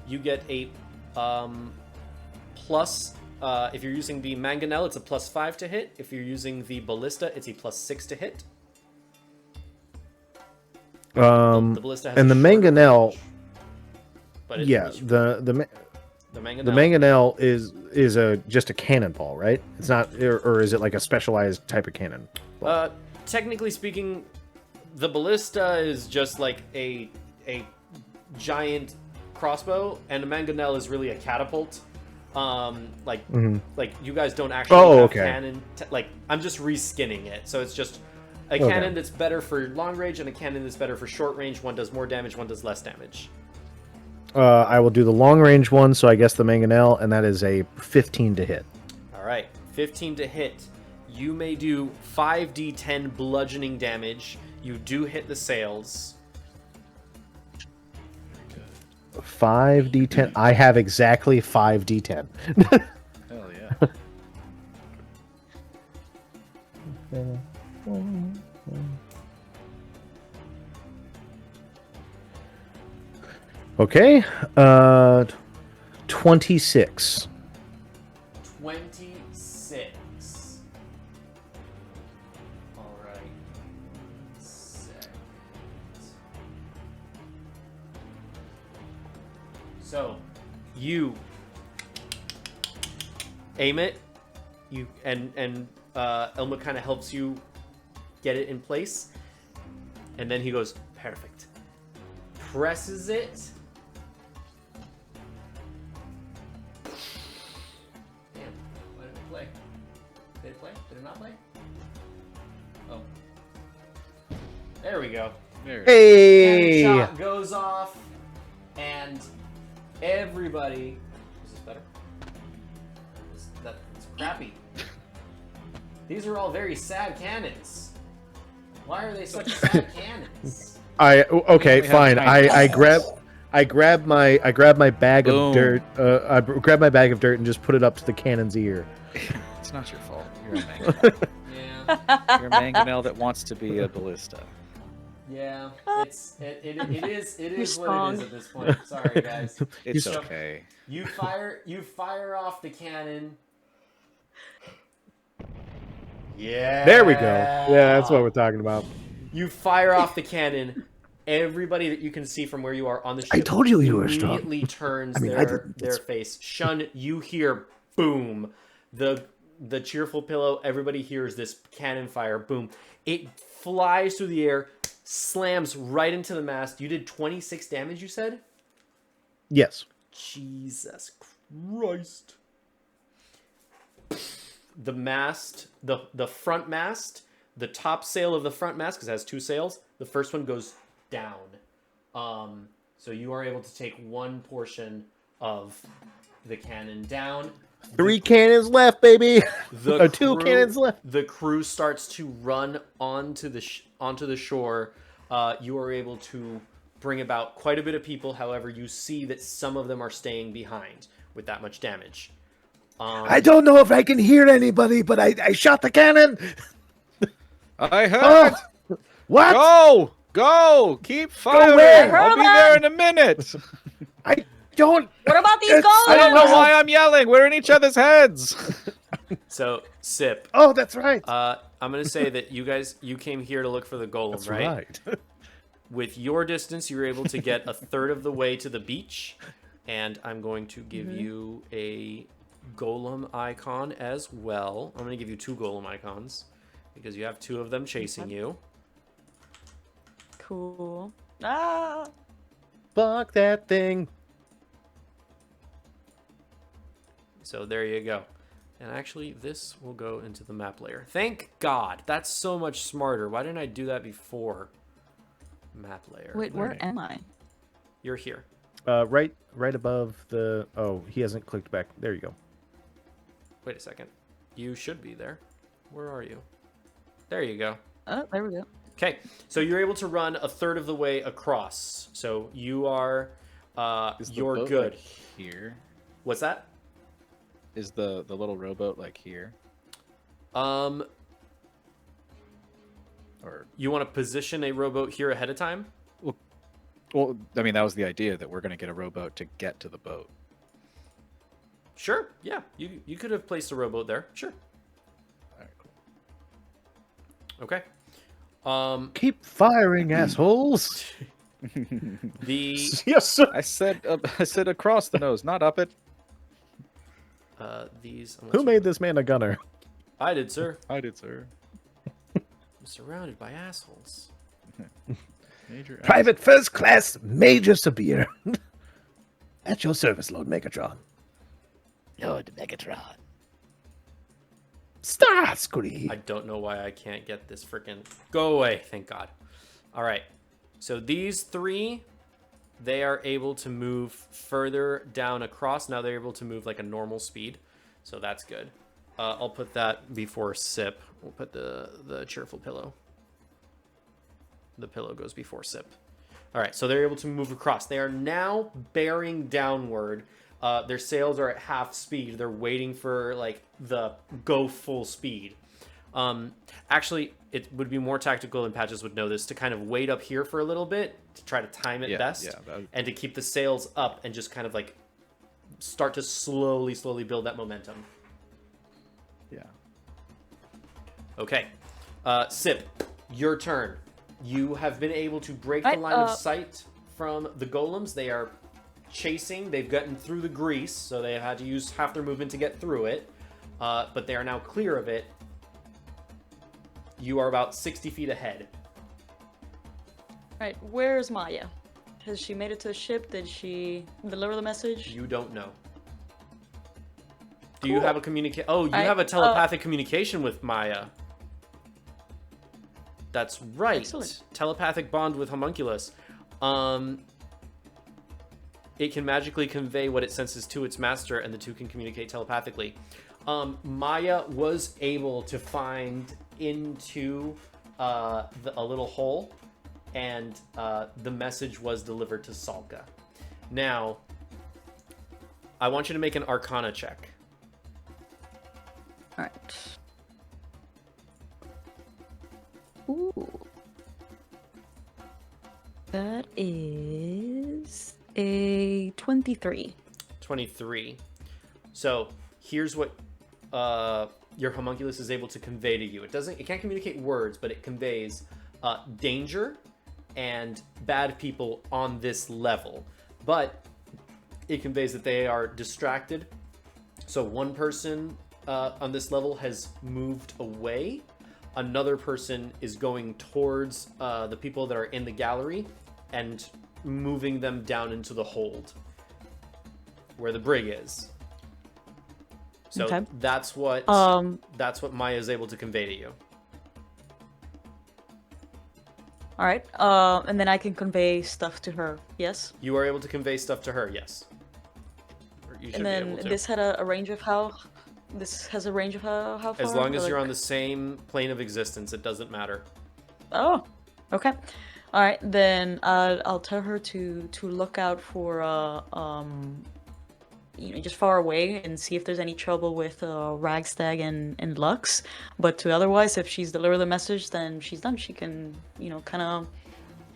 You get a plus. If you're using the mangonel, it's a +5 to hit. If you're using the ballista, it's a +6 to hit. The ballista has and a the shorter mangonel, range, but it yeah, is- the mangonel. the mangonel is just a cannonball, right? It's not, or is it like a specialized type of cannon? Technically speaking, the ballista is just like a giant crossbow, and the mangonel is really a catapult. Like you guys don't actually have okay. cannon. Like I'm just reskinning it, so it's just a Okay. cannon that's better for long range and a cannon that's better for short range. One does more damage, one does less damage. I will do the long range one, so I guess the mangonel, and that is a 15 to hit. All right, 15 to hit. You may do 5d10 bludgeoning damage. You do hit the sails. 5d10. I have exactly 5d10. Hell yeah. Okay. 26. 26. All right. Second. So, you aim it. Elma kind of helps you get it in place, and then he goes perfect. Presses it. Damn, why didn't it play? Did it play? Did it not play? Oh. There we go. There it Hey! Cannon shot goes off, and everybody. Is this better? That's crappy. These are all very sad cannons. Why are they such sad cannons? Okay, We have fine. tiny I balls. grab my bag Boom. of dirt. I grab my bag of dirt and just put it up to the cannon's ear. It's not your fault. You're a mangonel. Yeah, You're a mangonel that wants to be a ballista. yeah. It is what it strong. is at this point. Sorry, guys. It's So- okay. You fire off the cannon. Yeah. There we go. Yeah, that's what we're talking about. You fire off the cannon. Everybody that you can see from where you are on the ship I told you were strong. immediately turns I mean, I their didn't. their It's- face. Shun, you hear boom. The cheerful pillow, everybody hears this cannon fire, boom. It flies through the air, slams right into the mast. You did 26 damage, you said? Yes. Jesus Christ. The mast, the front mast, the top sail of the front mast, because it has two sails, the first one goes down. So you are able to take one portion of the cannon down. 3 cannons left, baby. The Or 2 cannons left. The crew starts to run onto the shore. You are able to bring about quite a bit of people. However, you see that some of them are staying behind with that much damage. I don't know if I can hear anybody, but I shot the cannon. I heard. What? Go! Keep firing. where? I'll be there in a minute. I don't. What about these It's- golems? I don't know why I'm yelling. We're in each other's heads. So, Sip, Oh, that's right. I'm going to say that you came here to look for the golem, That's right? right. With your distance, you were able to get a third of the way to the beach, and I'm going to give you a golem icon as well. I'm going to give you 2 golem icons because you have 2 of them chasing you. Cool. Ah. Fuck that thing. So there you go. And actually, this will go into the map layer. Thank God. That's so much smarter. Why didn't I do that before? Map layer. Wait, where am I? You're here. Right above the. Oh, he hasn't clicked back. There you go. Wait a second. You should be there. Where are you? There you go. Oh, there we go. Okay, so you're able to run a third of the way across. So you are, Is the you're boat, good. like, here? What's that? Is the little rowboat like here? Um, Or you want to position a rowboat here ahead of time? well, I mean that was the idea that we're gonna get a rowboat to get to the boat. Sure. Yeah, you could have placed a rowboat there. Sure. All right, cool. Okay. Keep firing, assholes. The Yes, sir. I said across the nose, not up it. these. Who made this man a gunner? I did, sir. I did, sir. I'm surrounded by assholes. Major Private First Class Major Sabir. At your service, Lord Megatron. Lord Megatron. Starscream. I don't know why I can't get this freaking. Go away. Thank God. All right. So these 3, they are able to move further down across. Now they're able to move like a normal speed. So that's good. I'll put that before Sip. We'll put the cheerful pillow. The pillow goes before Sip. All right. So they're able to move across. They are now bearing downward. Their sails are at half speed. They're waiting for like the go full speed. Actually, it would be more tactical, and Patches would know this, to kind of wait up here for a little bit to try to time it best, and to keep the sails up and just kind of like start to slowly build that momentum. Yeah. Okay, Sip, your turn. You have been able to break the Right, line of sight from the golems. They are chasing. They've gotten through the grease, so they have had to use half their movement to get through it. But they are now clear of it. You are about 60 feet ahead. Right, where's Maya? Has she made it to the ship? Did she deliver the message? You don't know. Do you Cool. have a communicate? Oh, you I- have a telepathic communication with Maya. That's right. Excellent. Telepathic bond with Homunculus. It can magically convey what it senses to its master, and the two can communicate telepathically. Maya was able to find into a little hole, and the message was delivered to Salka. Now, I want you to make an Arcana check. Alright. Ooh. That is a 23. 23. So here's what your homunculus is able to convey to you. It can't communicate words, but it conveys danger and bad people on this level. But it conveys that they are distracted. So one person on this level has moved away. Another person is going towards the people that are in the gallery and moving them down into the hold where the brig is. So Okay. that's what Maya is able to convey to you. Alright, and then I can convey stuff to her, yes? You are able to convey stuff to her, yes. Or you should And be then able to. this had a range of how... This has a range of how far? As long as Or you're like- on the same plane of existence, it doesn't matter. Oh, okay. All right, then I'll tell her to look out for just far away and see if there's any trouble with Ragstag and Lux. But to otherwise, if she's delivered the message, then she's done. She can kind of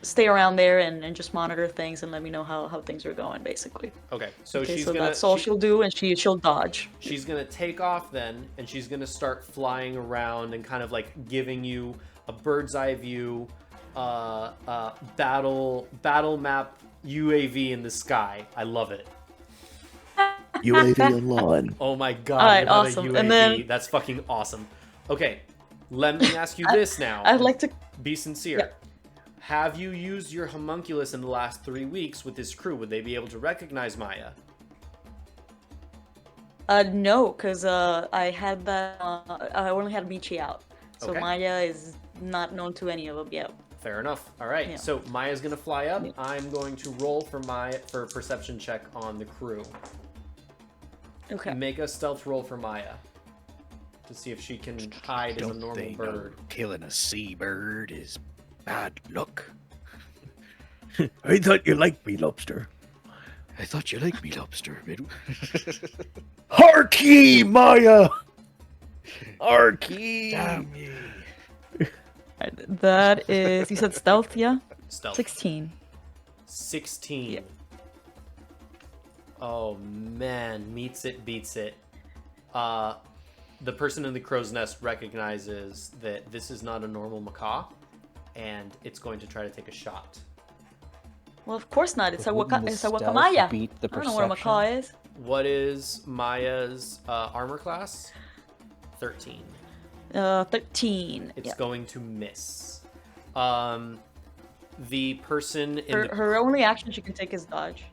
stay around there and just monitor things and let me know how things are going, basically. Okay, so Okay, she's so gonna. that's all she'll do, and she'll dodge. She's gonna take off then, and she's gonna start flying around and kind of like giving you a bird's eye view, battle map UAV in the sky. I love it. UAV online. Oh my god! All right, without awesome. A UAV. And then- That's fucking awesome. Okay, let me ask you this now. I'd like to. Be sincere. Yeah. Have you used your homunculus in the last 3 weeks with this crew? Would they be able to recognize Maya? No, because I had that. I only had Michi out, so Okay. Maya is not known to any of them yet. Fair enough. All right. Yeah. So Maya's gonna fly up. Yeah. I'm going to roll for a perception check on the crew. Okay. Make a stealth roll for Maya to see if she can hide as a Don't normal they know bird. killing a seabird is bad luck? I thought you liked me, lobster. I thought you liked me, lobster. Harkee, Maya! Harkee! Damn ye. That is. You said stealth, yeah? Stealth. 16. 16. Yeah. Oh man, meets it, beats it. The person in the crow's nest recognizes that this is not a normal macaw, and it's going to try to take a shot. Well, of course not. It's a Wouldn't the it's a stealth Wakamaya. beat the I don't know what a macaw is. What is Maya's armor class? 13. 13. It's Yeah. going to miss. The person in the Her only action she can take is dodge.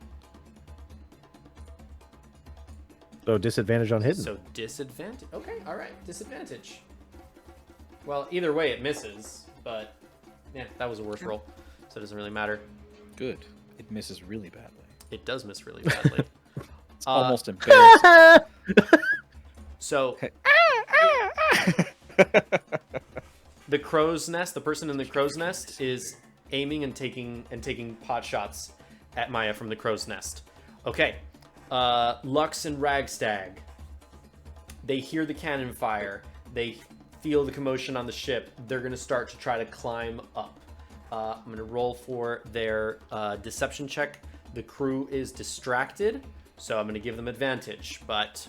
So disadvantage on hidden. So disadvantage. Okay, all right, disadvantage. Well, either way, it misses. But yeah, that was a worse roll, so it doesn't really matter. Good. It misses really badly. It does miss really badly. It's almost embarrassing. So the crow's nest, the person in the crow's nest is aiming and taking pot shots at Maya from the crow's nest. Okay. Lux and Ragstag. They hear the cannon fire. They feel the commotion on the ship. They're going to start to try to climb up. I'm going to roll for their deception check. The crew is distracted, so I'm going to give them advantage, but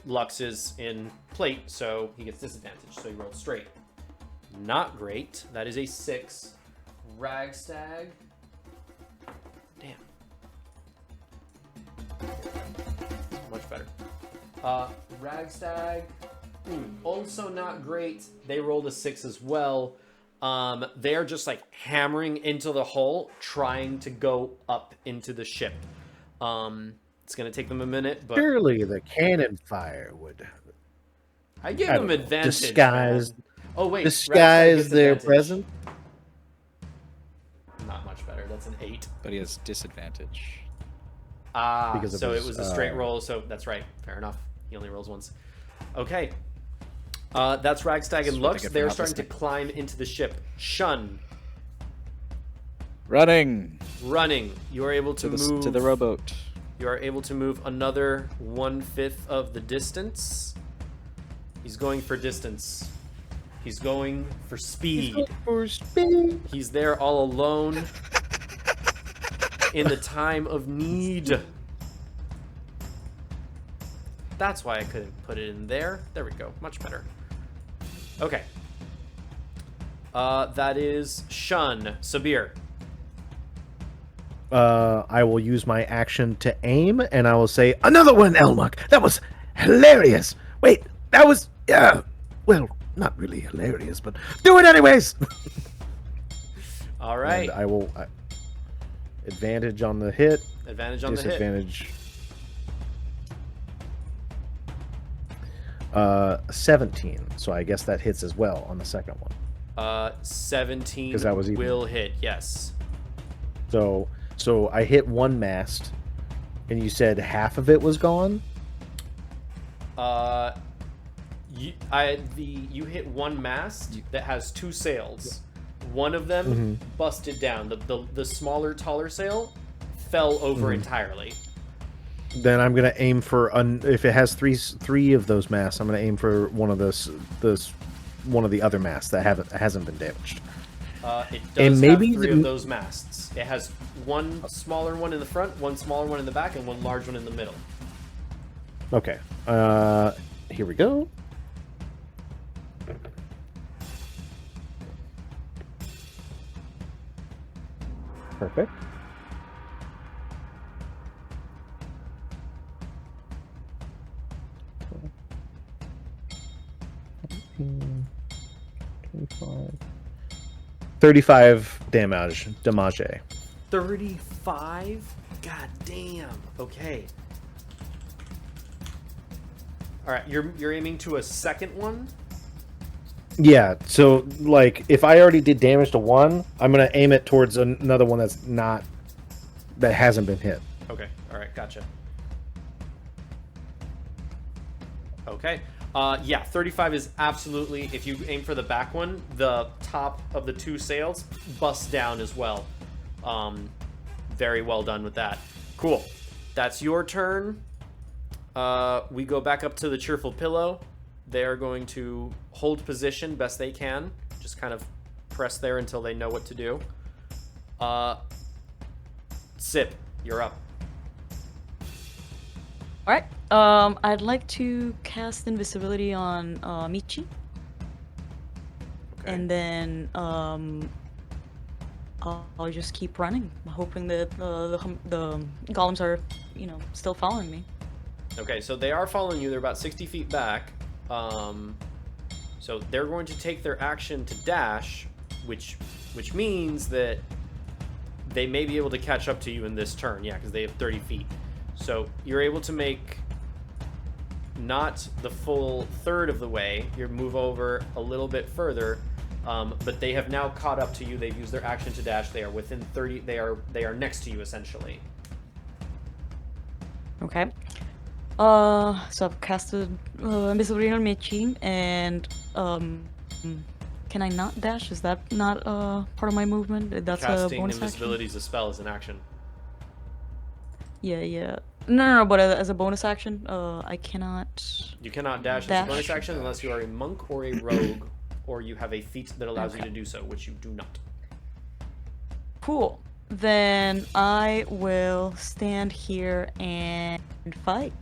Lux is in plate, so he gets disadvantage, so he rolled straight. Not great. That is a 6. Ragstag. Damn. Much better. Ragstag. Also not great. They rolled a 6 as well. They're just like hammering into the hull, trying to go up into the ship. It's gonna take them a minute, but Surely the cannon fire would I give I them don't know, advantage. disguise man. Oh wait, Ragstag disguise gets their advantage. presence. Not much better. That's an 8. But he has disadvantage. Ah, Because of so his, it was a straight roll. So that's right. Fair enough. He only rolls once. Okay. That's Ragstag and That's what Lux. they get for They're not starting to listening. climb into the ship. Shun, Running running. You are able to move to the rowboat. You are able to move another 1/5 of the distance. He's going for distance. He's going for speed. He's there all alone in the time of need. That's why I couldn't put it in there. There we go. Much better. Okay. That is Shun. Sabir. I will use my action to aim, and I will say, "Another one, Elmuk. That was hilarious. Wait, that was well, not really hilarious, but do it anyways." All right. And I will advantage on the hit, Advantage on the hit. disadvantage. 17. So I guess that hits as well on the second one. 17 'Cause that was even. will hit. Yes. So I hit one mast, and you said half of it was gone. You hit one mast that has 2 sails. One of them busted down. The smaller, taller sail fell over entirely. Then I'm gonna aim for if it has three of those masts, I'm gonna aim for one of one of the other masts that hasn't been damaged. It does And maybe have 3 of those masts. It has one smaller one in the front, one smaller one in the back, and one large one in the middle. Okay. Here we go. Perfect. $35 damage. 35? God damn. Okay. All right, you're aiming to a second one? Yeah, so like if I already did damage to one, I'm gonna aim it towards another one that hasn't been hit. Okay. All right, gotcha. Okay. Yeah, 35 is absolutely, if you aim for the back one, the top of the 2 sails busts down as well. Very well done with that. Cool. That's your turn. We go back up to the Cheerful Pillow. They are going to hold position best they can. Just kind of press there until they know what to do. Sip, you're up. All right. I'd like to cast invisibility on Michi, Okay. and then I'll just keep running, hoping that the golems are, still following me. Okay, so they are following you. They're about 60 feet back. So they're going to take their action to dash, which means that they may be able to catch up to you in this turn. Yeah, because they have 30 feet. So you're able to make not the full third of the way. You move over a little bit further, but they have now caught up to you. They've used their action to dash. They are within 30. They are next to you essentially. Okay. So I've casted invisibility on Michi, and can I not dash? Is that not part of my movement? That's a Casting bonus invisibility action. as a spell is an action. Yeah. No, but as a bonus action, I cannot. You cannot dash as a Dash. bonus action unless you are a monk or a rogue, or you have a feat that allows you Okay. to do so, which you do not. Cool. Then I will stand here and fight.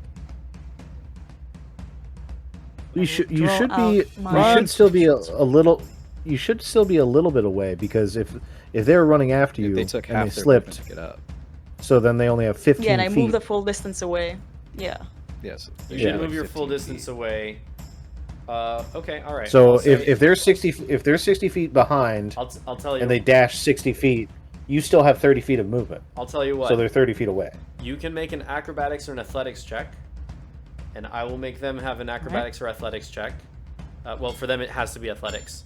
You should Draw still be a little bit away, because if they're running after you They took and half they their slipped, movement to get up. so then they only have 15 Yeah, and I feet. move the full distance away. Yeah. Yes. You they should have move like your full 15 distance feet. away. Okay, all right. So I'll say- if they're 60 feet behind I'll tell you. and they dash 60 feet, you still have 30 feet of movement. I'll tell you what. So they're 30 feet away. You can make an acrobatics or an athletics check, and I will make them have an acrobatics or athletics check. Well, for them it has to be athletics.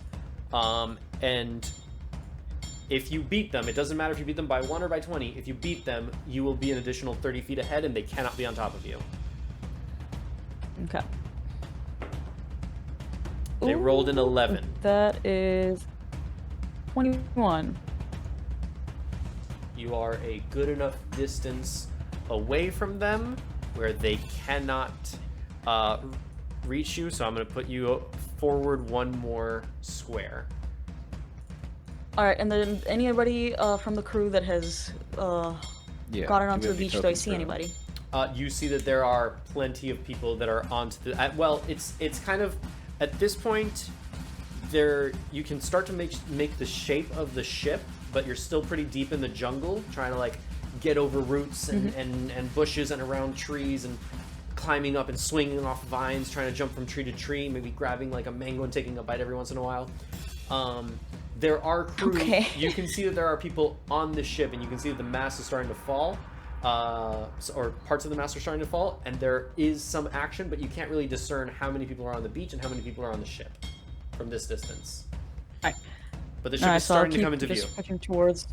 And if you beat them, it doesn't matter if you beat them by 1 or by 20. If you beat them, you will be an additional 30 feet ahead, and they cannot be on top of you. Okay. They rolled an 11. That is 21. You are a good enough distance away from them where they cannot reach you, so I'm going to put you forward 1 more square. All right, and then anybody from the crew that has Yeah. gotten do we onto the have any beach, do I tokens see for them? anybody? You see that there are plenty of people that are onto the. Well, it's kind of at this point. There, you can start to make the shape of the ship, but you're still pretty deep in the jungle, trying to like get over roots and bushes and around trees and climbing up and swinging off vines, trying to jump from tree to tree, maybe grabbing like a mango and taking a bite every once in a while. There are crew. Okay. You can see that there are people on the ship, and you can see that the mast is starting to fall. Or parts of the mast are starting to fall, and there is some action, but you can't really discern how many people are on the beach and how many people are on the ship from this distance. Alright. But the ship Alright, is so I'll starting to keep come into view. just pushing towards.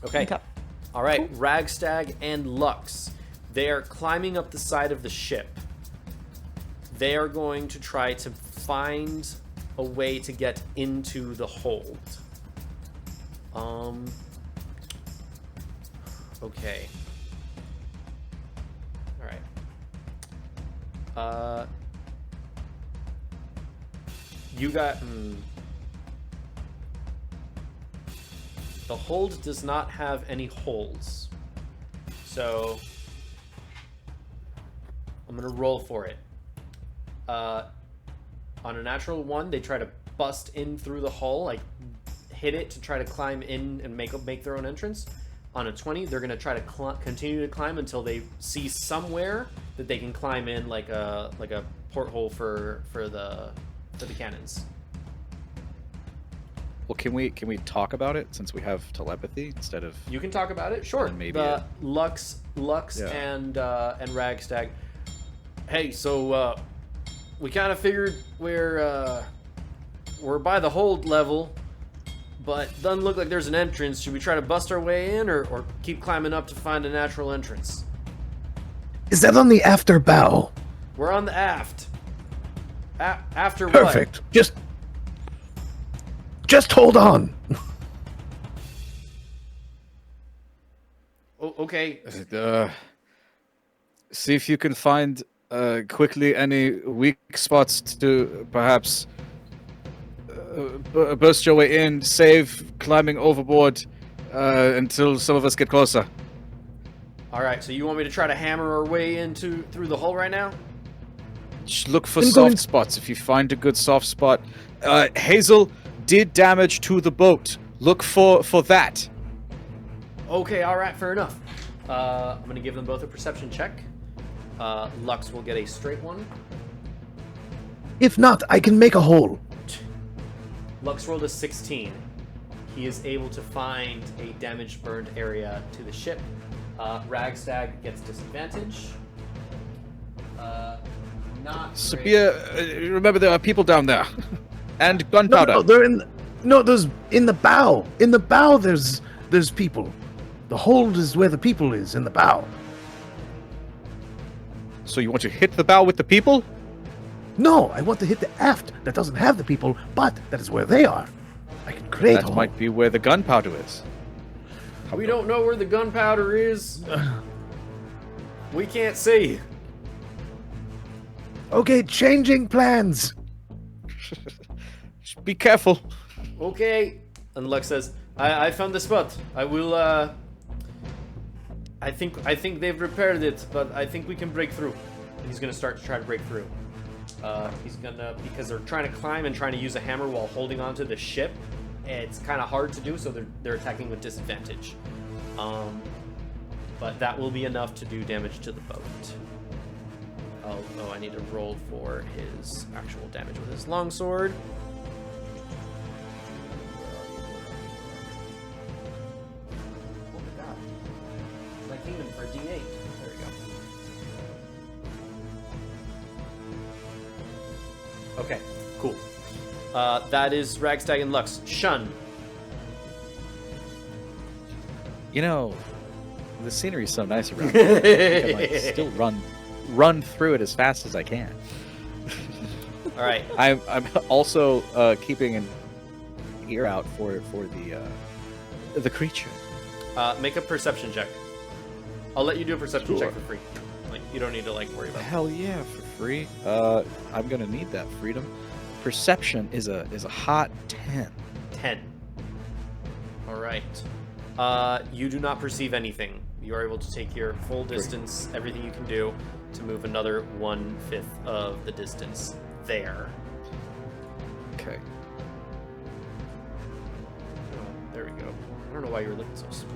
Okay. Okay. All right. Ragstag and Lux. They are climbing up the side of the ship. They are going to try to find a way to get into the hold. Okay. All right. You got. The hold does not have any holes, so I'm gonna roll for it. On a natural 1, they try to bust in through the hull, like hit it to try to climb in and make their own entrance. On a 20, they're gonna try to continue to climb until they see somewhere that they can climb in, like a porthole for the cannons. Well, can we talk about it since we have telepathy instead of? You can talk about it, sure. And maybe the Lux Yeah. and Ragstag. Hey, so we kind of figured we're by the hold level, but doesn't look like there's an entrance. Should we try to bust our way in, or keep climbing up to find a natural entrance? Is that on the after bow? We're on the aft. After what? Perfect. Just hold on. Oh, okay. See if you can find quickly any weak spots to perhaps burst your way in, save climbing overboard until some of us get closer. All right. So you want me to try to hammer our way through the hull right now? Just look for I'm soft going- spots. If you find a good soft spot, Hazel did damage to the boat. Look for that. Okay, all right, fair enough. I'm going to give them both a perception check. Lux will get a straight one. If not, I can make a hole. Lux rolled a 16. He is able to find a damaged, burned area to the ship. Ragstag gets disadvantage. Not great. Sabia, remember there are people down there. And gunpowder. No, they're in. There's in the bow. In the bow, there's people. The hold is where the people is in the bow. So you want to hit the bow with the people? No, I want to hit the aft that doesn't have the people, but that is where they are. I can create a That hole. might be where the gunpowder is. We don't know where the gunpowder is. We can't see. Okay, changing plans. Just be careful. Okay. And Lux says, I found the spot. I will, I think they've repaired it, but I think we can break through. He's gonna start to try to break through. Because they're trying to climb and trying to use a hammer while holding onto the ship. It's kind of hard to do, so they're attacking with disadvantage. But that will be enough to do damage to the boat. Oh, I need to roll for his actual damage with his longsword. Oh my god. My kingdom for a D8. There we go. Okay, cool. That is Ragstag and Lux. Shun. You know, the scenery's so nice around here. I can, like, still run through it as fast as I can. All right. I'm also keeping an ear out for the creature. Make a perception check. I'll let you do a perception check for free. Like, you don't need to worry about it. Hell yeah, for free. I'm gonna need that freedom. Perception is a hot 10. 10. All right. You do not perceive anything. You are able to take your full distance, everything you can do, to move another 1/5 of the distance there. Okay. There we go. I don't know why you were looking so small.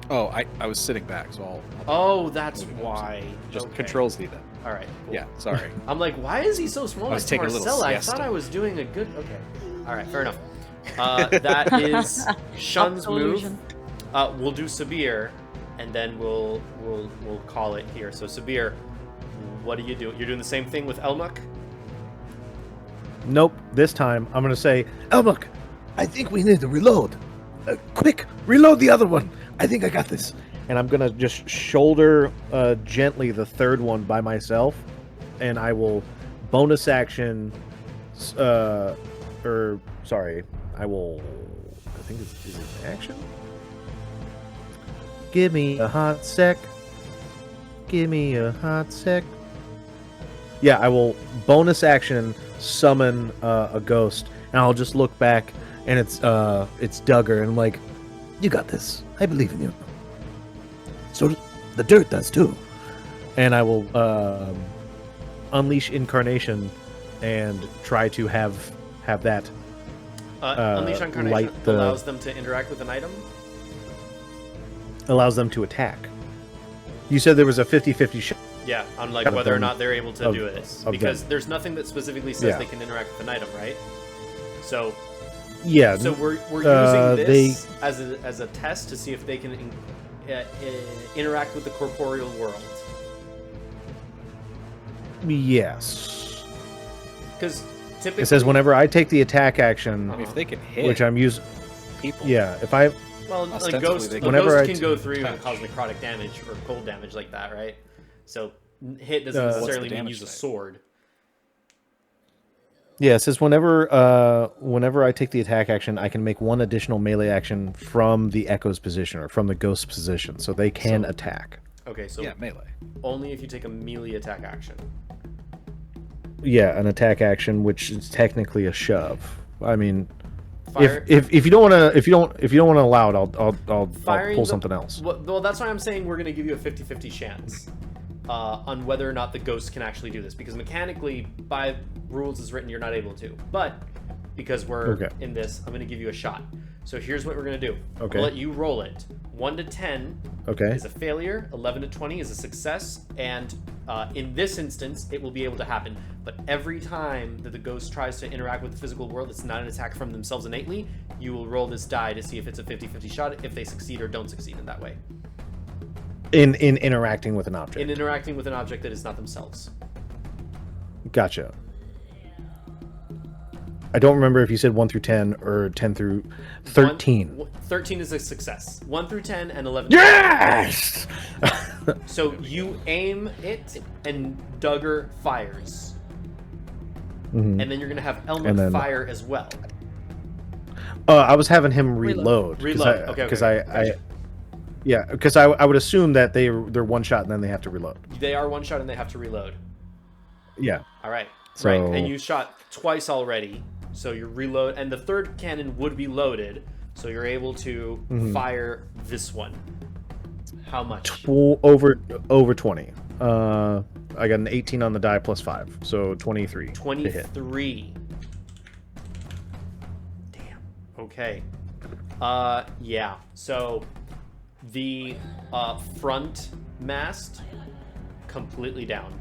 Oh, I was sitting back, so I'll Oh, that's moving why. just Okay. controls the then. All right. Cool. Yeah, sorry. I'm like, why is he so small? I was Like taking a little Marcella? I siesta. thought I was doing a good. Okay. All right. Fair enough. That is Shun's move. Illusion. We'll do Sabir, and then we'll call it here. So Sabir, what do you do? You're doing the same thing with Elmuk? Nope. This time I'm gonna say, Elmuk, I think we need to reload. Quick, reload the other one. I think I got this. and I'm gonna just shoulder gently the third one by myself, and I will bonus action, I will think is it action? Give me a hot sec. Give me a hot sec. Yeah, I will bonus action summon a ghost, and I'll just look back, and it's Duggar, and I'm like, You got this. I believe in you. So the dirt does too. and I will unleash incarnation, and try to have that. Unleash Incarnation light the- allows them to interact with an item. Allows them to attack. You said there was a 50-50 shot. Yeah, on like Of whether or them- not they're able to of- do this, of because them. there's nothing that specifically says Yeah. they can interact with an item, right? So, Yeah. so we're uh, using this as a test to see if they can interact with the corporeal world. Yes. Because typically, It says whenever I take the attack action, I mean, if they can hit which I'm using. people, Yeah, if I well, a ostensibly ghost, they a can- Whenever ghost I can t- go through and touch. cause necrotic damage or cold damage like that, right? So hit doesn't What's the necessarily mean damage use a type? sword. Yeah, it says whenever I take the attack action, I can make one additional melee action from the Echo's position or from the Ghost's position, so they can So- attack. Okay, so yeah, melee. only if you take a melee attack action. Yeah, an attack action, which is technically a shove. I mean, Fire, if you don't want to if you don't want to allow it, I'll firing pull the- something else. Well, that's why I'm saying we're going to give you a 50-50 chance on whether or not the ghost can actually do this, because mechanically, by rules as written, you're not able to. But because we're Okay. in this, I'm going to give you a shot. So here's what we're going to do. Okay. I'll let you roll it. 1 to 10 Okay. is a failure, 11 to 20 is a success, and in this instance, it will be able to happen. But every time that the ghost tries to interact with the physical world, it's not an attack from themselves innately. You will roll this die to see if it's a 50-50 shot, if they succeed or don't succeed in that way. In interacting with an object. In interacting with an object that is not themselves. Gotcha. I don't remember if you said 1 through 10 or 10 through 13. 13 is a success. 1 through 10 and 11. Yes! So you aim it, and Duggar fires. Mhm. And then you're going to have Elmer And then- fire as well. I was having him reload. Reload. Okay, Because okay. I Gotcha. yeah, because I would assume that they're one shot and then they have to reload. They are one shot and they have to reload. Yeah. All right. So- Right. And you shot twice already. So you're reload. And the third cannon would be loaded. So you're able to fire this one. How much? Over 20. I got an 18 on the die plus 5, so 23. to hit. 23. Damn. Okay. Yeah. So the front mast completely down.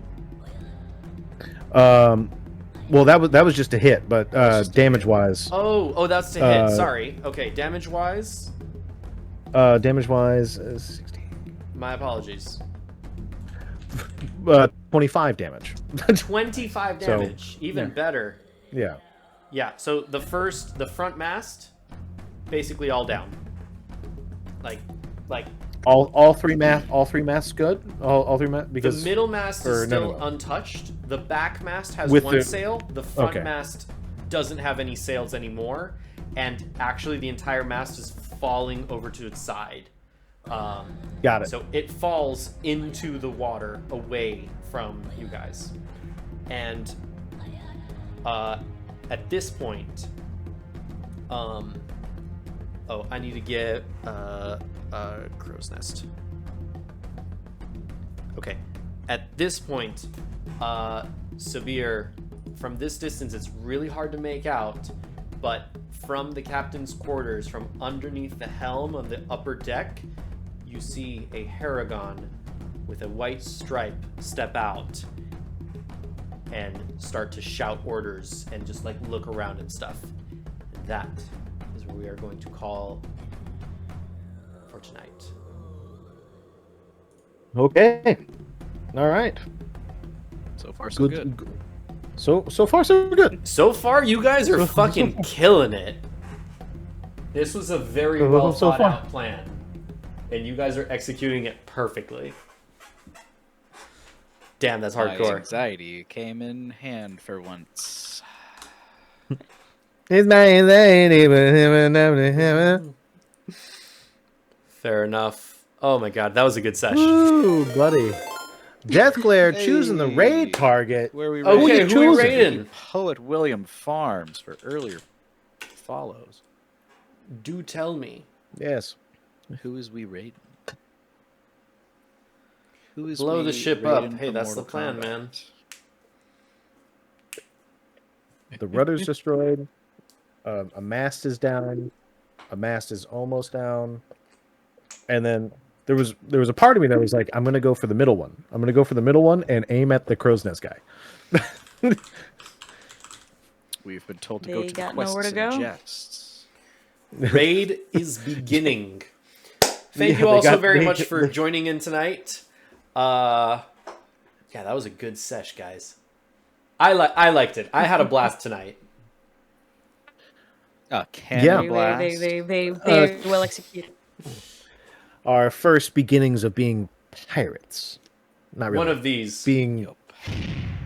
Well, that was just a hit, but damage wise, Oh, that's to hit. Sorry. Okay, damage wise, 16. my apologies. 25 damage. 25 So, damage. Even yeah. better. Yeah. Yeah, so the front mast, basically all down. Like All three masts good. All three masts the because middle mast or is no, still no, no. untouched. The back mast has With one the- sail. The front Okay. mast doesn't have any sails anymore, and actually the entire mast is falling over to its side. Got it. So it falls into the water away from you guys. And at this point, I need to get a crow's nest. Okay. At this point, Sabir, from this distance, it's really hard to make out, but from the captain's quarters, from underneath the helm of the upper deck, you see a Haragon with a white stripe step out and start to shout orders and just like look around and stuff. And that is where we are going to call for tonight. Okay. All right. So far, so good. So far so good. So far, you guys are fucking killing it. This was a very well So thought far. out plan, and you guys are executing it perfectly. Damn, that's My hardcore. anxiety came in hand for once. It's my lady, but him. Fair enough. Oh my god, that was a good session. Ooh, buddy. Death Glare choosing the raid Hey. target. Where are we Okay, raiding? who are we choosing? raiding? Poet William Farms for earlier follows. Do tell me. Yes. Who is we raiding? Who is Blow we the ship up. raiding Hey, from that's the Mortal plan, Kombat? man. The rudder's destroyed. A mast is down. A mast is almost down. And then there was a part of me that was like, I'm gonna go for the middle one. I'm gonna go for the middle one and aim at the crow's nest guy. We've been told to go They to got quests nowhere to and go? jests. Raid is beginning. Thank Yeah, you they all so got- very they- much for joining in tonight. Yeah, that was a good sesh, guys. I liked it. I had a blast tonight. Cannon Yeah. blast. Very well executed. Our first beginnings of being pirates. Not really. One of these. being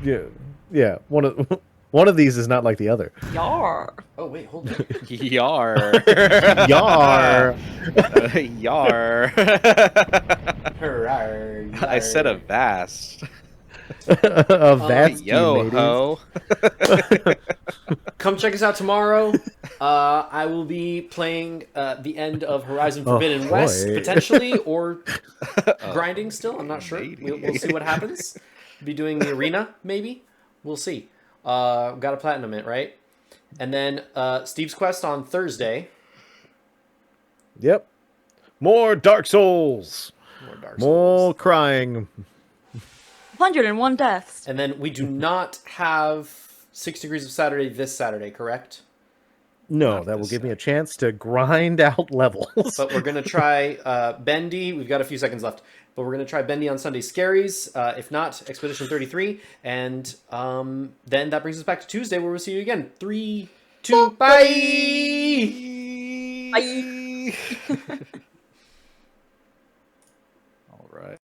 yeah. One of these is not like the other. Yar. Oh wait, hold on. Yar. Yar. Yar. I said a Yar. vast. A vast Yo mateys. ho. Come check us out tomorrow. I will be playing the end of Horizon Forbidden West, boy. potentially, or grinding still. I'm not sure. We'll see what happens. Be doing the arena, maybe. We'll see. Got a platinum it, right? And then Steve's Quest on Thursday. Yep. More Dark Souls. More Dark More Souls. crying. 101 deaths. And then we do not have 6 Degrees of Saturday this Saturday, correct? No, Not that will this give me a chance to grind out levels. But we're going to try Bendy. We've got a few seconds left. But we're going to try Bendy on Sunday Scaries. If not, Expedition 33. And then that brings us back to Tuesday where we'll see you again. 3, 2, bye! Bye.